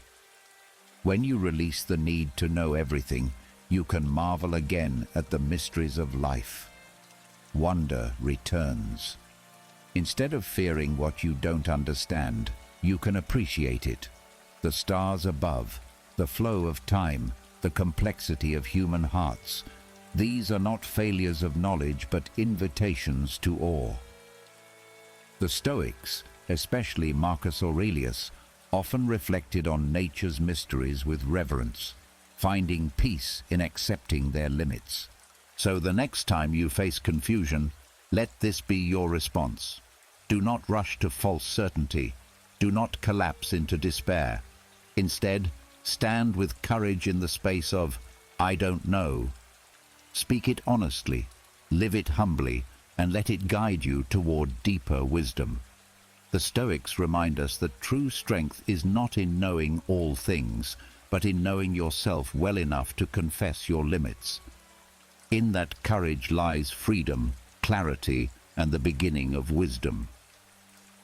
When you release the need to know everything, you can marvel again at the mysteries of life. Wonder returns. Instead of fearing what you don't understand, you can appreciate it. The stars above, the flow of time, the complexity of human hearts. These are not failures of knowledge, but invitations to awe. The Stoics, especially Marcus Aurelius, often reflected on nature's mysteries with reverence, finding peace in accepting their limits. So the next time you face confusion, let this be your response. Do not rush to false certainty. Do not collapse into despair. Instead, stand with courage in the space of "I don't know." Speak it honestly, live it humbly, and let it guide you toward deeper wisdom. The Stoics remind us that true strength is not in knowing all things, but in knowing yourself well enough to confess your limits. In that courage lies freedom, clarity, and the beginning of wisdom.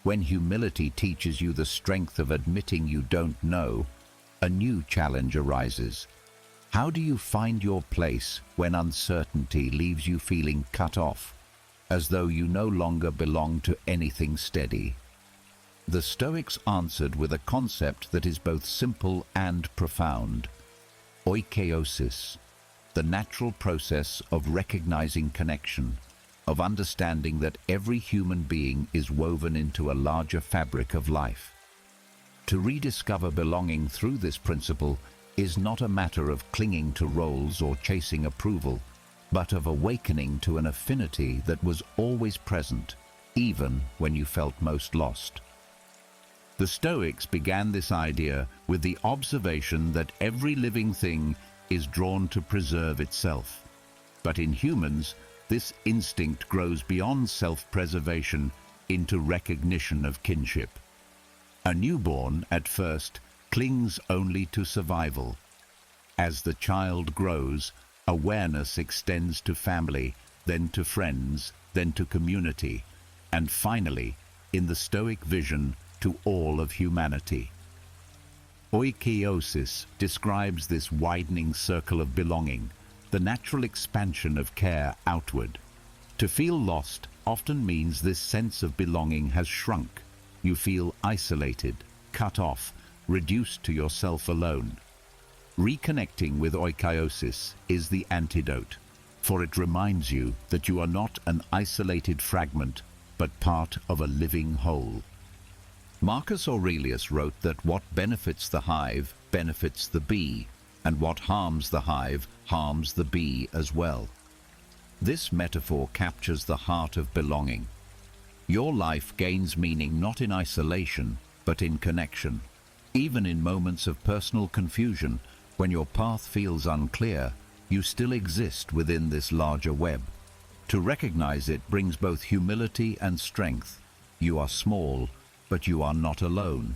When humility teaches you the strength of admitting you don't know, a new challenge arises. How do you find your place when uncertainty leaves you feeling cut off, as though you no longer belong to anything steady? The Stoics answered with a concept that is both simple and profound: oikeiosis, the natural process of recognizing connection, of understanding that every human being is woven into a larger fabric of life. To rediscover belonging through this principle is not a matter of clinging to roles or chasing approval, but of awakening to an affinity that was always present, even when you felt most lost. The Stoics began this idea with the observation that every living thing is drawn to preserve itself. But in humans, this instinct grows beyond self-preservation into recognition of kinship. A newborn, at first, clings only to survival. As the child grows, awareness extends to family, then to friends, then to community, and finally, in the Stoic vision, to all of humanity. Oikeiosis describes this widening circle of belonging, the natural expansion of care outward. To feel lost often means this sense of belonging has shrunk. You feel isolated, cut off, reduced to yourself alone. Reconnecting with oikeiosis is the antidote, for it reminds you that you are not an isolated fragment, but part of a living whole. Marcus Aurelius wrote that what benefits the hive benefits the bee, and what harms the hive harms the bee as well. This metaphor captures the heart of belonging. Your life gains meaning not in isolation, but in connection. Even in moments of personal confusion, when your path feels unclear, you still exist within this larger web. To recognize it brings both humility and strength. You are small, but you are not alone.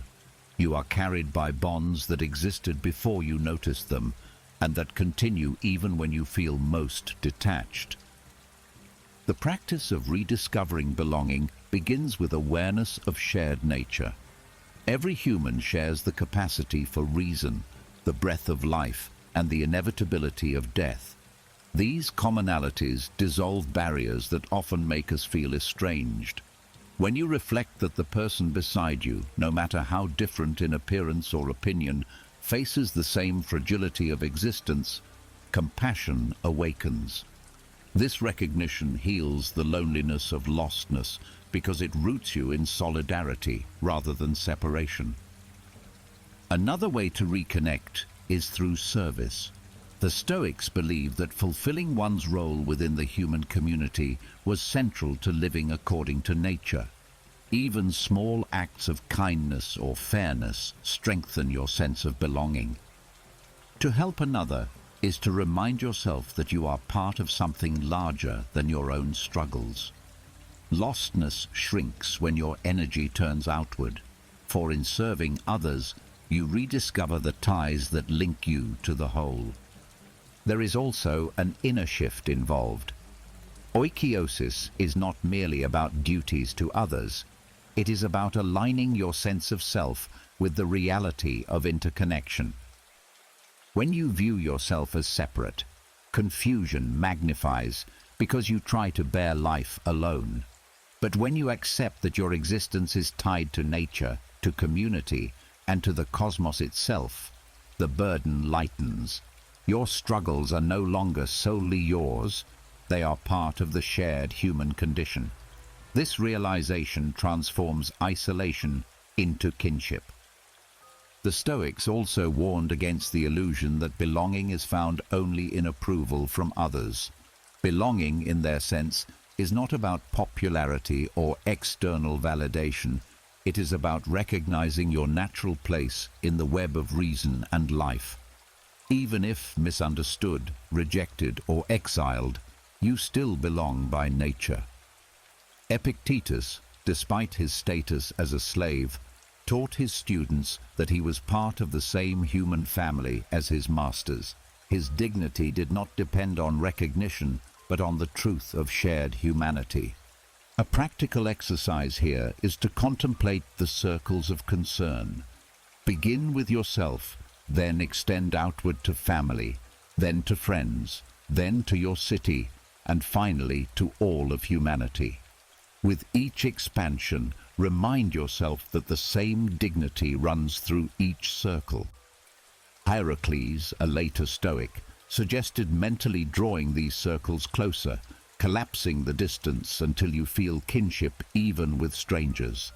You are carried by bonds that existed before you noticed them, and that continue even when you feel most detached. The practice of rediscovering belonging begins with awareness of shared nature. Every human shares the capacity for reason, the breath of life, and the inevitability of death. These commonalities dissolve barriers that often make us feel estranged. When you reflect that the person beside you, no matter how different in appearance or opinion, faces the same fragility of existence, compassion awakens. This recognition heals the loneliness of lostness because it roots you in solidarity rather than separation. Another way to reconnect is through service. The Stoics believed that fulfilling one's role within the human community was central to living according to nature. Even small acts of kindness or fairness strengthen your sense of belonging. To help another is to remind yourself that you are part of something larger than your own struggles. Lostness shrinks when your energy turns outward, for in serving others, you rediscover the ties that link you to the whole. There is also an inner shift involved. Oikeiosis is not merely about duties to others. It is about aligning your sense of self with the reality of interconnection. When you view yourself as separate, confusion magnifies because you try to bear life alone. But when you accept that your existence is tied to nature, to community, and to the cosmos itself, the burden lightens. Your struggles are no longer solely yours, they are part of the shared human condition. This realization transforms isolation into kinship. The Stoics also warned against the illusion that belonging is found only in approval from others. Belonging, in their sense, is not about popularity or external validation. It is about recognizing your natural place in the web of reason and life. Even if misunderstood, rejected, or exiled, you still belong by nature. Epictetus, despite his status as a slave, taught his students that he was part of the same human family as his masters. His dignity did not depend on recognition, but on the truth of shared humanity. A practical exercise here is to contemplate the circles of concern. Begin with yourself, then extend outward to family, then to friends, then to your city, and finally to all of humanity. With each expansion, remind yourself that the same dignity runs through each circle. Hierocles, a later Stoic, suggested mentally drawing these circles closer, collapsing the distance until you feel kinship even with strangers.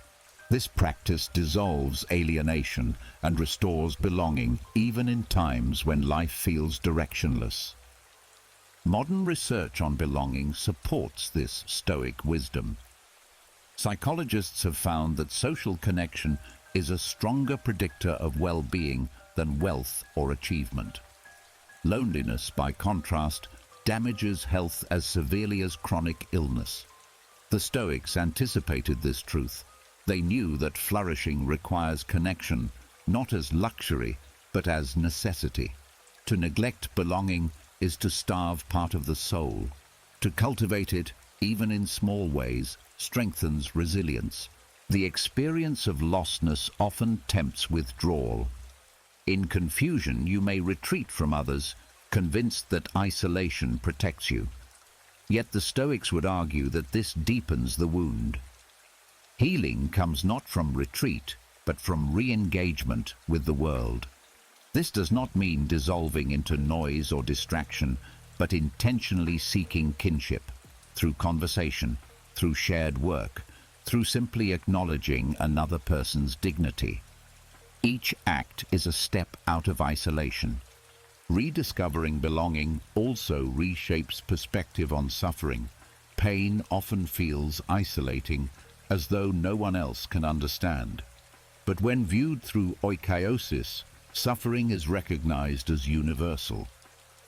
This practice dissolves alienation and restores belonging even in times when life feels directionless. Modern research on belonging supports this Stoic wisdom. Psychologists have found that social connection is a stronger predictor of well-being than wealth or achievement. Loneliness, by contrast, damages health as severely as chronic illness. The Stoics anticipated this truth. They knew that flourishing requires connection, not as luxury, but as necessity. To neglect belonging is to starve part of the soul. To cultivate it, even in small ways, strengthens resilience. The experience of lostness often tempts withdrawal. In confusion, you may retreat from others, convinced that isolation protects you. Yet the Stoics would argue that this deepens the wound. Healing comes not from retreat, but from re-engagement with the world. This does not mean dissolving into noise or distraction, but intentionally seeking kinship through conversation, through shared work, through simply acknowledging another person's dignity. Each act is a step out of isolation. Rediscovering belonging also reshapes perspective on suffering. Pain often feels isolating, as though no one else can understand. But when viewed through oikeiosis, suffering is recognized as universal.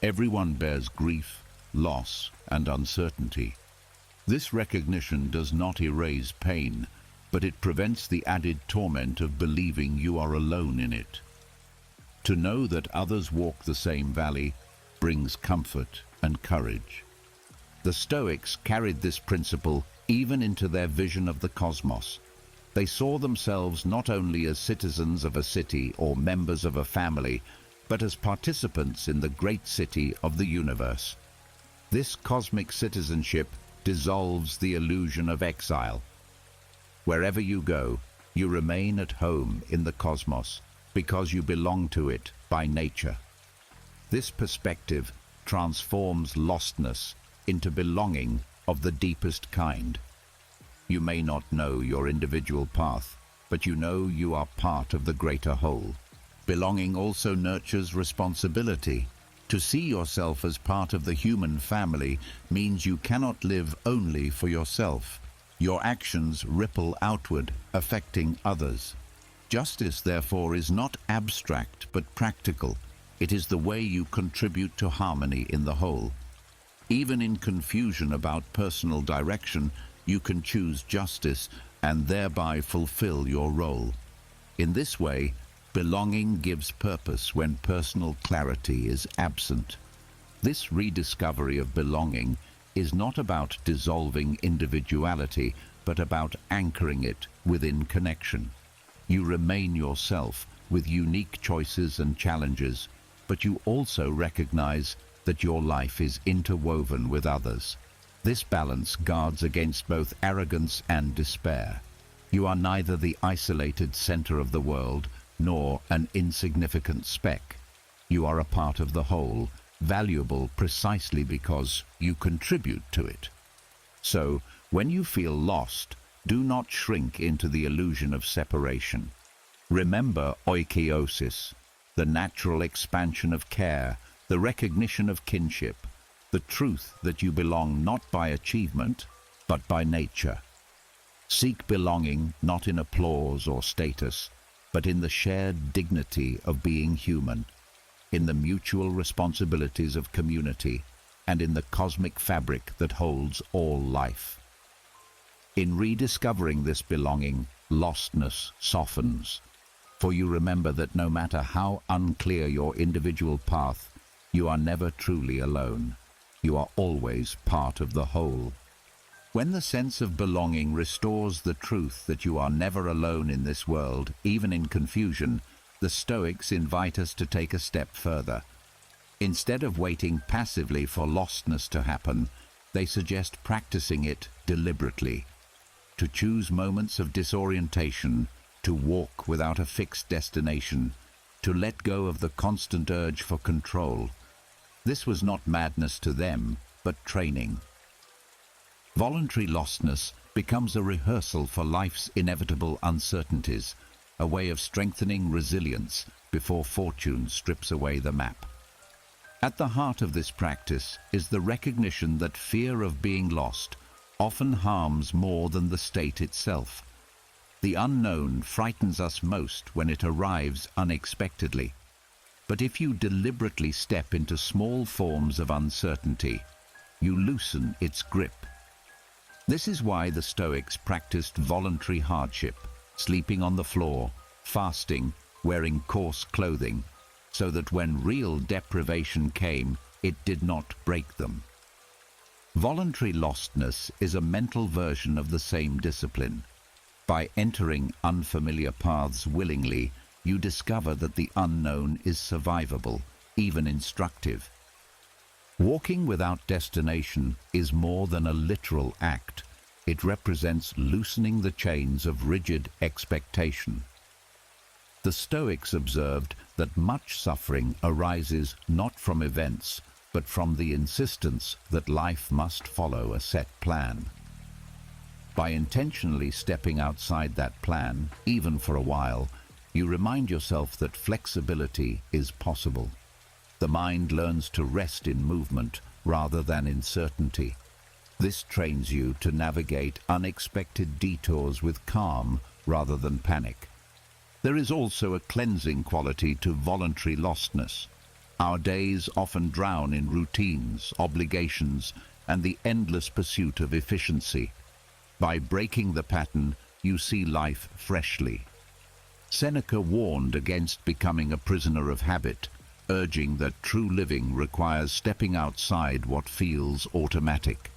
Everyone bears grief, loss, and uncertainty. This recognition does not erase pain, but it prevents the added torment of believing you are alone in it. To know that others walk the same valley brings comfort and courage. The Stoics carried this principle even into their vision of the cosmos. They saw themselves not only as citizens of a city or members of a family, but as participants in the great city of the universe. This cosmic citizenship dissolves the illusion of exile. Wherever you go, you remain at home in the cosmos because you belong to it by nature. This perspective transforms lostness into belonging of the deepest kind. You may not know your individual path, but you know you are part of the greater whole. Belonging also nurtures responsibility. To see yourself as part of the human family means you cannot live only for yourself. Your actions ripple outward, affecting others. Justice, therefore, is not abstract but practical. It is the way you contribute to harmony in the whole. Even in confusion about personal direction, you can choose justice and thereby fulfill your role. In this way, belonging gives purpose when personal clarity is absent. This rediscovery of belonging is not about dissolving individuality, but about anchoring it within connection. You remain yourself with unique choices and challenges, but you also recognize that your life is interwoven with others. This balance guards against both arrogance and despair. You are neither the isolated center of the world nor an insignificant speck. You are a part of the whole, valuable precisely because you contribute to it. So, when you feel lost, do not shrink into the illusion of separation. Remember oikeiosis, the natural expansion of care, the recognition of kinship, the truth that you belong not by achievement, but by nature. Seek belonging not in applause or status, but in the shared dignity of being human, in the mutual responsibilities of community, and in the cosmic fabric that holds all life. In rediscovering this belonging, lostness softens, for you remember that no matter how unclear your individual path, you are never truly alone. You are always part of the whole. When the sense of belonging restores the truth that you are never alone in this world, even in confusion, the Stoics invite us to take a step further. Instead of waiting passively for lostness to happen, they suggest practicing it deliberately. To choose moments of disorientation, to walk without a fixed destination, to let go of the constant urge for control. This was not madness to them, but training. Voluntary lostness becomes a rehearsal for life's inevitable uncertainties, a way of strengthening resilience before fortune strips away the map. At the heart of this practice is the recognition that fear of being lost often harms more than the state itself. The unknown frightens us most when it arrives unexpectedly. But if you deliberately step into small forms of uncertainty, you loosen its grip. This is why the Stoics practiced voluntary hardship, sleeping on the floor, fasting, wearing coarse clothing, so that when real deprivation came, it did not break them. Voluntary lostness is a mental version of the same discipline. By entering unfamiliar paths willingly, you discover that the unknown is survivable, even instructive. Walking without destination is more than a literal act. It represents loosening the chains of rigid expectation. The Stoics observed that much suffering arises not from events, but from the insistence that life must follow a set plan. By intentionally stepping outside that plan, even for a while, You remind yourself that flexibility is possible. The mind learns to rest in movement rather than in certainty. This trains you to navigate unexpected detours with calm rather than panic. There is also a cleansing quality to voluntary lostness. Our days often drown in routines, obligations, and the endless pursuit of efficiency. By breaking the pattern, you see life freshly. Seneca warned against becoming a prisoner of habit, urging that true living requires stepping outside what feels automatic.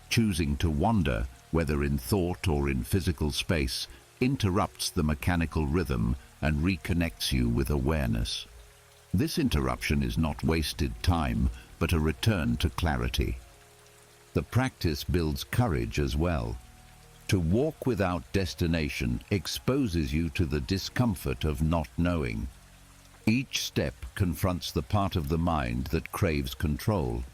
Choosing to wander, whether in thought or in physical space, interrupts the mechanical rhythm and reconnects you with awareness. This interruption is not wasted time, but a return to clarity. The practice builds courage as well. To walk without destination exposes you to the discomfort of not knowing. Each step confronts the part of the mind that craves control.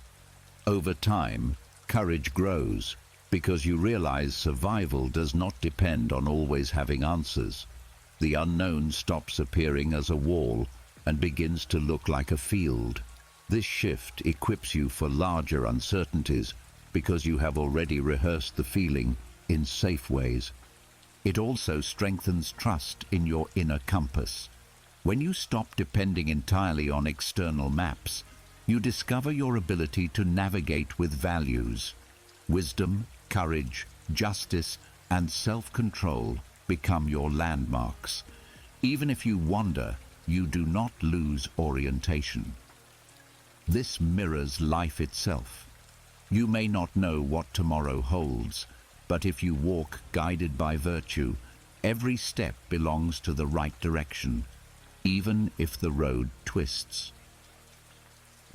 Over time, courage grows, because you realize survival does not depend on always having answers. The unknown stops appearing as a wall and begins to look like a field. This shift equips you for larger uncertainties because you have already rehearsed the feeling in safe ways. It also strengthens trust in your inner compass. When you stop depending entirely on external maps, you discover your ability to navigate with values. Wisdom, courage, justice, and self-control become your landmarks. Even if you wander, you do not lose orientation. This mirrors life itself. You may not know what tomorrow holds, but if you walk guided by virtue, every step belongs to the right direction, even if the road twists.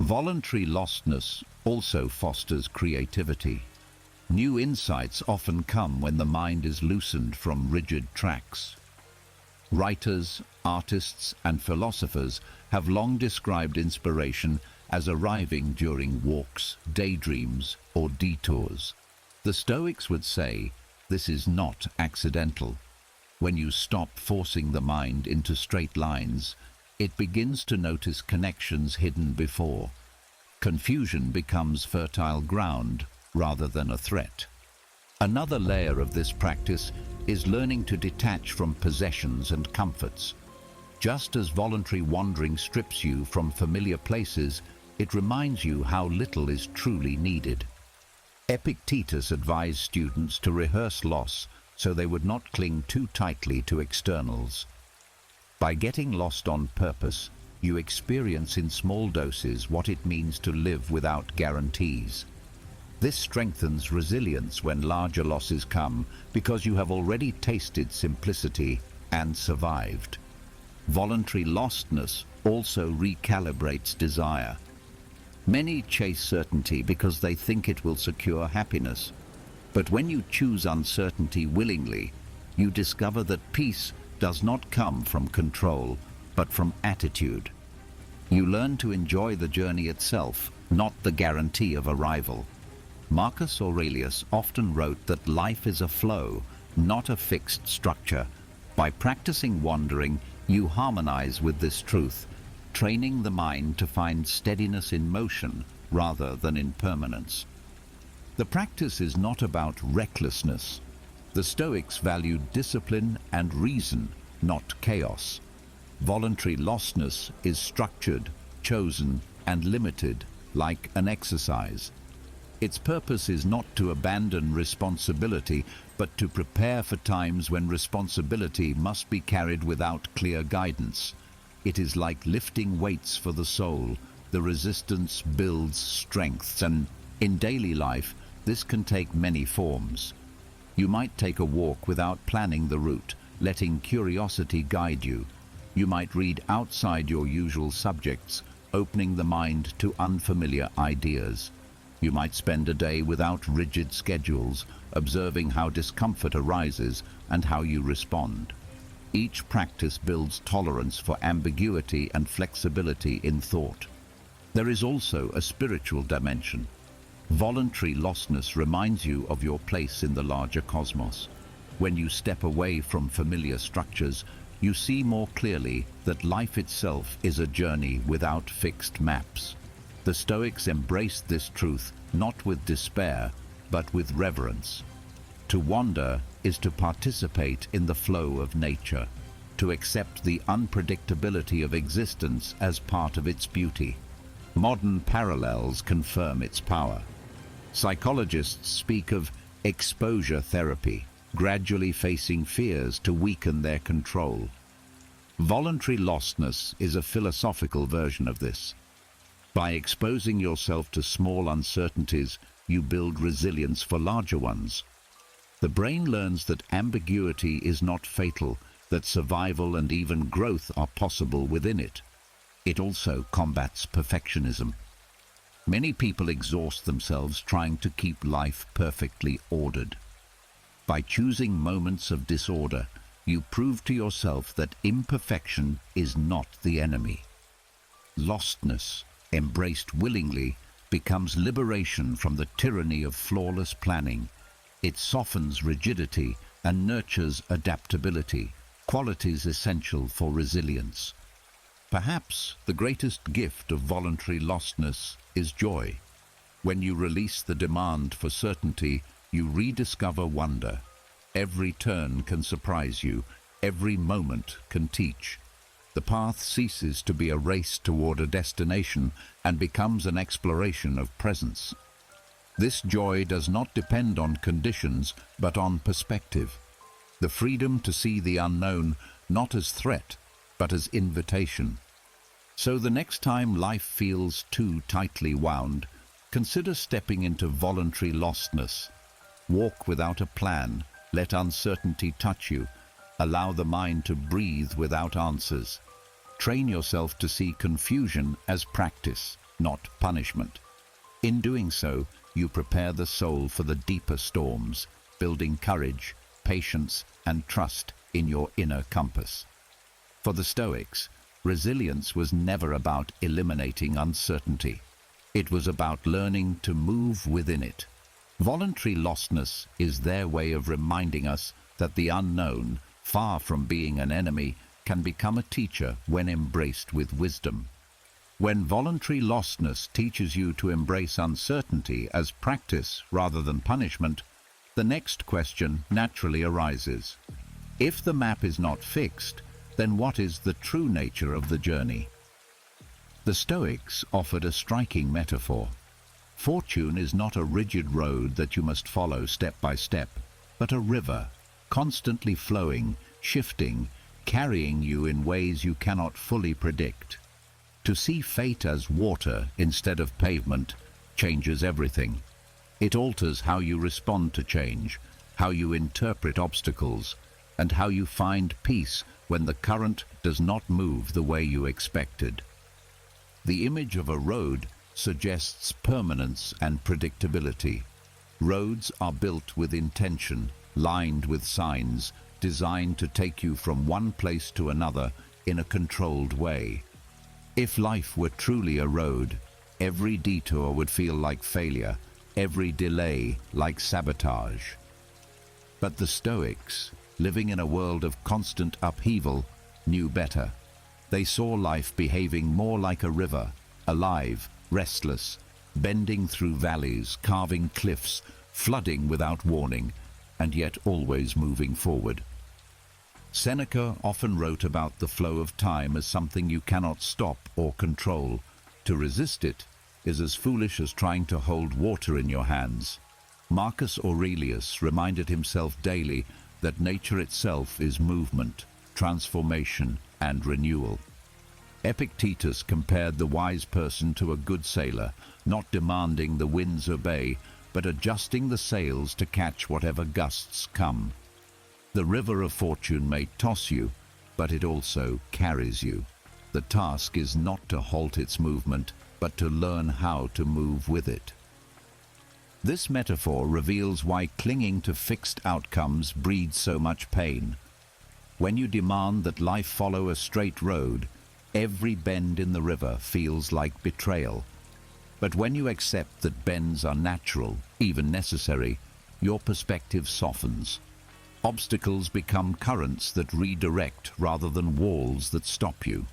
Voluntary lostness also fosters creativity. New insights often come when the mind is loosened from rigid tracks. Writers, artists, and philosophers have long described inspiration as arriving during walks, daydreams, or detours. The Stoics would say this is not accidental. When you stop forcing the mind into straight lines, it begins to notice connections hidden before. Confusion becomes fertile ground rather than a threat. Another layer of this practice is learning to detach from possessions and comforts. Just as voluntary wandering strips you from familiar places, it reminds you how little is truly needed. Epictetus advised students to rehearse loss so they would not cling too tightly to externals. By getting lost on purpose, you experience in small doses what it means to live without guarantees. This strengthens resilience when larger losses come because you have already tasted simplicity and survived. Voluntary lostness also recalibrates desire. Many chase certainty because they think it will secure happiness. But when you choose uncertainty willingly, you discover that peace does not come from control, but from attitude. You learn to enjoy the journey itself, not the guarantee of arrival. Marcus Aurelius often wrote that life is a flow, not a fixed structure. By practicing wandering, you harmonize with this truth, training the mind to find steadiness in motion rather than in permanence. The practice is not about recklessness. The Stoics valued discipline and reason, not chaos. Voluntary lostness is structured, chosen, and limited, like an exercise. Its purpose is not to abandon responsibility, but to prepare for times when responsibility must be carried without clear guidance. It is like lifting weights for the soul. The resistance builds strength, and in daily life, this can take many forms. You might take a walk without planning the route, letting curiosity guide you. You might read outside your usual subjects, opening the mind to unfamiliar ideas. You might spend a day without rigid schedules, observing how discomfort arises and how you respond. Each practice builds tolerance for ambiguity and flexibility in thought. There is also a spiritual dimension. Voluntary lostness reminds you of your place in the larger cosmos. When you step away from familiar structures, you see more clearly that life itself is a journey without fixed maps. The Stoics embraced this truth not with despair, but with reverence. To wander is to participate in the flow of nature, to accept the unpredictability of existence as part of its beauty. Modern parallels confirm its power. Psychologists speak of exposure therapy, gradually facing fears to weaken their control. Voluntary lostness is a philosophical version of this. By exposing yourself to small uncertainties, you build resilience for larger ones. The brain learns that ambiguity is not fatal, that survival and even growth are possible within it. It also combats perfectionism. Many people exhaust themselves trying to keep life perfectly ordered. By choosing moments of disorder, you prove to yourself that imperfection is not the enemy. Lostness, embraced willingly, becomes liberation from the tyranny of flawless planning. It softens rigidity and nurtures adaptability, qualities essential for resilience. Perhaps the greatest gift of voluntary lostness is joy. When you release the demand for certainty, you rediscover wonder. Every turn can surprise you, every moment can teach. The path ceases to be a race toward a destination and becomes an exploration of presence. This joy does not depend on conditions, but on perspective. The freedom to see the unknown not as threat, but as invitation. So the next time life feels too tightly wound, consider stepping into voluntary lostness. Walk without a plan, let uncertainty touch you, allow the mind to breathe without answers. Train yourself to see confusion as practice, not punishment. In doing so, you prepare the soul for the deeper storms, building courage, patience, and trust in your inner compass. For the Stoics, resilience was never about eliminating uncertainty. It was about learning to move within it. Voluntary lostness is their way of reminding us that the unknown, far from being an enemy, can become a teacher when embraced with wisdom. When voluntary lostness teaches you to embrace uncertainty as practice rather than punishment, the next question naturally arises. If the map is not fixed, then what is the true nature of the journey? The Stoics offered a striking metaphor. Fortune is not a rigid road that you must follow step by step, but a river, constantly flowing, shifting, carrying you in ways you cannot fully predict. To see fate as water instead of pavement changes everything. It alters how you respond to change, how you interpret obstacles, and how you find peace when the current does not move the way you expected. The image of a road suggests permanence and predictability. Roads are built with intention, lined with signs, designed to take you from one place to another in a controlled way. If life were truly a road, every detour would feel like failure, every delay like sabotage. But the Stoics, living in a world of constant upheaval, knew better. They saw life behaving more like a river, alive, restless, bending through valleys, carving cliffs, flooding without warning, and yet always moving forward. Seneca often wrote about the flow of time as something you cannot stop or control. To resist it is as foolish as trying to hold water in your hands. Marcus Aurelius reminded himself daily that nature itself is movement, transformation, and renewal. Epictetus compared the wise person to a good sailor, not demanding the winds obey, but adjusting the sails to catch whatever gusts come. The river of fortune may toss you, but it also carries you. The task is not to halt its movement, but to learn how to move with it. This metaphor reveals why clinging to fixed outcomes breeds so much pain. When you demand that life follow a straight road, every bend in the river feels like betrayal. But when you accept that bends are natural, even necessary, your perspective softens. Obstacles become currents that redirect rather than walls that stop you.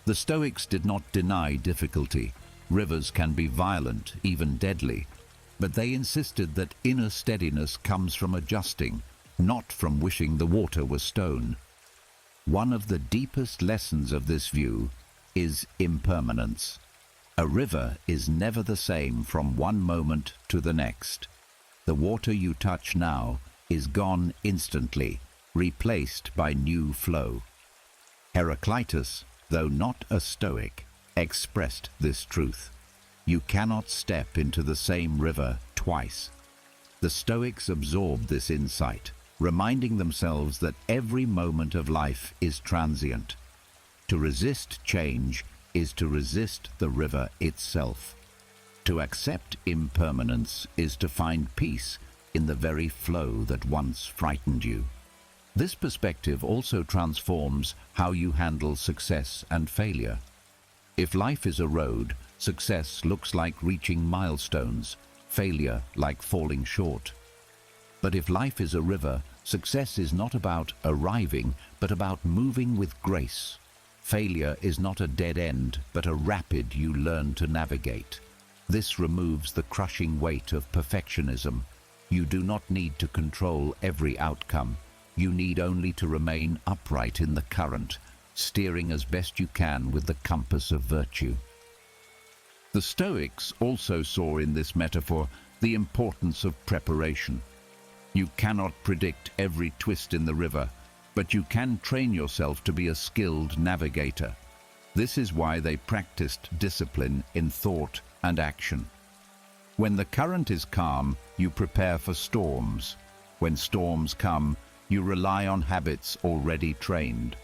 The Stoics did not deny difficulty. Rivers can be violent, even deadly, but they insisted that inner steadiness comes from adjusting, not from wishing the water was stone. One of the deepest lessons of this view is impermanence. A river is never the same from one moment to the next. The water you touch now is gone instantly, replaced by new flow. Heraclitus, though not a Stoic, expressed this truth. You cannot step into the same river twice. The Stoics absorbed this insight, reminding themselves that every moment of life is transient. To resist change is to resist the river itself. To accept impermanence is to find peace in the very flow that once frightened you. This perspective also transforms how you handle success and failure. If life is a road, success looks like reaching milestones, failure like falling short. But if life is a river, success is not about arriving, but about moving with grace. Failure is not a dead end, but a rapid you learn to navigate. This removes the crushing weight of perfectionism. You do not need to control every outcome. You need only to remain upright in the current, steering as best you can with the compass of virtue. The Stoics also saw in this metaphor the importance of preparation. You cannot predict every twist in the river, but you can train yourself to be a skilled navigator. This is why they practiced discipline in thought and action. When the current is calm, you prepare for storms. When storms come, you rely on habits already trained.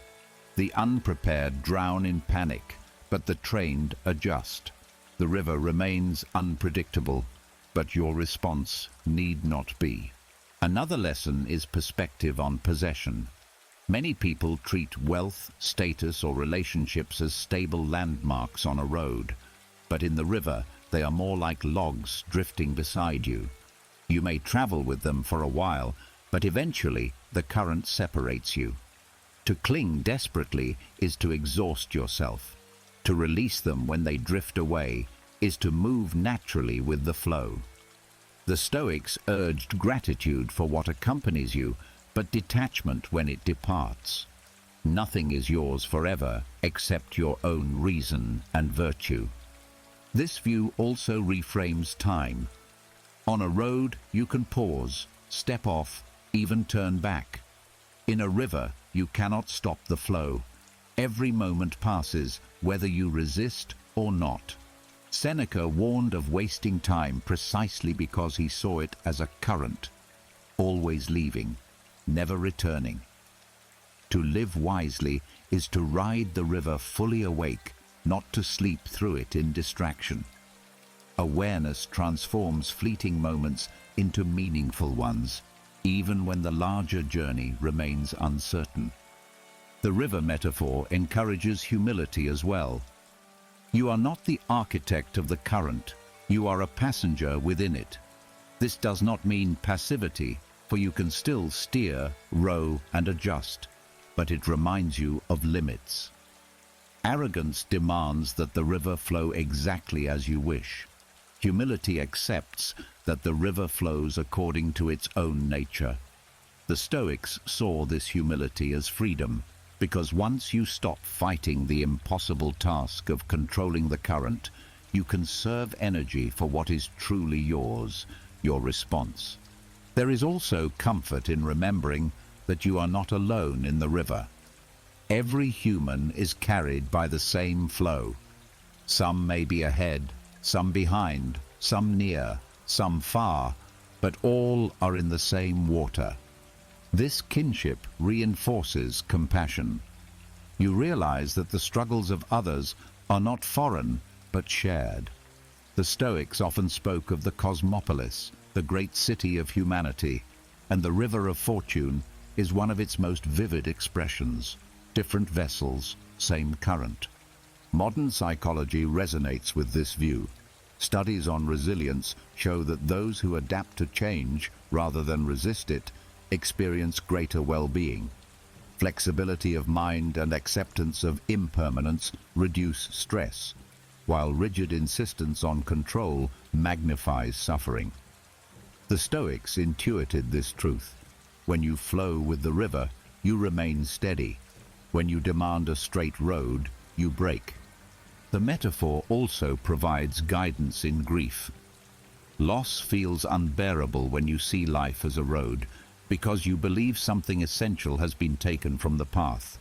The unprepared drown in panic, but the trained adjust. The river remains unpredictable, but your response need not be. Another lesson is perspective on possession. Many people treat wealth, status, or relationships as stable landmarks on a road, but in the river, they are more like logs drifting beside you. You may travel with them for a while, but eventually the current separates you. To cling desperately is to exhaust yourself. To release them when they drift away is to move naturally with the flow. The Stoics urged gratitude for what accompanies you, but detachment when it departs. Nothing is yours forever except your own reason and virtue. This view also reframes time. On a road, you can pause, step off, even turn back. In a river, you cannot stop the flow. Every moment passes, whether you resist or not. Seneca warned of wasting time precisely because he saw it as a current, always leaving, never returning. To live wisely is to ride the river fully awake, not to sleep through it in distraction. Awareness transforms fleeting moments into meaningful ones, even when the larger journey remains uncertain. The river metaphor encourages humility as well. You are not the architect of the current, you are a passenger within it. This does not mean passivity, for you can still steer, row, and adjust, but it reminds you of limits. Arrogance demands that the river flow exactly as you wish. Humility accepts that the river flows according to its own nature. The Stoics saw this humility as freedom, because once you stop fighting the impossible task of controlling the current, you conserve energy for what is truly yours, your response. There is also comfort in remembering that you are not alone in the river. Every human is carried by the same flow. Some may be ahead, some behind, some near, some far, but all are in the same water. This kinship reinforces compassion. You realize that the struggles of others are not foreign, but shared. The Stoics often spoke of the cosmopolis, the great city of humanity, and the river of fortune is one of its most vivid expressions. Different vessels, same current. Modern psychology resonates with this view. Studies on resilience show that those who adapt to change rather than resist it experience greater well-being. Flexibility of mind and acceptance of impermanence reduce stress, while rigid insistence on control magnifies suffering. The Stoics intuited this truth. When you flow with the river, you remain steady. When you demand a straight road, you break. The metaphor also provides guidance in grief. Loss feels unbearable when you see life as a road, because you believe something essential has been taken from the path.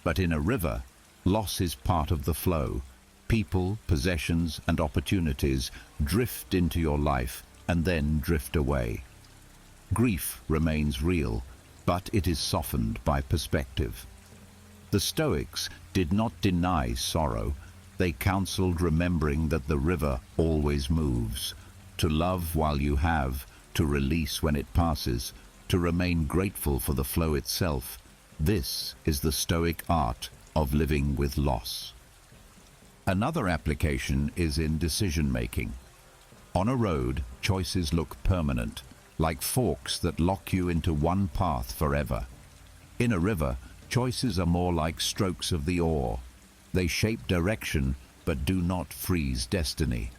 But in a river, loss is part of the flow. People, possessions, and opportunities drift into your life and then drift away. Grief remains real, but it is softened by perspective. The Stoics did not deny sorrow. They counseled remembering that the river always moves, to love while you have, to release when it passes, to remain grateful for the flow itself. This is the Stoic art of living with loss. Another application is in decision-making. On a road, choices look permanent, like forks that lock you into one path forever. In a river, choices are more like strokes of the oar. They shape direction, but do not freeze destiny.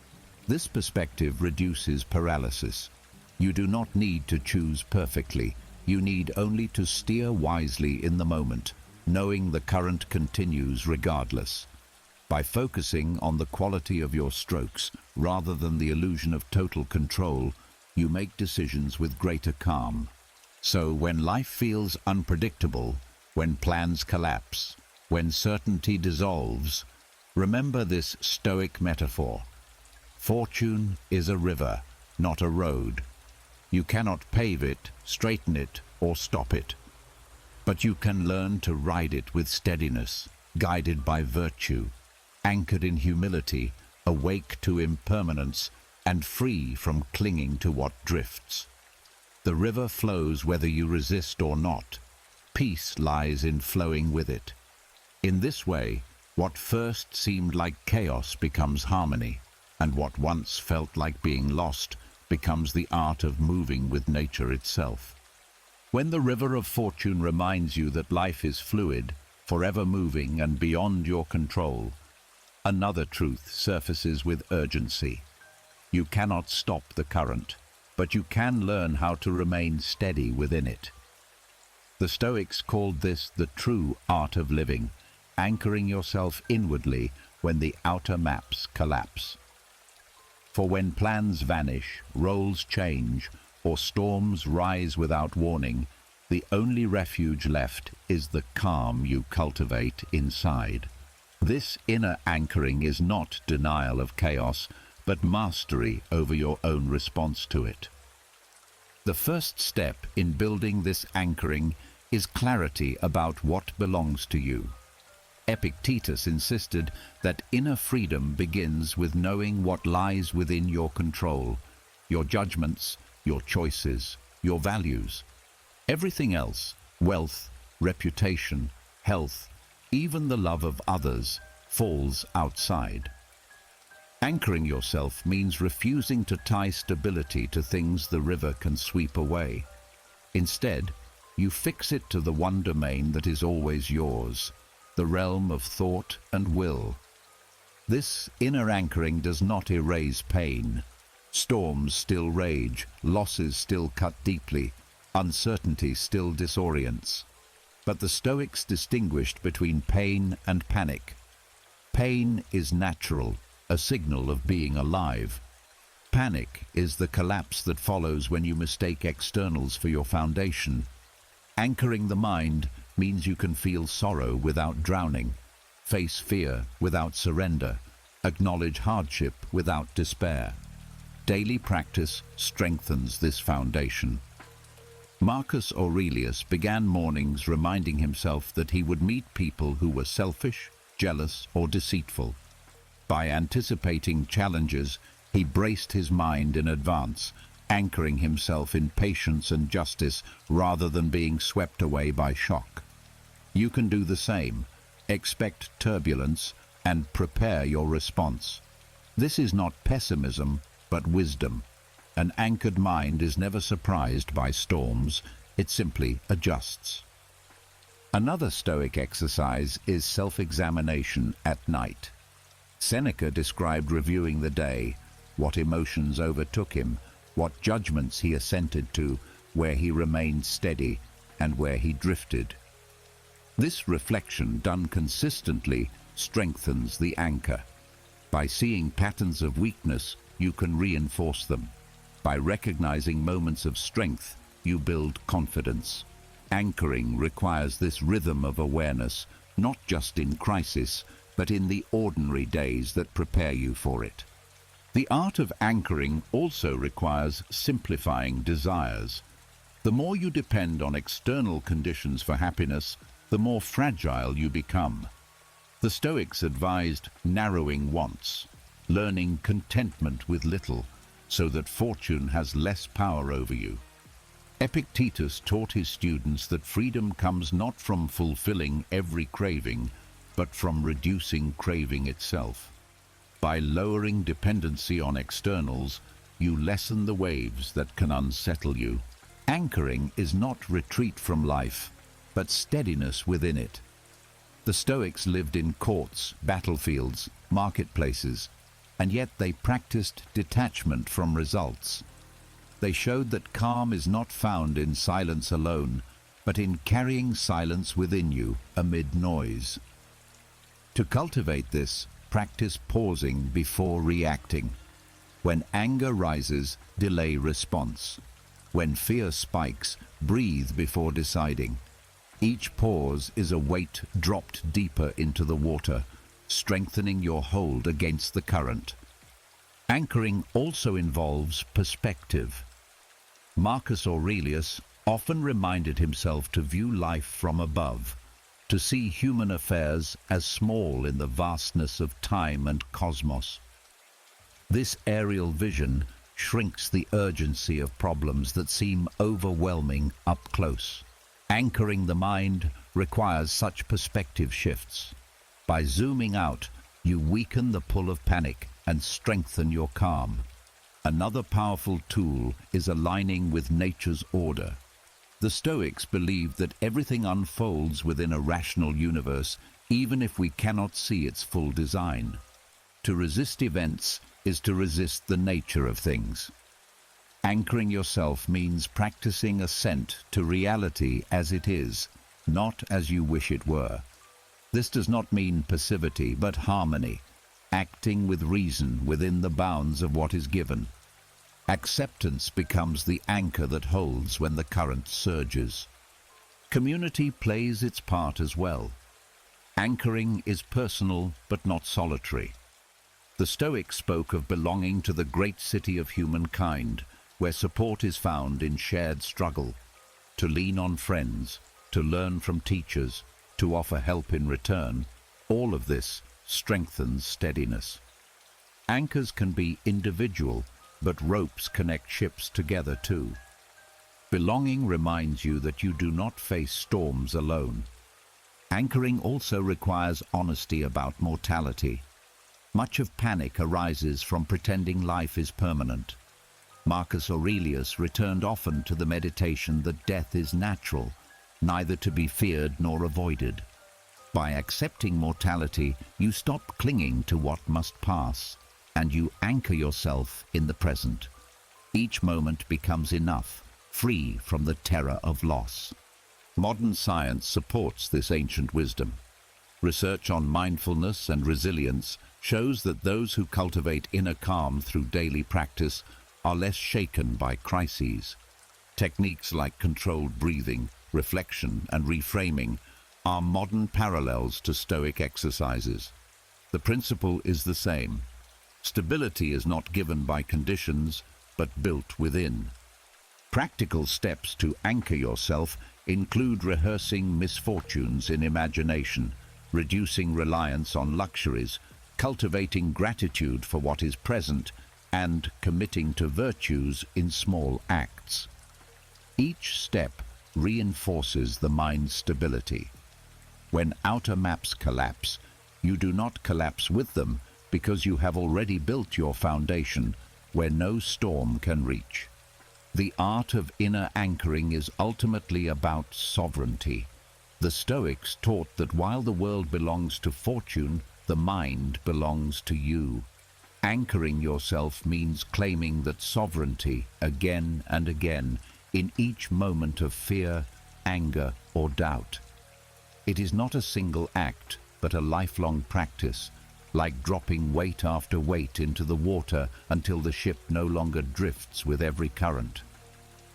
This perspective reduces paralysis. You do not need to choose perfectly. You need only to steer wisely in the moment, knowing the current continues regardless. By focusing on the quality of your strokes, rather than the illusion of total control, you make decisions with greater calm. So when life feels unpredictable, when plans collapse, when certainty dissolves, remember this Stoic metaphor. Fortune is a river, not a road. You cannot pave it, straighten it, or stop it. But you can learn to ride it with steadiness, guided by virtue, anchored in humility, awake to impermanence, and free from clinging to what drifts. The river flows whether you resist or not. Peace lies in flowing with it. In this way, what first seemed like chaos becomes harmony, and what once felt like being lost becomes the art of moving with nature itself. When the river of fortune reminds you that life is fluid, forever moving and beyond your control, another truth surfaces with urgency. You cannot stop the current, but you can learn how to remain steady within it. The Stoics called this the true art of living, anchoring yourself inwardly when the outer maps collapse. For when plans vanish, roles change, or storms rise without warning, the only refuge left is the calm you cultivate inside. This inner anchoring is not denial of chaos, but mastery over your own response to it. The first step in building this anchoring is clarity about what belongs to you. Epictetus insisted that inner freedom begins with knowing what lies within your control, your judgments, your choices, your values. Everything else, wealth, reputation, health, even the love of others, falls outside. Anchoring yourself means refusing to tie stability to things the river can sweep away. Instead, you fix it to the one domain that is always yours, the realm of thought and will. This inner anchoring does not erase pain. Storms still rage, losses still cut deeply, uncertainty still disorients. But the Stoics distinguished between pain and panic. Pain is natural, a signal of being alive. Panic is the collapse that follows when you mistake externals for your foundation. Anchoring the mind means you can feel sorrow without drowning, face fear without surrender, acknowledge hardship without despair. Daily practice strengthens this foundation. Marcus Aurelius began mornings reminding himself that he would meet people who were selfish, jealous, or deceitful. By anticipating challenges, he braced his mind in advance, anchoring himself in patience and justice rather than being swept away by shock. You can do the same. Expect turbulence and prepare your response. This is not pessimism, but wisdom. An anchored mind is never surprised by storms. it simply adjusts. Another Stoic exercise is self-examination at night. Seneca described reviewing the day, what emotions overtook him, what judgments he assented to, where he remained steady, and where he drifted. This reflection, done consistently, strengthens the anchor. By seeing patterns of weakness, you can reinforce them. By recognizing moments of strength, you build confidence. Anchoring requires this rhythm of awareness, not just in crisis, but in the ordinary days that prepare you for it. The art of anchoring also requires simplifying desires. The more you depend on external conditions for happiness, the more fragile you become. The Stoics advised narrowing wants, learning contentment with little, so that fortune has less power over you. Epictetus taught his students that freedom comes not from fulfilling every craving, but from reducing craving itself. By lowering dependency on externals, you lessen the waves that can unsettle you. Anchoring is not retreat from life, but steadiness within it. The Stoics lived in courts, battlefields, marketplaces, and yet they practiced detachment from results. They showed that calm is not found in silence alone, but in carrying silence within you amid noise. To cultivate this, practice pausing before reacting. When anger rises, delay response. When fear spikes, breathe before deciding. Each pause is a weight dropped deeper into the water, strengthening your hold against the current. Anchoring also involves perspective. Marcus Aurelius often reminded himself to view life from above, to see human affairs as small in the vastness of time and cosmos. This aerial vision shrinks the urgency of problems that seem overwhelming up close. Anchoring the mind requires such perspective shifts. By zooming out, you weaken the pull of panic and strengthen your calm. Another powerful tool is aligning with nature's order. The Stoics believed that everything unfolds within a rational universe, even if we cannot see its full design. To resist events is to resist the nature of things. Anchoring yourself means practicing assent to reality as it is, not as you wish it were. This does not mean passivity, but harmony, acting with reason within the bounds of what is given. Acceptance becomes the anchor that holds when the current surges. Community plays its part as well. Anchoring is personal but not solitary. The Stoics spoke of belonging to the great city of humankind, where support is found in shared struggle. To lean on friends, to learn from teachers, to offer help in return, all of this strengthens steadiness. Anchors can be individual, but ropes connect ships together too. Belonging reminds you that you do not face storms alone. Anchoring also requires honesty about mortality. Much of panic arises from pretending life is permanent. Marcus Aurelius returned often to the meditation that death is natural, neither to be feared nor avoided. By accepting mortality, you stop clinging to what must pass, and you anchor yourself in the present. Each moment becomes enough, free from the terror of loss. Modern science supports this ancient wisdom. Research on mindfulness and resilience shows that those who cultivate inner calm through daily practice are less shaken by crises. Techniques like controlled breathing, reflection, and reframing are modern parallels to Stoic exercises. The principle is the same. Stability is not given by conditions, but built within. Practical steps to anchor yourself include rehearsing misfortunes in imagination, reducing reliance on luxuries, cultivating gratitude for what is present, and committing to virtues in small acts. Each step reinforces the mind's stability. When outer maps collapse, you do not collapse with them because you have already built your foundation where no storm can reach. The art of inner anchoring is ultimately about sovereignty. The Stoics taught that while the world belongs to fortune, the mind belongs to you. Anchoring yourself means claiming that sovereignty again and again in each moment of fear, anger, or doubt. It is not a single act, but a lifelong practice, like dropping weight after weight into the water until the ship no longer drifts with every current.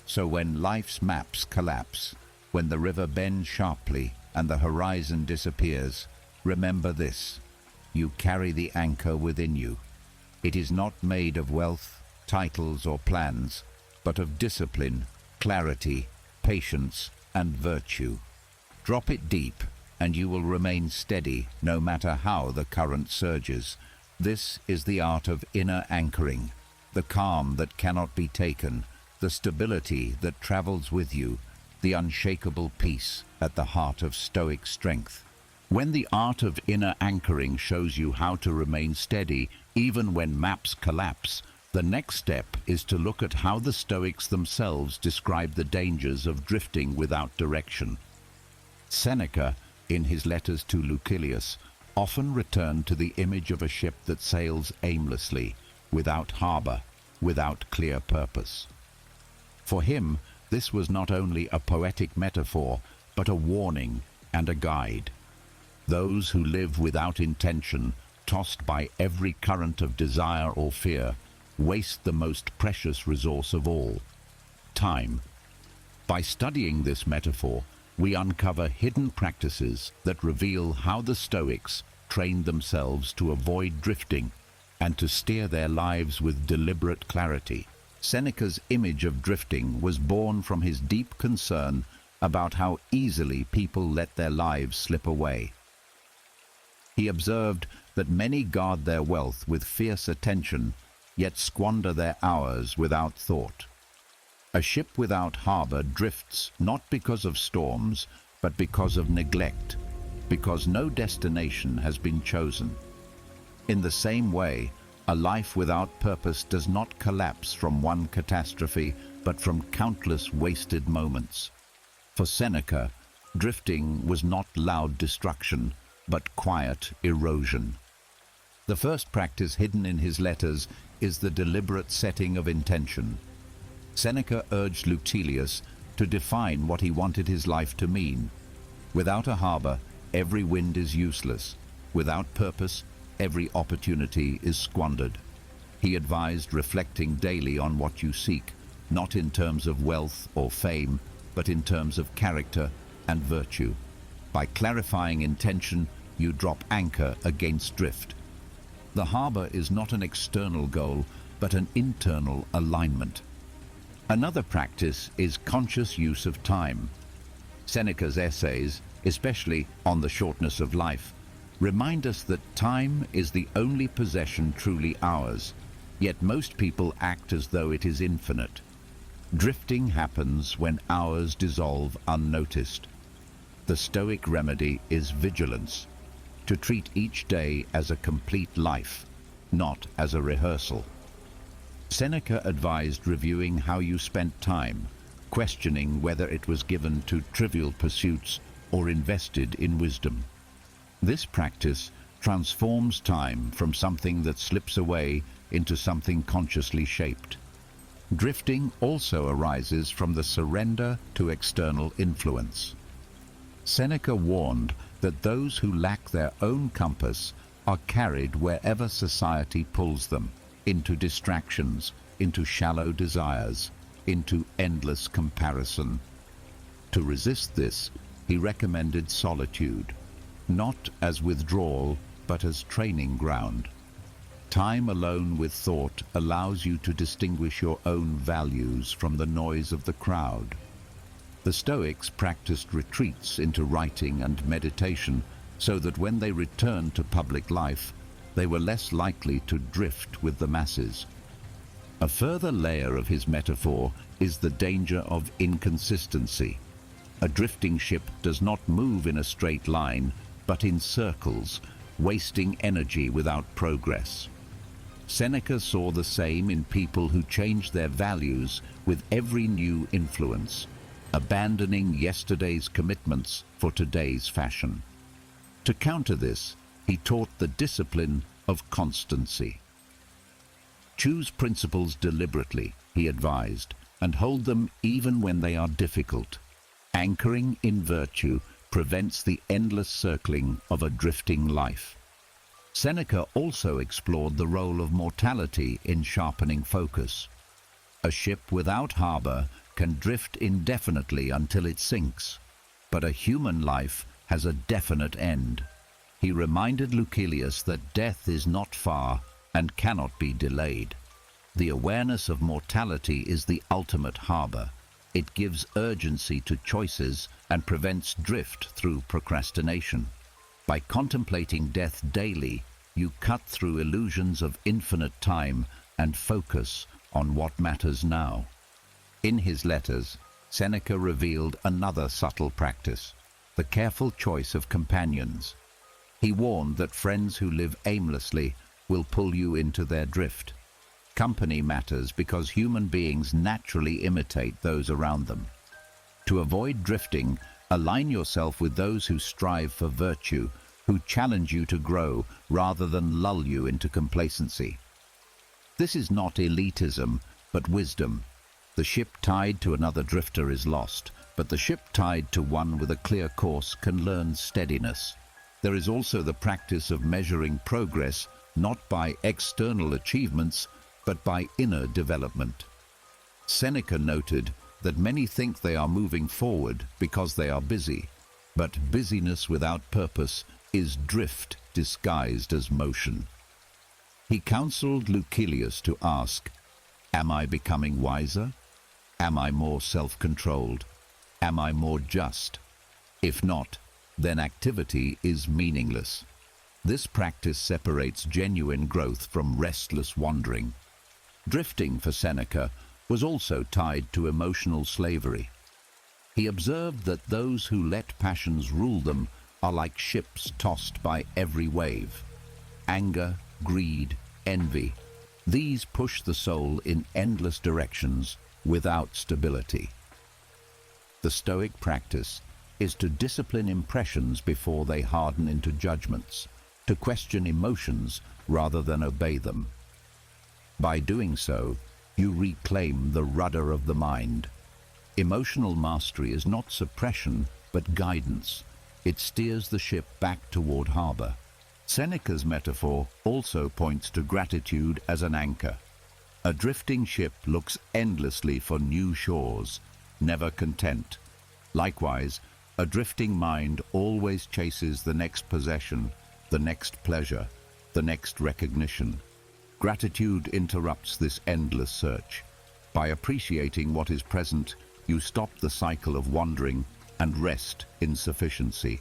So when life's maps collapse, when the river bends sharply and the horizon disappears, remember this: you carry the anchor within you. It is not made of wealth, titles, or plans, but of discipline, clarity, patience, and virtue. Drop it deep, and you will remain steady no matter how the current surges. This is the art of inner anchoring, the calm that cannot be taken, the stability that travels with you, the unshakable peace at the heart of Stoic strength. When the art of inner anchoring shows you how to remain steady even when maps collapse, the next step is to look at how the Stoics themselves describe the dangers of drifting without direction. Seneca, in his letters to Lucilius, often returned to the image of a ship that sails aimlessly, without harbor, without clear purpose. For him, this was not only a poetic metaphor, but a warning and a guide. Those who live without intention, tossed by every current of desire or fear, waste the most precious resource of all: time. By studying this metaphor, we uncover hidden practices that reveal how the Stoics trained themselves to avoid drifting and to steer their lives with deliberate clarity. Seneca's image of drifting was born from his deep concern about how easily people let their lives slip away. He observed that many guard their wealth with fierce attention, yet squander their hours without thought. A ship without harbor drifts not because of storms, but because of neglect, because no destination has been chosen. In the same way, a life without purpose does not collapse from one catastrophe, but from countless wasted moments. For Seneca, drifting was not loud destruction, but quiet erosion. The first practice hidden in his letters is the deliberate setting of intention. Seneca urged Lucilius to define what he wanted his life to mean. Without a harbor, every wind is useless. Without purpose, every opportunity is squandered. He advised reflecting daily on what you seek, not in terms of wealth or fame, but in terms of character and virtue. By clarifying intention, you drop anchor against drift. The harbor is not an external goal, but an internal alignment. Another practice is conscious use of time. Seneca's essays, especially on the shortness of life, remind us that time is the only possession truly ours, yet most people act as though it is infinite. Drifting happens when hours dissolve unnoticed. The Stoic remedy is vigilance, to treat each day as a complete life, not as a rehearsal. Seneca advised reviewing how you spent time, questioning whether it was given to trivial pursuits or invested in wisdom. This practice transforms time from something that slips away into something consciously shaped. Drifting also arises from the surrender to external influence. Seneca warned that those who lack their own compass are carried wherever society pulls them, into distractions, into shallow desires, into endless comparison. To resist this, he recommended solitude, not as withdrawal, but as training ground. Time alone with thought allows you to distinguish your own values from the noise of the crowd. The Stoics practiced retreats into writing and meditation so that when they returned to public life, they were less likely to drift with the masses. A further layer of his metaphor is the danger of inconsistency. A drifting ship does not move in a straight line, but in circles, wasting energy without progress. Seneca saw the same in people who changed their values with every new influence, abandoning yesterday's commitments for today's fashion. To counter this, he taught the discipline of constancy. Choose principles deliberately, he advised, and hold them even when they are difficult. Anchoring in virtue prevents the endless circling of a drifting life. Seneca also explored the role of mortality in sharpening focus. A ship without harbor can drift indefinitely until it sinks, but a human life has a definite end. He reminded Lucilius that death is not far and cannot be delayed. The awareness of mortality is the ultimate harbor. It gives urgency to choices and prevents drift through procrastination. By contemplating death daily, you cut through illusions of infinite time and focus on what matters now. In his letters, Seneca revealed another subtle practice, the careful choice of companions. He warned that friends who live aimlessly will pull you into their drift. Company matters because human beings naturally imitate those around them. To avoid drifting, align yourself with those who strive for virtue, who challenge you to grow rather than lull you into complacency. This is not elitism, but wisdom. The ship tied to another drifter is lost, but the ship tied to one with a clear course can learn steadiness. There is also the practice of measuring progress not by external achievements, but by inner development. Seneca noted that many think they are moving forward because they are busy, but busyness without purpose is drift disguised as motion. He counseled Lucilius to ask, "Am I becoming wiser? Am I more self-controlled? Am I more just? If not, then activity is meaningless." This practice separates genuine growth from restless wandering. Drifting for Seneca was also tied to emotional slavery. He observed that those who let passions rule them are like ships tossed by every wave. Anger, greed, envy, these push the soul in endless directions without stability. The Stoic practice is to discipline impressions before they harden into judgments, to question emotions rather than obey them. By doing so, you reclaim the rudder of the mind. Emotional mastery is not suppression, but guidance. It steers the ship back toward harbor. Seneca's metaphor also points to gratitude as an anchor. A drifting ship looks endlessly for new shores, never content. Likewise, a drifting mind always chases the next possession, the next pleasure, the next recognition. Gratitude interrupts this endless search. By appreciating what is present, you stop the cycle of wandering and rest in sufficiency.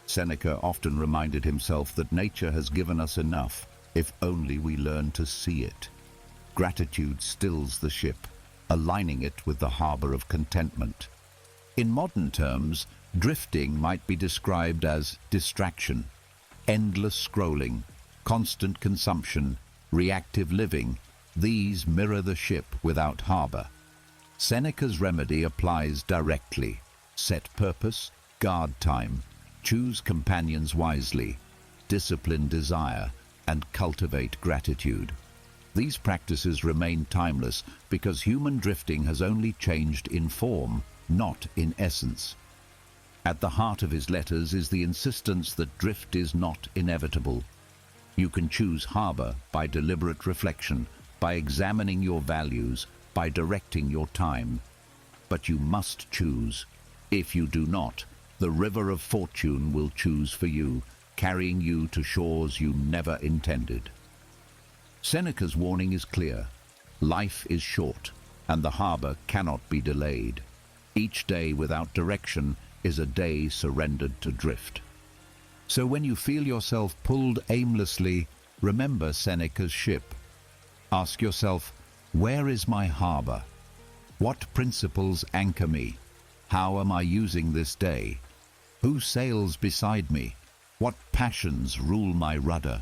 Seneca often reminded himself that nature has given us enough, if only we learn to see it. Gratitude stills the ship, aligning it with the harbor of contentment. In modern terms, drifting might be described as distraction, endless scrolling, constant consumption, reactive living. These mirror the ship without harbor. Seneca's remedy applies directly. Set purpose, guard time, choose companions wisely, discipline desire, and cultivate gratitude. These practices remain timeless because human drifting has only changed in form, not in essence. At the heart of his letters is the insistence that drift is not inevitable. You can choose harbor by deliberate reflection, by examining your values, by directing your time. But you must choose. If you do not, the river of fortune will choose for you, carrying you to shores you never intended. Seneca's warning is clear. Life is short, and the harbor cannot be delayed. Each day without direction is a day surrendered to drift. So when you feel yourself pulled aimlessly, remember Seneca's ship. Ask yourself, where is my harbor? What principles anchor me? How am I using this day? Who sails beside me? What passions rule my rudder?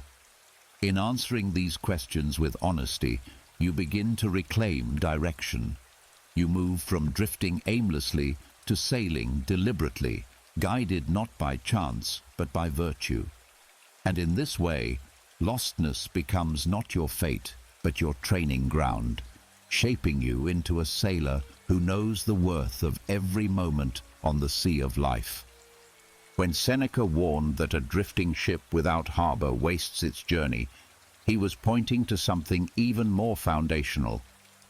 In answering these questions with honesty, you begin to reclaim direction. You move from drifting aimlessly to sailing deliberately, guided not by chance, but by virtue. And in this way, lostness becomes not your fate, but your training ground, shaping you into a sailor who knows the worth of every moment on the sea of life. When Seneca warned that a drifting ship without harbor wastes its journey, he was pointing to something even more foundational: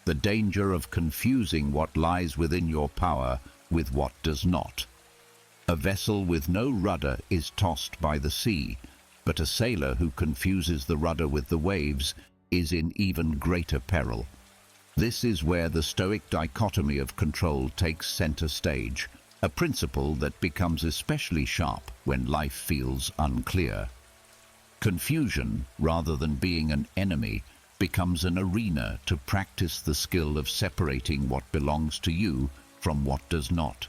the danger of confusing what lies within your power with what does not. A vessel with no rudder is tossed by the sea, but a sailor who confuses the rudder with the waves is in even greater peril. This is where the Stoic dichotomy of control takes center stage, a principle that becomes especially sharp when life feels unclear. Confusion, rather than being an enemy, becomes an arena to practice the skill of separating what belongs to you from what does not,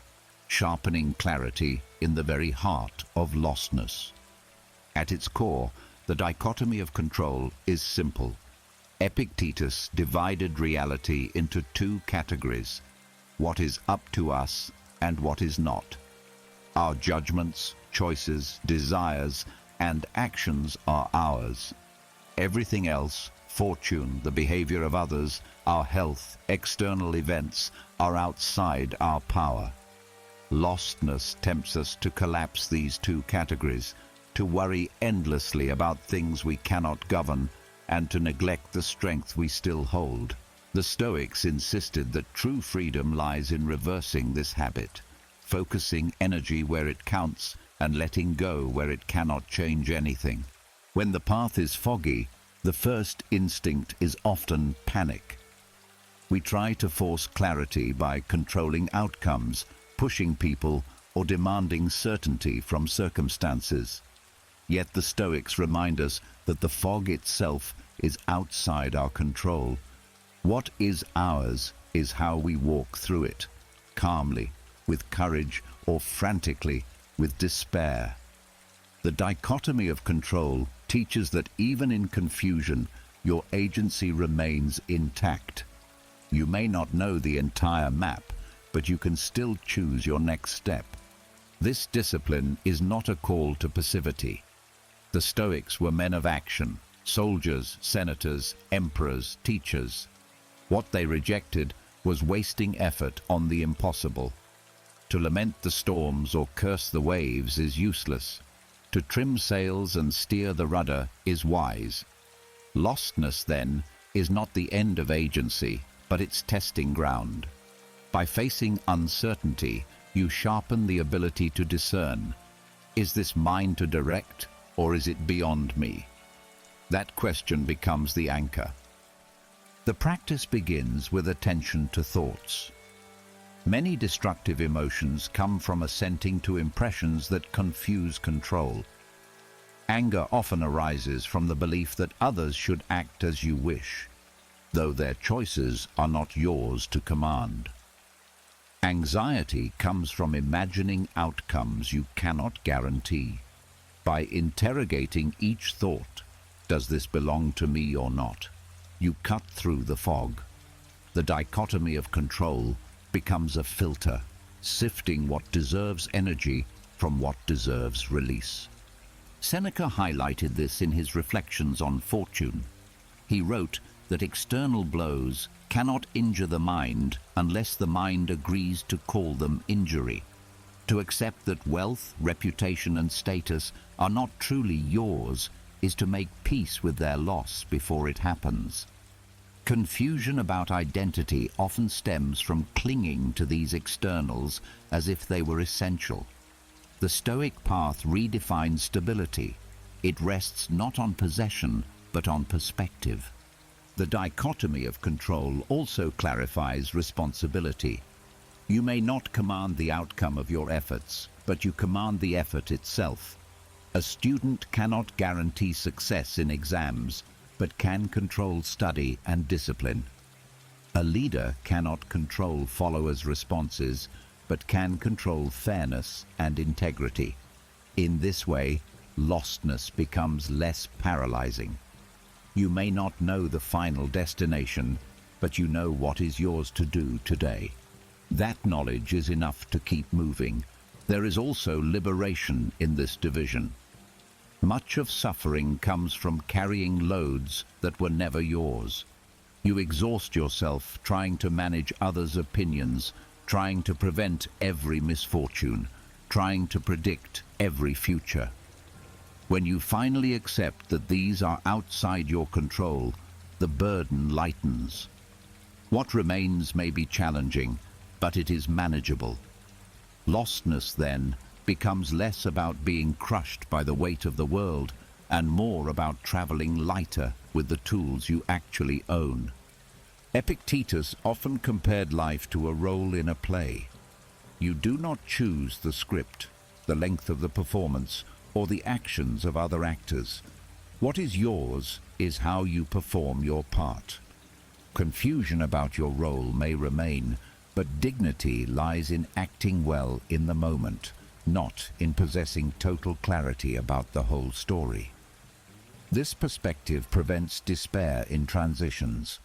sharpening clarity in the very heart of lostness. At its core, the dichotomy of control is simple. Epictetus divided reality into two categories: what is up to us and what is not. Our judgments, choices, desires, and actions are ours. Everything else, fortune, the behavior of others, our health, external events, are outside our power. Lostness tempts us to collapse these two categories, to worry endlessly about things we cannot govern, and to neglect the strength we still hold. The Stoics insisted that true freedom lies in reversing this habit, focusing energy where it counts and letting go where it cannot change anything. When the path is foggy, the first instinct is often panic. We try to force clarity by controlling outcomes, pushing people, or demanding certainty from circumstances. Yet the Stoics remind us that the fog itself is outside our control. What is ours is how we walk through it, calmly, with courage, or frantically, with despair. The dichotomy of control teaches that even in confusion, your agency remains intact. You may not know the entire map, but you can still choose your next step. This discipline is not a call to passivity. The Stoics were men of action, soldiers, senators, emperors, teachers. What they rejected was wasting effort on the impossible. To lament the storms or curse the waves is useless. To trim sails and steer the rudder is wise. Lostness, then, is not the end of agency, but its testing ground. By facing uncertainty, you sharpen the ability to discern. Is this mine to direct, or is it beyond me? That question becomes the anchor. The practice begins with attention to thoughts. Many destructive emotions come from assenting to impressions that confuse control. Anger often arises from the belief that others should act as you wish, though their choices are not yours to command. Anxiety comes from imagining outcomes you cannot guarantee. By interrogating each thought, does this belong to me or not, you cut through the fog. The dichotomy of control becomes a filter, sifting what deserves energy from what deserves release. Seneca highlighted this in his reflections on fortune. He wrote that external blows cannot injure the mind unless the mind agrees to call them injury. To accept that wealth, reputation, and status are not truly yours is to make peace with their loss before it happens. Confusion about identity often stems from clinging to these externals as if they were essential. The Stoic path redefines stability. It rests not on possession, but on perspective. The dichotomy of control also clarifies responsibility. You may not command the outcome of your efforts, but you command the effort itself. A student cannot guarantee success in exams, but can control study and discipline. A leader cannot control followers' responses, but can control fairness and integrity. In this way, lostness becomes less paralyzing. You may not know the final destination, but you know what is yours to do today. That knowledge is enough to keep moving. There is also liberation in this division. Much of suffering comes from carrying loads that were never yours. You exhaust yourself trying to manage others' opinions, trying to prevent every misfortune, trying to predict every future. When you finally accept that these are outside your control, the burden lightens. What remains may be challenging, but it is manageable. Lostness, then, becomes less about being crushed by the weight of the world and more about traveling lighter with the tools you actually own. Epictetus often compared life to a role in a play. You do not choose the script, the length of the performance, or the actions of other actors. What is yours is how you perform your part. Confusion about your role may remain, but dignity lies in acting well in the moment, not in possessing total clarity about the whole story. This perspective prevents despair in transitions.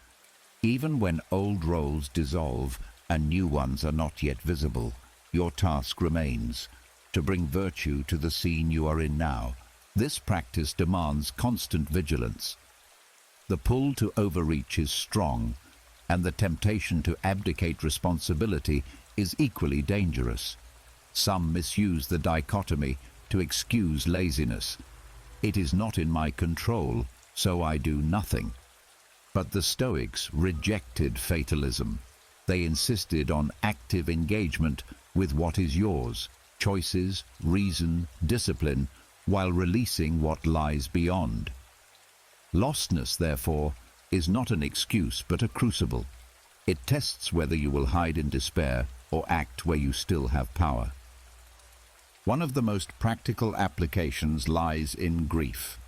Even when old roles dissolve and new ones are not yet visible, your task remains to bring virtue to the scene you are in now. This practice demands constant vigilance. The pull to overreach is strong, and the temptation to abdicate responsibility is equally dangerous. Some misuse the dichotomy to excuse laziness. It is not in my control, so I do nothing. But the Stoics rejected fatalism. They insisted on active engagement with what is yours, choices, reason, discipline, while releasing what lies beyond. Lostness, therefore, is not an excuse but a crucible. It tests whether you will hide in despair or act where you still have power. One of the most practical applications lies in grief.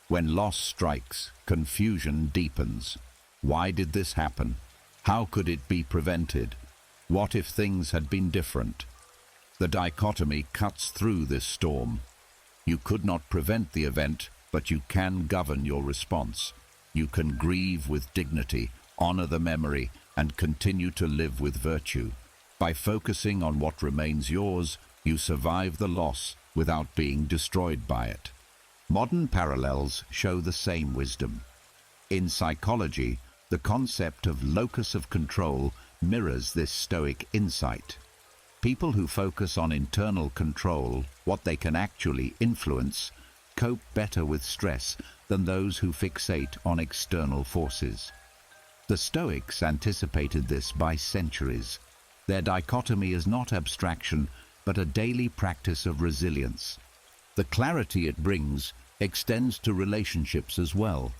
When loss strikes, confusion deepens. Why did this happen? How could it be prevented? What if things had been different? The dichotomy cuts through this storm. You could not prevent the event, but you can govern your response. You can grieve with dignity, honor the memory, and continue to live with virtue. By focusing on what remains yours, you survive the loss without being destroyed by it. Modern parallels show the same wisdom. In psychology, the concept of locus of control mirrors this Stoic insight. People who focus on internal control, what they can actually influence, cope better with stress than those who fixate on external forces. The Stoics anticipated this by centuries. Their dichotomy is not abstraction, but a daily practice of resilience. The clarity it brings extends to relationships as well.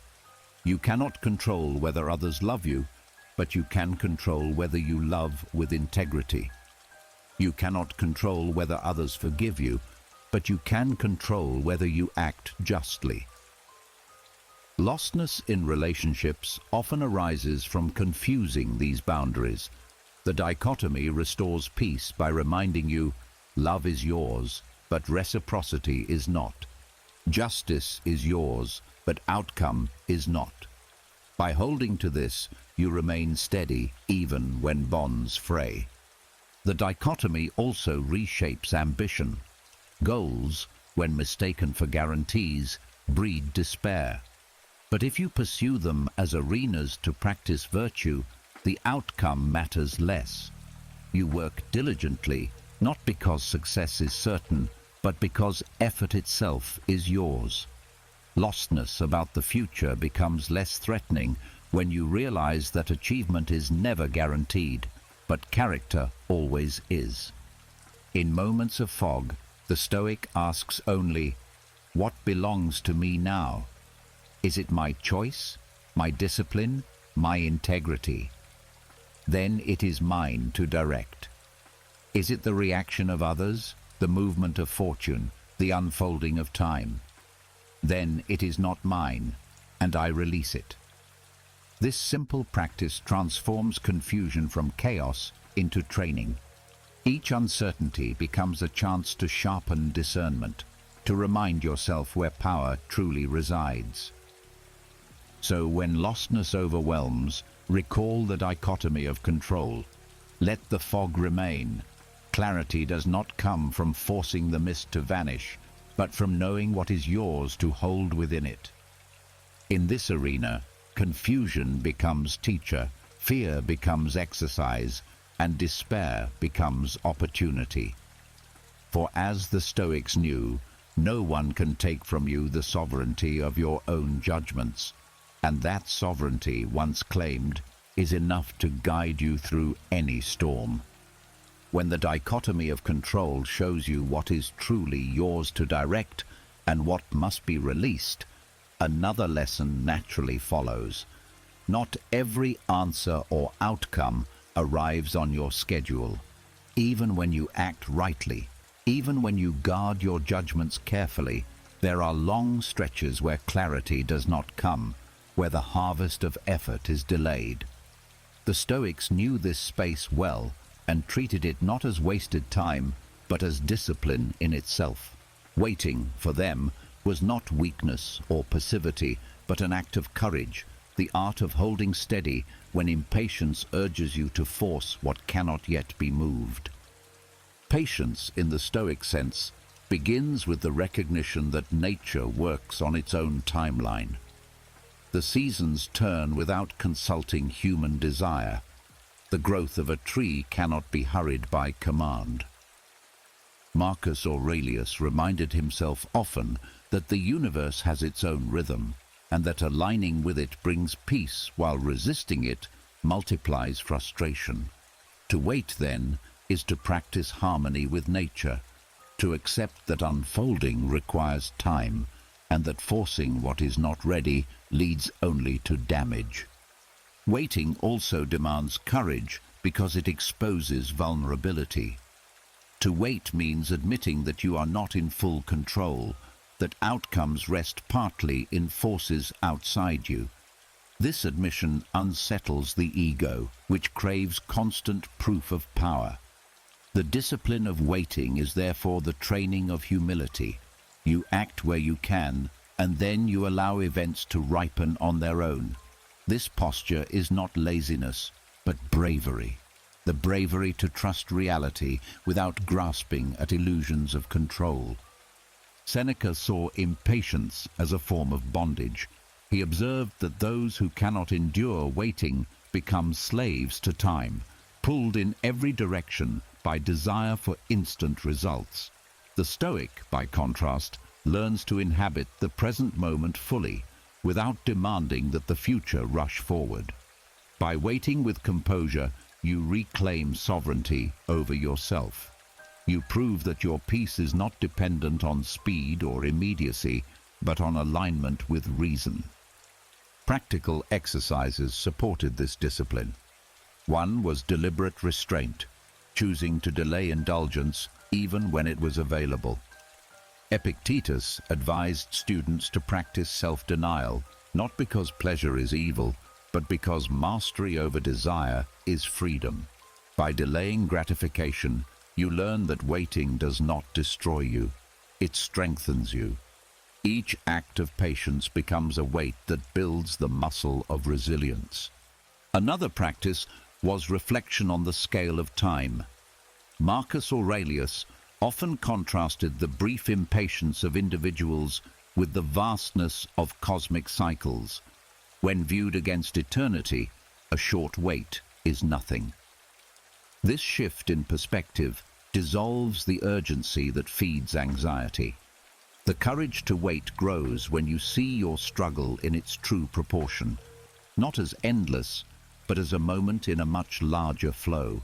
You cannot control whether others love you, but you can control whether you love with integrity. You cannot control whether others forgive you, but you can control whether you act justly. Lostness in relationships often arises from confusing these boundaries. The dichotomy restores peace by reminding you, love is yours, but reciprocity is not. Justice is yours, but outcome is not. By holding to this, you remain steady even when bonds fray. The dichotomy also reshapes ambition. Goals, when mistaken for guarantees, breed despair. But if you pursue them as arenas to practice virtue, the outcome matters less. You work diligently, not because success is certain, but because effort itself is yours. Lostness about the future becomes less threatening when you realize that achievement is never guaranteed, but character always is. In moments of fog, the Stoic asks only, what belongs to me now? Is it my choice, my discipline, my integrity? Then it is mine to direct. Is it the reaction of others, the movement of fortune, the unfolding of time? Then it is not mine, and I release it. This simple practice transforms confusion from chaos into training. Each uncertainty becomes a chance to sharpen discernment, to remind yourself where power truly resides. So when lostness overwhelms, recall the dichotomy of control. Let the fog remain. Clarity does not come from forcing the mist to vanish, but from knowing what is yours to hold within it. In this arena, confusion becomes teacher, fear becomes exercise, and despair becomes opportunity. For as the Stoics knew, no one can take from you the sovereignty of your own judgments, and that sovereignty, once claimed, is enough to guide you through any storm. When the dichotomy of control shows you what is truly yours to direct and what must be released, another lesson naturally follows. Not every answer or outcome arrives on your schedule. Even when you act rightly, even when you guard your judgments carefully, there are long stretches where clarity does not come, where the harvest of effort is delayed. The Stoics knew this space well and treated it not as wasted time, but as discipline in itself. Waiting, for them, was not weakness or passivity, but an act of courage, the art of holding steady when impatience urges you to force what cannot yet be moved. Patience, in the Stoic sense, begins with the recognition that nature works on its own timeline. The seasons turn without consulting human desire. The growth of a tree cannot be hurried by command. Marcus Aurelius reminded himself often that the universe has its own rhythm, and that aligning with it brings peace while resisting it multiplies frustration. To wait, then, is to practice harmony with nature, to accept that unfolding requires time, and that forcing what is not ready leads only to damage. Waiting also demands courage because it exposes vulnerability. To wait means admitting that you are not in full control, that outcomes rest partly in forces outside you. This admission unsettles the ego, which craves constant proof of power. The discipline of waiting is therefore the training of humility. You act where you can, and then you allow events to ripen on their own. This posture is not laziness, but bravery. The bravery to trust reality without grasping at illusions of control. Seneca saw impatience as a form of bondage. He observed that those who cannot endure waiting become slaves to time, pulled in every direction by desire for instant results. The Stoic, by contrast, learns to inhabit the present moment fully, without demanding that the future rush forward. By waiting with composure, you reclaim sovereignty over yourself. You prove that your peace is not dependent on speed or immediacy, but on alignment with reason. Practical exercises supported this discipline. One was deliberate restraint, choosing to delay indulgence even when it was available. Epictetus advised students to practice self-denial, not because pleasure is evil, but because mastery over desire is freedom. By delaying gratification, you learn that waiting does not destroy you. It strengthens you. Each act of patience becomes a weight that builds the muscle of resilience. Another practice was reflection on the scale of time. Marcus Aurelius often contrasted the brief impatience of individuals with the vastness of cosmic cycles. When viewed against eternity, a short wait is nothing. This shift in perspective dissolves the urgency that feeds anxiety. The courage to wait grows when you see your struggle in its true proportion, not as endless, but as a moment in a much larger flow.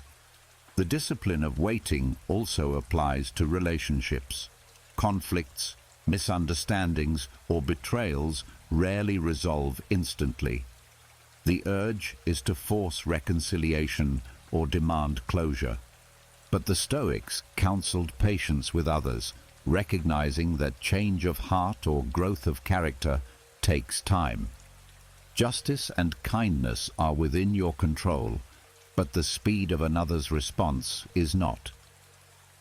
The discipline of waiting also applies to relationships. Conflicts, misunderstandings, or betrayals rarely resolve instantly. The urge is to force reconciliation or demand closure. But the Stoics counseled patience with others, recognizing that change of heart or growth of character takes time. Justice and kindness are within your control, but the speed of another's response is not.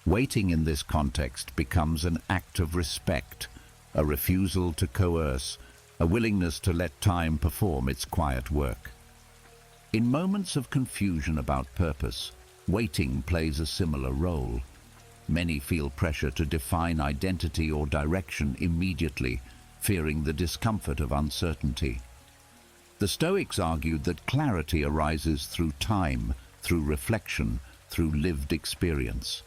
Waiting in this context becomes an act of respect, a refusal to coerce, a willingness to let time perform its quiet work. In moments of confusion about purpose, waiting plays a similar role. Many feel pressure to define identity or direction immediately, fearing the discomfort of uncertainty. The Stoics argued that clarity arises through time, through reflection, through lived experience.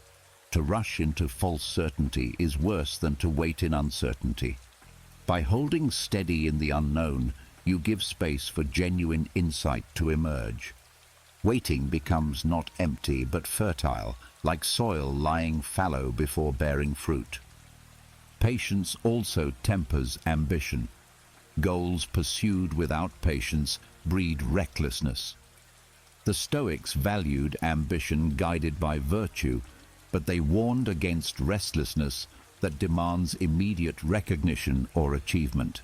To rush into false certainty is worse than to wait in uncertainty. By holding steady in the unknown, you give space for genuine insight to emerge. Waiting becomes not empty but fertile, like soil lying fallow before bearing fruit. Patience also tempers ambition. Goals pursued without patience breed recklessness. The Stoics valued ambition guided by virtue, but they warned against restlessness that demands immediate recognition or achievement.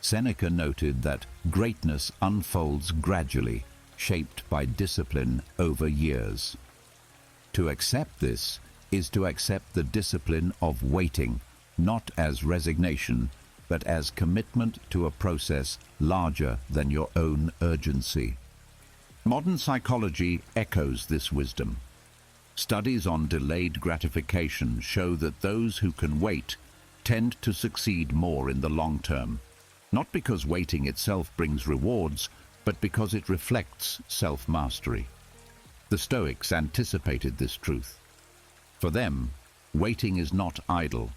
Seneca noted that greatness unfolds gradually, shaped by discipline over years. To accept this is to accept the discipline of waiting, not as resignation, but as commitment to a process larger than your own urgency. Modern psychology echoes this wisdom. Studies on delayed gratification show that those who can wait tend to succeed more in the long term, not because waiting itself brings rewards, but because it reflects self-mastery. The Stoics anticipated this truth. For them, waiting is not idle.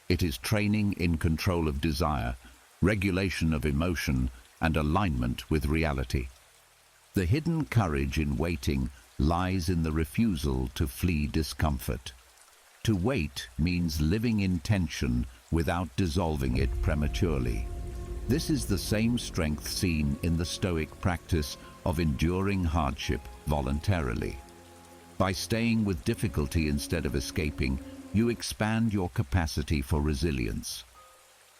It is training in control of desire, regulation of emotion, and alignment with reality. The hidden courage in waiting lies in the refusal to flee discomfort. To wait means living in tension without dissolving it prematurely. This is the same strength seen in the Stoic practice of enduring hardship voluntarily. By staying with difficulty instead of escaping, you expand your capacity for resilience.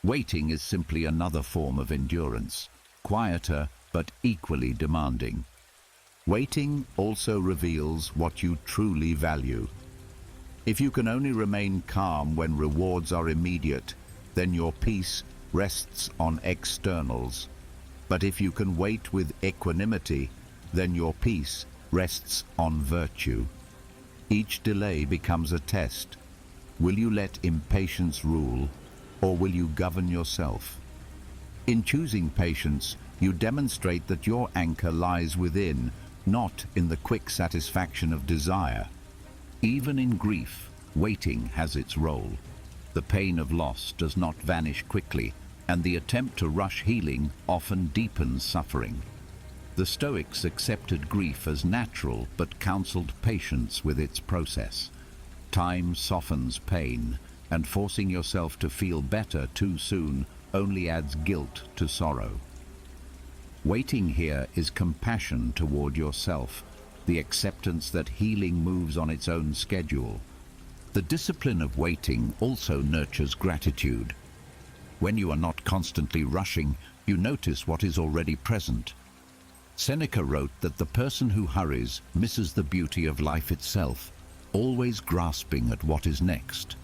Waiting is simply another form of endurance, quieter but equally demanding. Waiting also reveals what you truly value. If you can only remain calm when rewards are immediate, then your peace rests on externals. But if you can wait with equanimity, then your peace rests on virtue. Each delay becomes a test. Will you let impatience rule, or will you govern yourself? In choosing patience, you demonstrate that your anchor lies within, not in the quick satisfaction of desire. Even in grief, waiting has its role. The pain of loss does not vanish quickly, and the attempt to rush healing often deepens suffering. The Stoics accepted grief as natural but counseled patience with its process. Time softens pain, and forcing yourself to feel better too soon only adds guilt to sorrow. Waiting here is compassion toward yourself, the acceptance that healing moves on its own schedule. The discipline of waiting also nurtures gratitude. When you are not constantly rushing, you notice what is already present. Seneca wrote that the person who hurries misses the beauty of life itself, always grasping at what is next.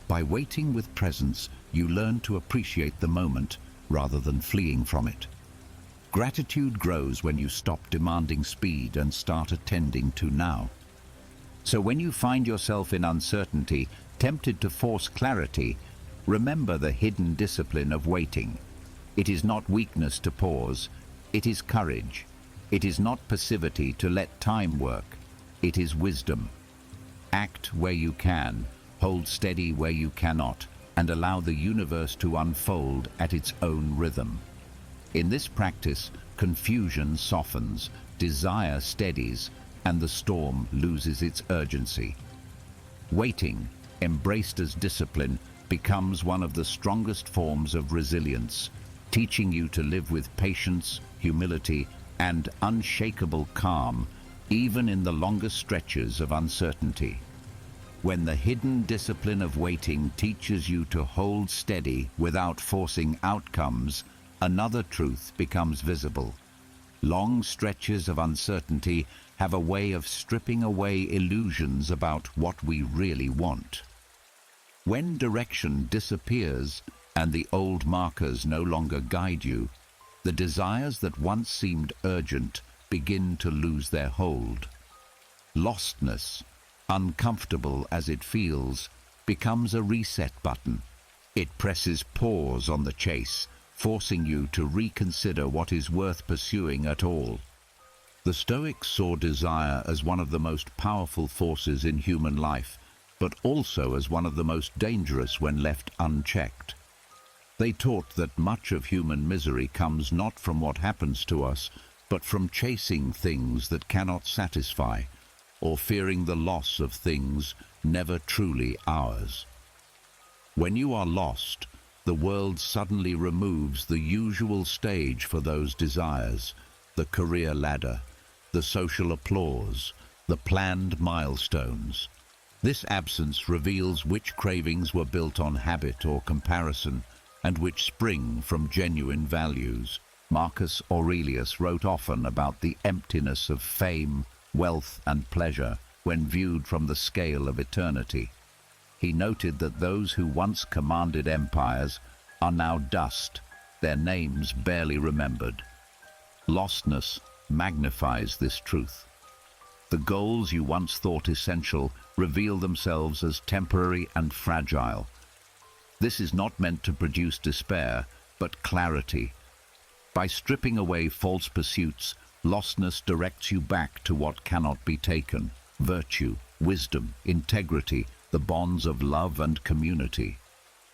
By waiting with presence, you learn to appreciate the moment rather than fleeing from it. Gratitude grows when you stop demanding speed and start attending to now. So when you find yourself in uncertainty, tempted to force clarity, remember the hidden discipline of waiting. It is not weakness to pause, it is courage. It is not passivity to let time work, it is wisdom. Act where you can, hold steady where you cannot, and allow the universe to unfold at its own rhythm. In this practice, confusion softens, desire steadies, and the storm loses its urgency. Waiting, embraced as discipline, becomes one of the strongest forms of resilience, teaching you to live with patience, humility, and unshakable calm, even in the longest stretches of uncertainty. When the hidden discipline of waiting teaches you to hold steady without forcing outcomes, another truth becomes visible. Long stretches of uncertainty have a way of stripping away illusions about what we really want. When direction disappears, and the old markers no longer guide you, the desires that once seemed urgent begin to lose their hold. Lostness, uncomfortable as it feels, becomes a reset button. It presses pause on the chase, forcing you to reconsider what is worth pursuing at all. The Stoics saw desire as one of the most powerful forces in human life, but also as one of the most dangerous when left unchecked. They taught that much of human misery comes not from what happens to us, but from chasing things that cannot satisfy, or fearing the loss of things never truly ours. When you are lost, the world suddenly removes the usual stage for those desires, the career ladder, the social applause, the planned milestones. This absence reveals which cravings were built on habit or comparison, and which spring from genuine values. Marcus Aurelius wrote often about the emptiness of fame, wealth, and pleasure when viewed from the scale of eternity. He noted that those who once commanded empires are now dust, their names barely remembered. Lostness magnifies this truth. The goals you once thought essential reveal themselves as temporary and fragile. This is not meant to produce despair, but clarity. By stripping away false pursuits, lostness directs you back to what cannot be taken: virtue, wisdom, integrity, the bonds of love and community.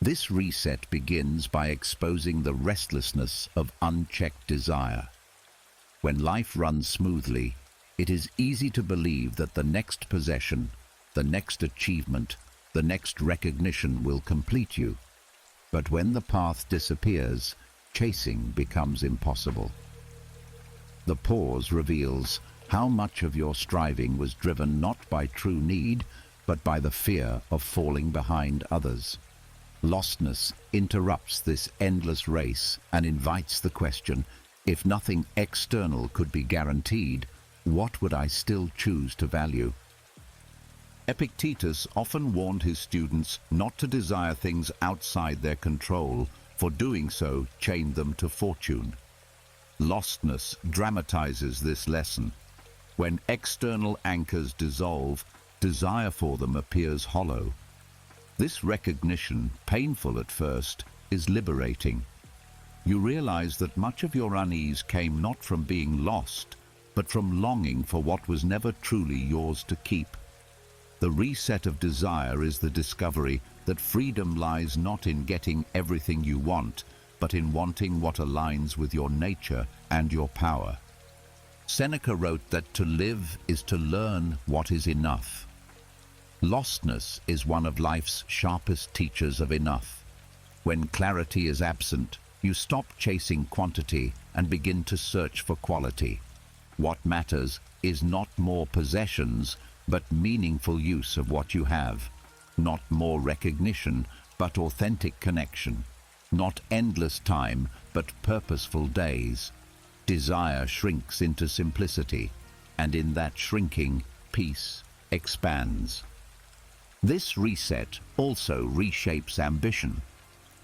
This reset begins by exposing the restlessness of unchecked desire. When life runs smoothly, it is easy to believe that the next possession, the next achievement, the next recognition will complete you. But when the path disappears, chasing becomes impossible. The pause reveals how much of your striving was driven not by true need, but by the fear of falling behind others. Lostness interrupts this endless race and invites the question, if nothing external could be guaranteed, what would I still choose to value? Epictetus often warned his students not to desire things outside their control, for doing so chained them to fortune. Lostness dramatizes this lesson. When external anchors dissolve, desire for them appears hollow. This recognition, painful at first, is liberating. You realize that much of your unease came not from being lost, but from longing for what was never truly yours to keep. The reset of desire is the discovery that freedom lies not in getting everything you want, but in wanting what aligns with your nature and your power. Seneca wrote that to live is to learn what is enough. Lostness is one of life's sharpest teachers of enough. When clarity is absent, you stop chasing quantity and begin to search for quality. What matters is not more possessions, but meaningful use of what you have. Not more recognition, but authentic connection. Not endless time, but purposeful days. Desire shrinks into simplicity, and in that shrinking, peace expands. This reset also reshapes ambition.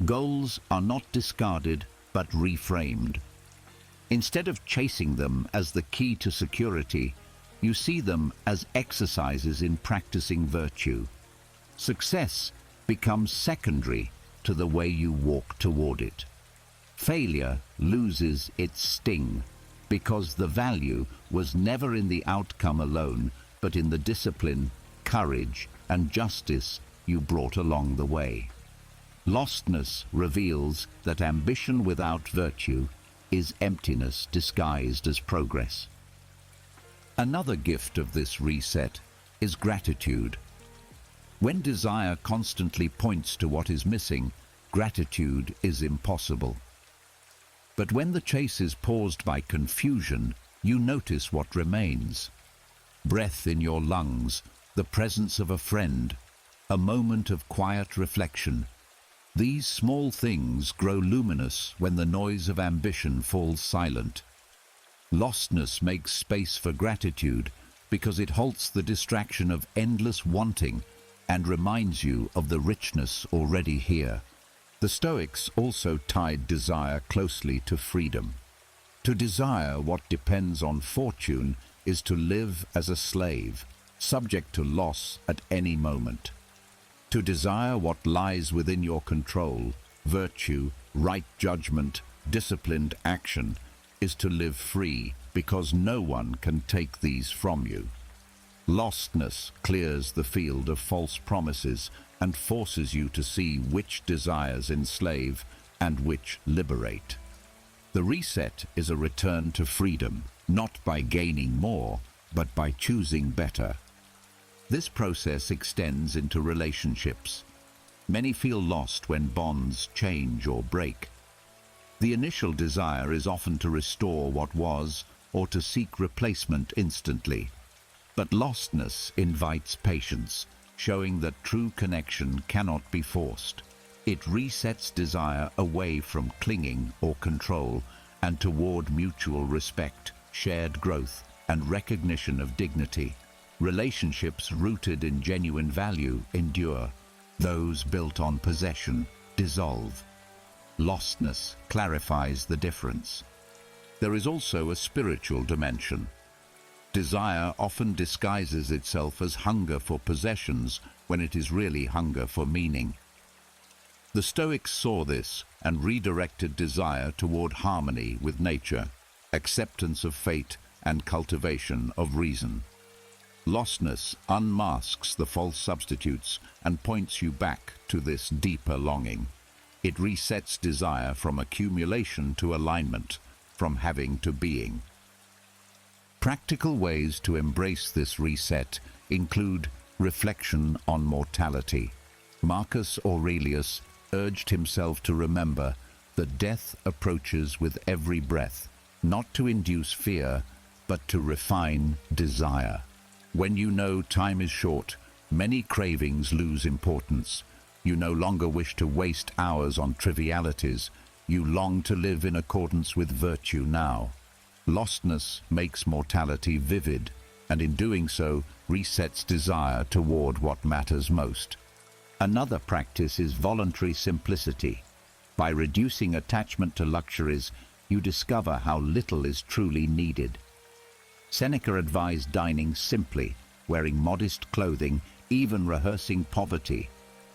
Goals are not discarded, but reframed. Instead of chasing them as the key to security, you see them as exercises in practicing virtue. Success becomes secondary to the way you walk toward it. Failure loses its sting because the value was never in the outcome alone, but in the discipline, courage, and justice you brought along the way. Lostness reveals that ambition without virtue is emptiness disguised as progress. Another gift of this reset is gratitude. When desire constantly points to what is missing, gratitude is impossible. But when the chase is paused by confusion, you notice what remains. Breath in your lungs, the presence of a friend, a moment of quiet reflection. These small things grow luminous when the noise of ambition falls silent. Lostness makes space for gratitude because it halts the distraction of endless wanting and reminds you of the richness already here. The Stoics also tied desire closely to freedom. To desire what depends on fortune is to live as a slave, subject to loss at any moment. To desire what lies within your control, virtue, right judgment, disciplined action, is to live free, because no one can take these from you. Lostness clears the field of false promises and forces you to see which desires enslave and which liberate. The reset is a return to freedom, not by gaining more, but by choosing better. This process extends into relationships. Many feel lost when bonds change or break. The initial desire is often to restore what was or to seek replacement instantly. But lostness invites patience, showing that true connection cannot be forced. It resets desire away from clinging or control and toward mutual respect, shared growth, and recognition of dignity. Relationships rooted in genuine value endure. Those built on possession dissolve. Lostness clarifies the difference. There is also a spiritual dimension. Desire often disguises itself as hunger for possessions when it is really hunger for meaning. The Stoics saw this and redirected desire toward harmony with nature, acceptance of fate, and cultivation of reason. Lostness unmasks the false substitutes and points you back to this deeper longing. It resets desire from accumulation to alignment, from having to being. Practical ways to embrace this reset include reflection on mortality. Marcus Aurelius urged himself to remember that death approaches with every breath, not to induce fear, but to refine desire. When you know time is short, many cravings lose importance. You no longer wish to waste hours on trivialities. You long to live in accordance with virtue now. Lostness makes mortality vivid, and in doing so, resets desire toward what matters most. Another practice is voluntary simplicity. By reducing attachment to luxuries, you discover how little is truly needed. Seneca advised dining simply, wearing modest clothing, even rehearsing poverty,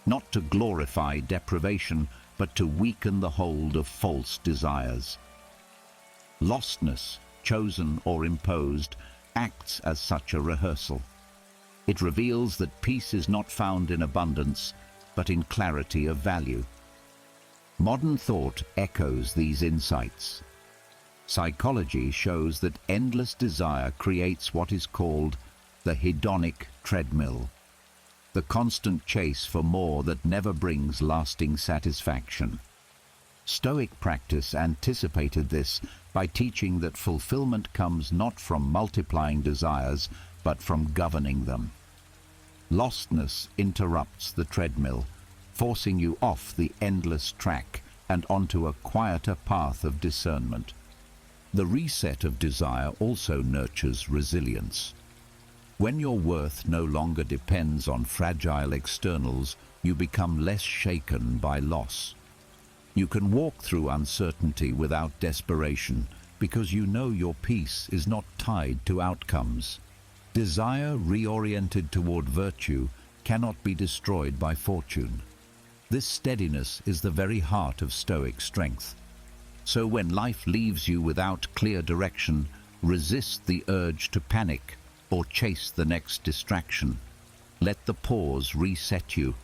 not to glorify deprivation, but to weaken the hold of false desires. Lostness, chosen or imposed, acts as such a rehearsal. It reveals that peace is not found in abundance, but in clarity of value. Modern thought echoes these insights. Psychology shows that endless desire creates what is called the hedonic treadmill, the constant chase for more that never brings lasting satisfaction. Stoic practice anticipated this by teaching that fulfillment comes not from multiplying desires, but from governing them. Lostness interrupts the treadmill, forcing you off the endless track and onto a quieter path of discernment. The reset of desire also nurtures resilience. When your worth no longer depends on fragile externals, you become less shaken by loss. You can walk through uncertainty without desperation because you know your peace is not tied to outcomes. Desire reoriented toward virtue cannot be destroyed by fortune. This steadiness is the very heart of Stoic strength. So when life leaves you without clear direction, resist the urge to panic or chase the next distraction. Let the pause reset you.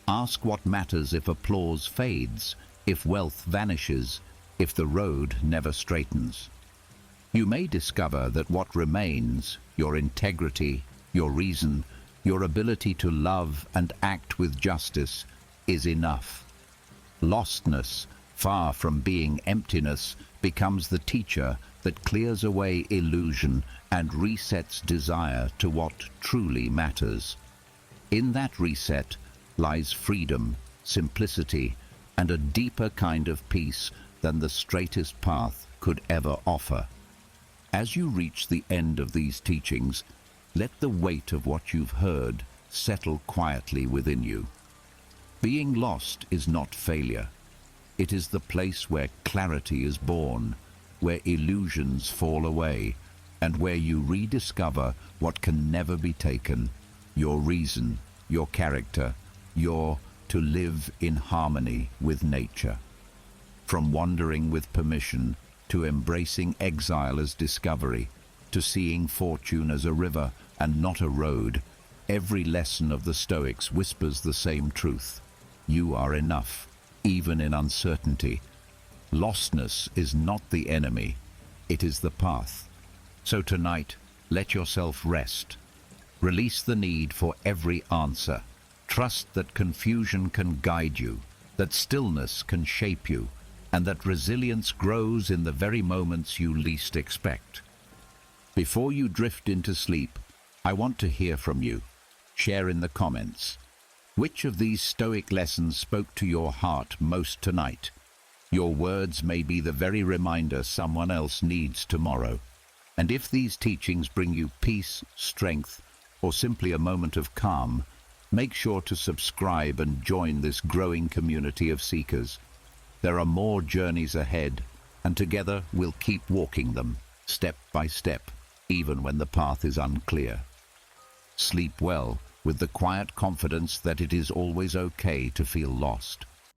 Ask what matters if applause fades, if wealth vanishes, if the road never straightens. You may discover that what remains, your integrity, your reason, your ability to love and act with justice, is enough. Lostness, far from being emptiness, becomes the teacher that clears away illusion and resets desire to what truly matters. In that reset lies freedom, simplicity, and a deeper kind of peace than the straightest path could ever offer. As you reach the end of these teachings, let the weight of what you've heard settle quietly within you. Being lost is not failure. It is the place where clarity is born, where illusions fall away, and where you rediscover what can never be taken: your reason, your character, your to live in harmony with nature. From wandering with permission, to embracing exile as discovery, to seeing fortune as a river and not a road, every lesson of the Stoics whispers the same truth: you are enough, even in uncertainty. Lostness is not the enemy, it is the path. So tonight, let yourself rest. Release the need for every answer. Trust that confusion can guide you, that stillness can shape you, and that resilience grows in the very moments you least expect. Before you drift into sleep, I want to hear from you. Share in the comments. Which of these Stoic lessons spoke to your heart most tonight? Your words may be the very reminder someone else needs tomorrow. And if these teachings bring you peace, strength, or simply a moment of calm, make sure to subscribe and join this growing community of seekers. There are more journeys ahead, and together we'll keep walking them, step by step, even when the path is unclear. Sleep well, with the quiet confidence that it is always okay to feel lost.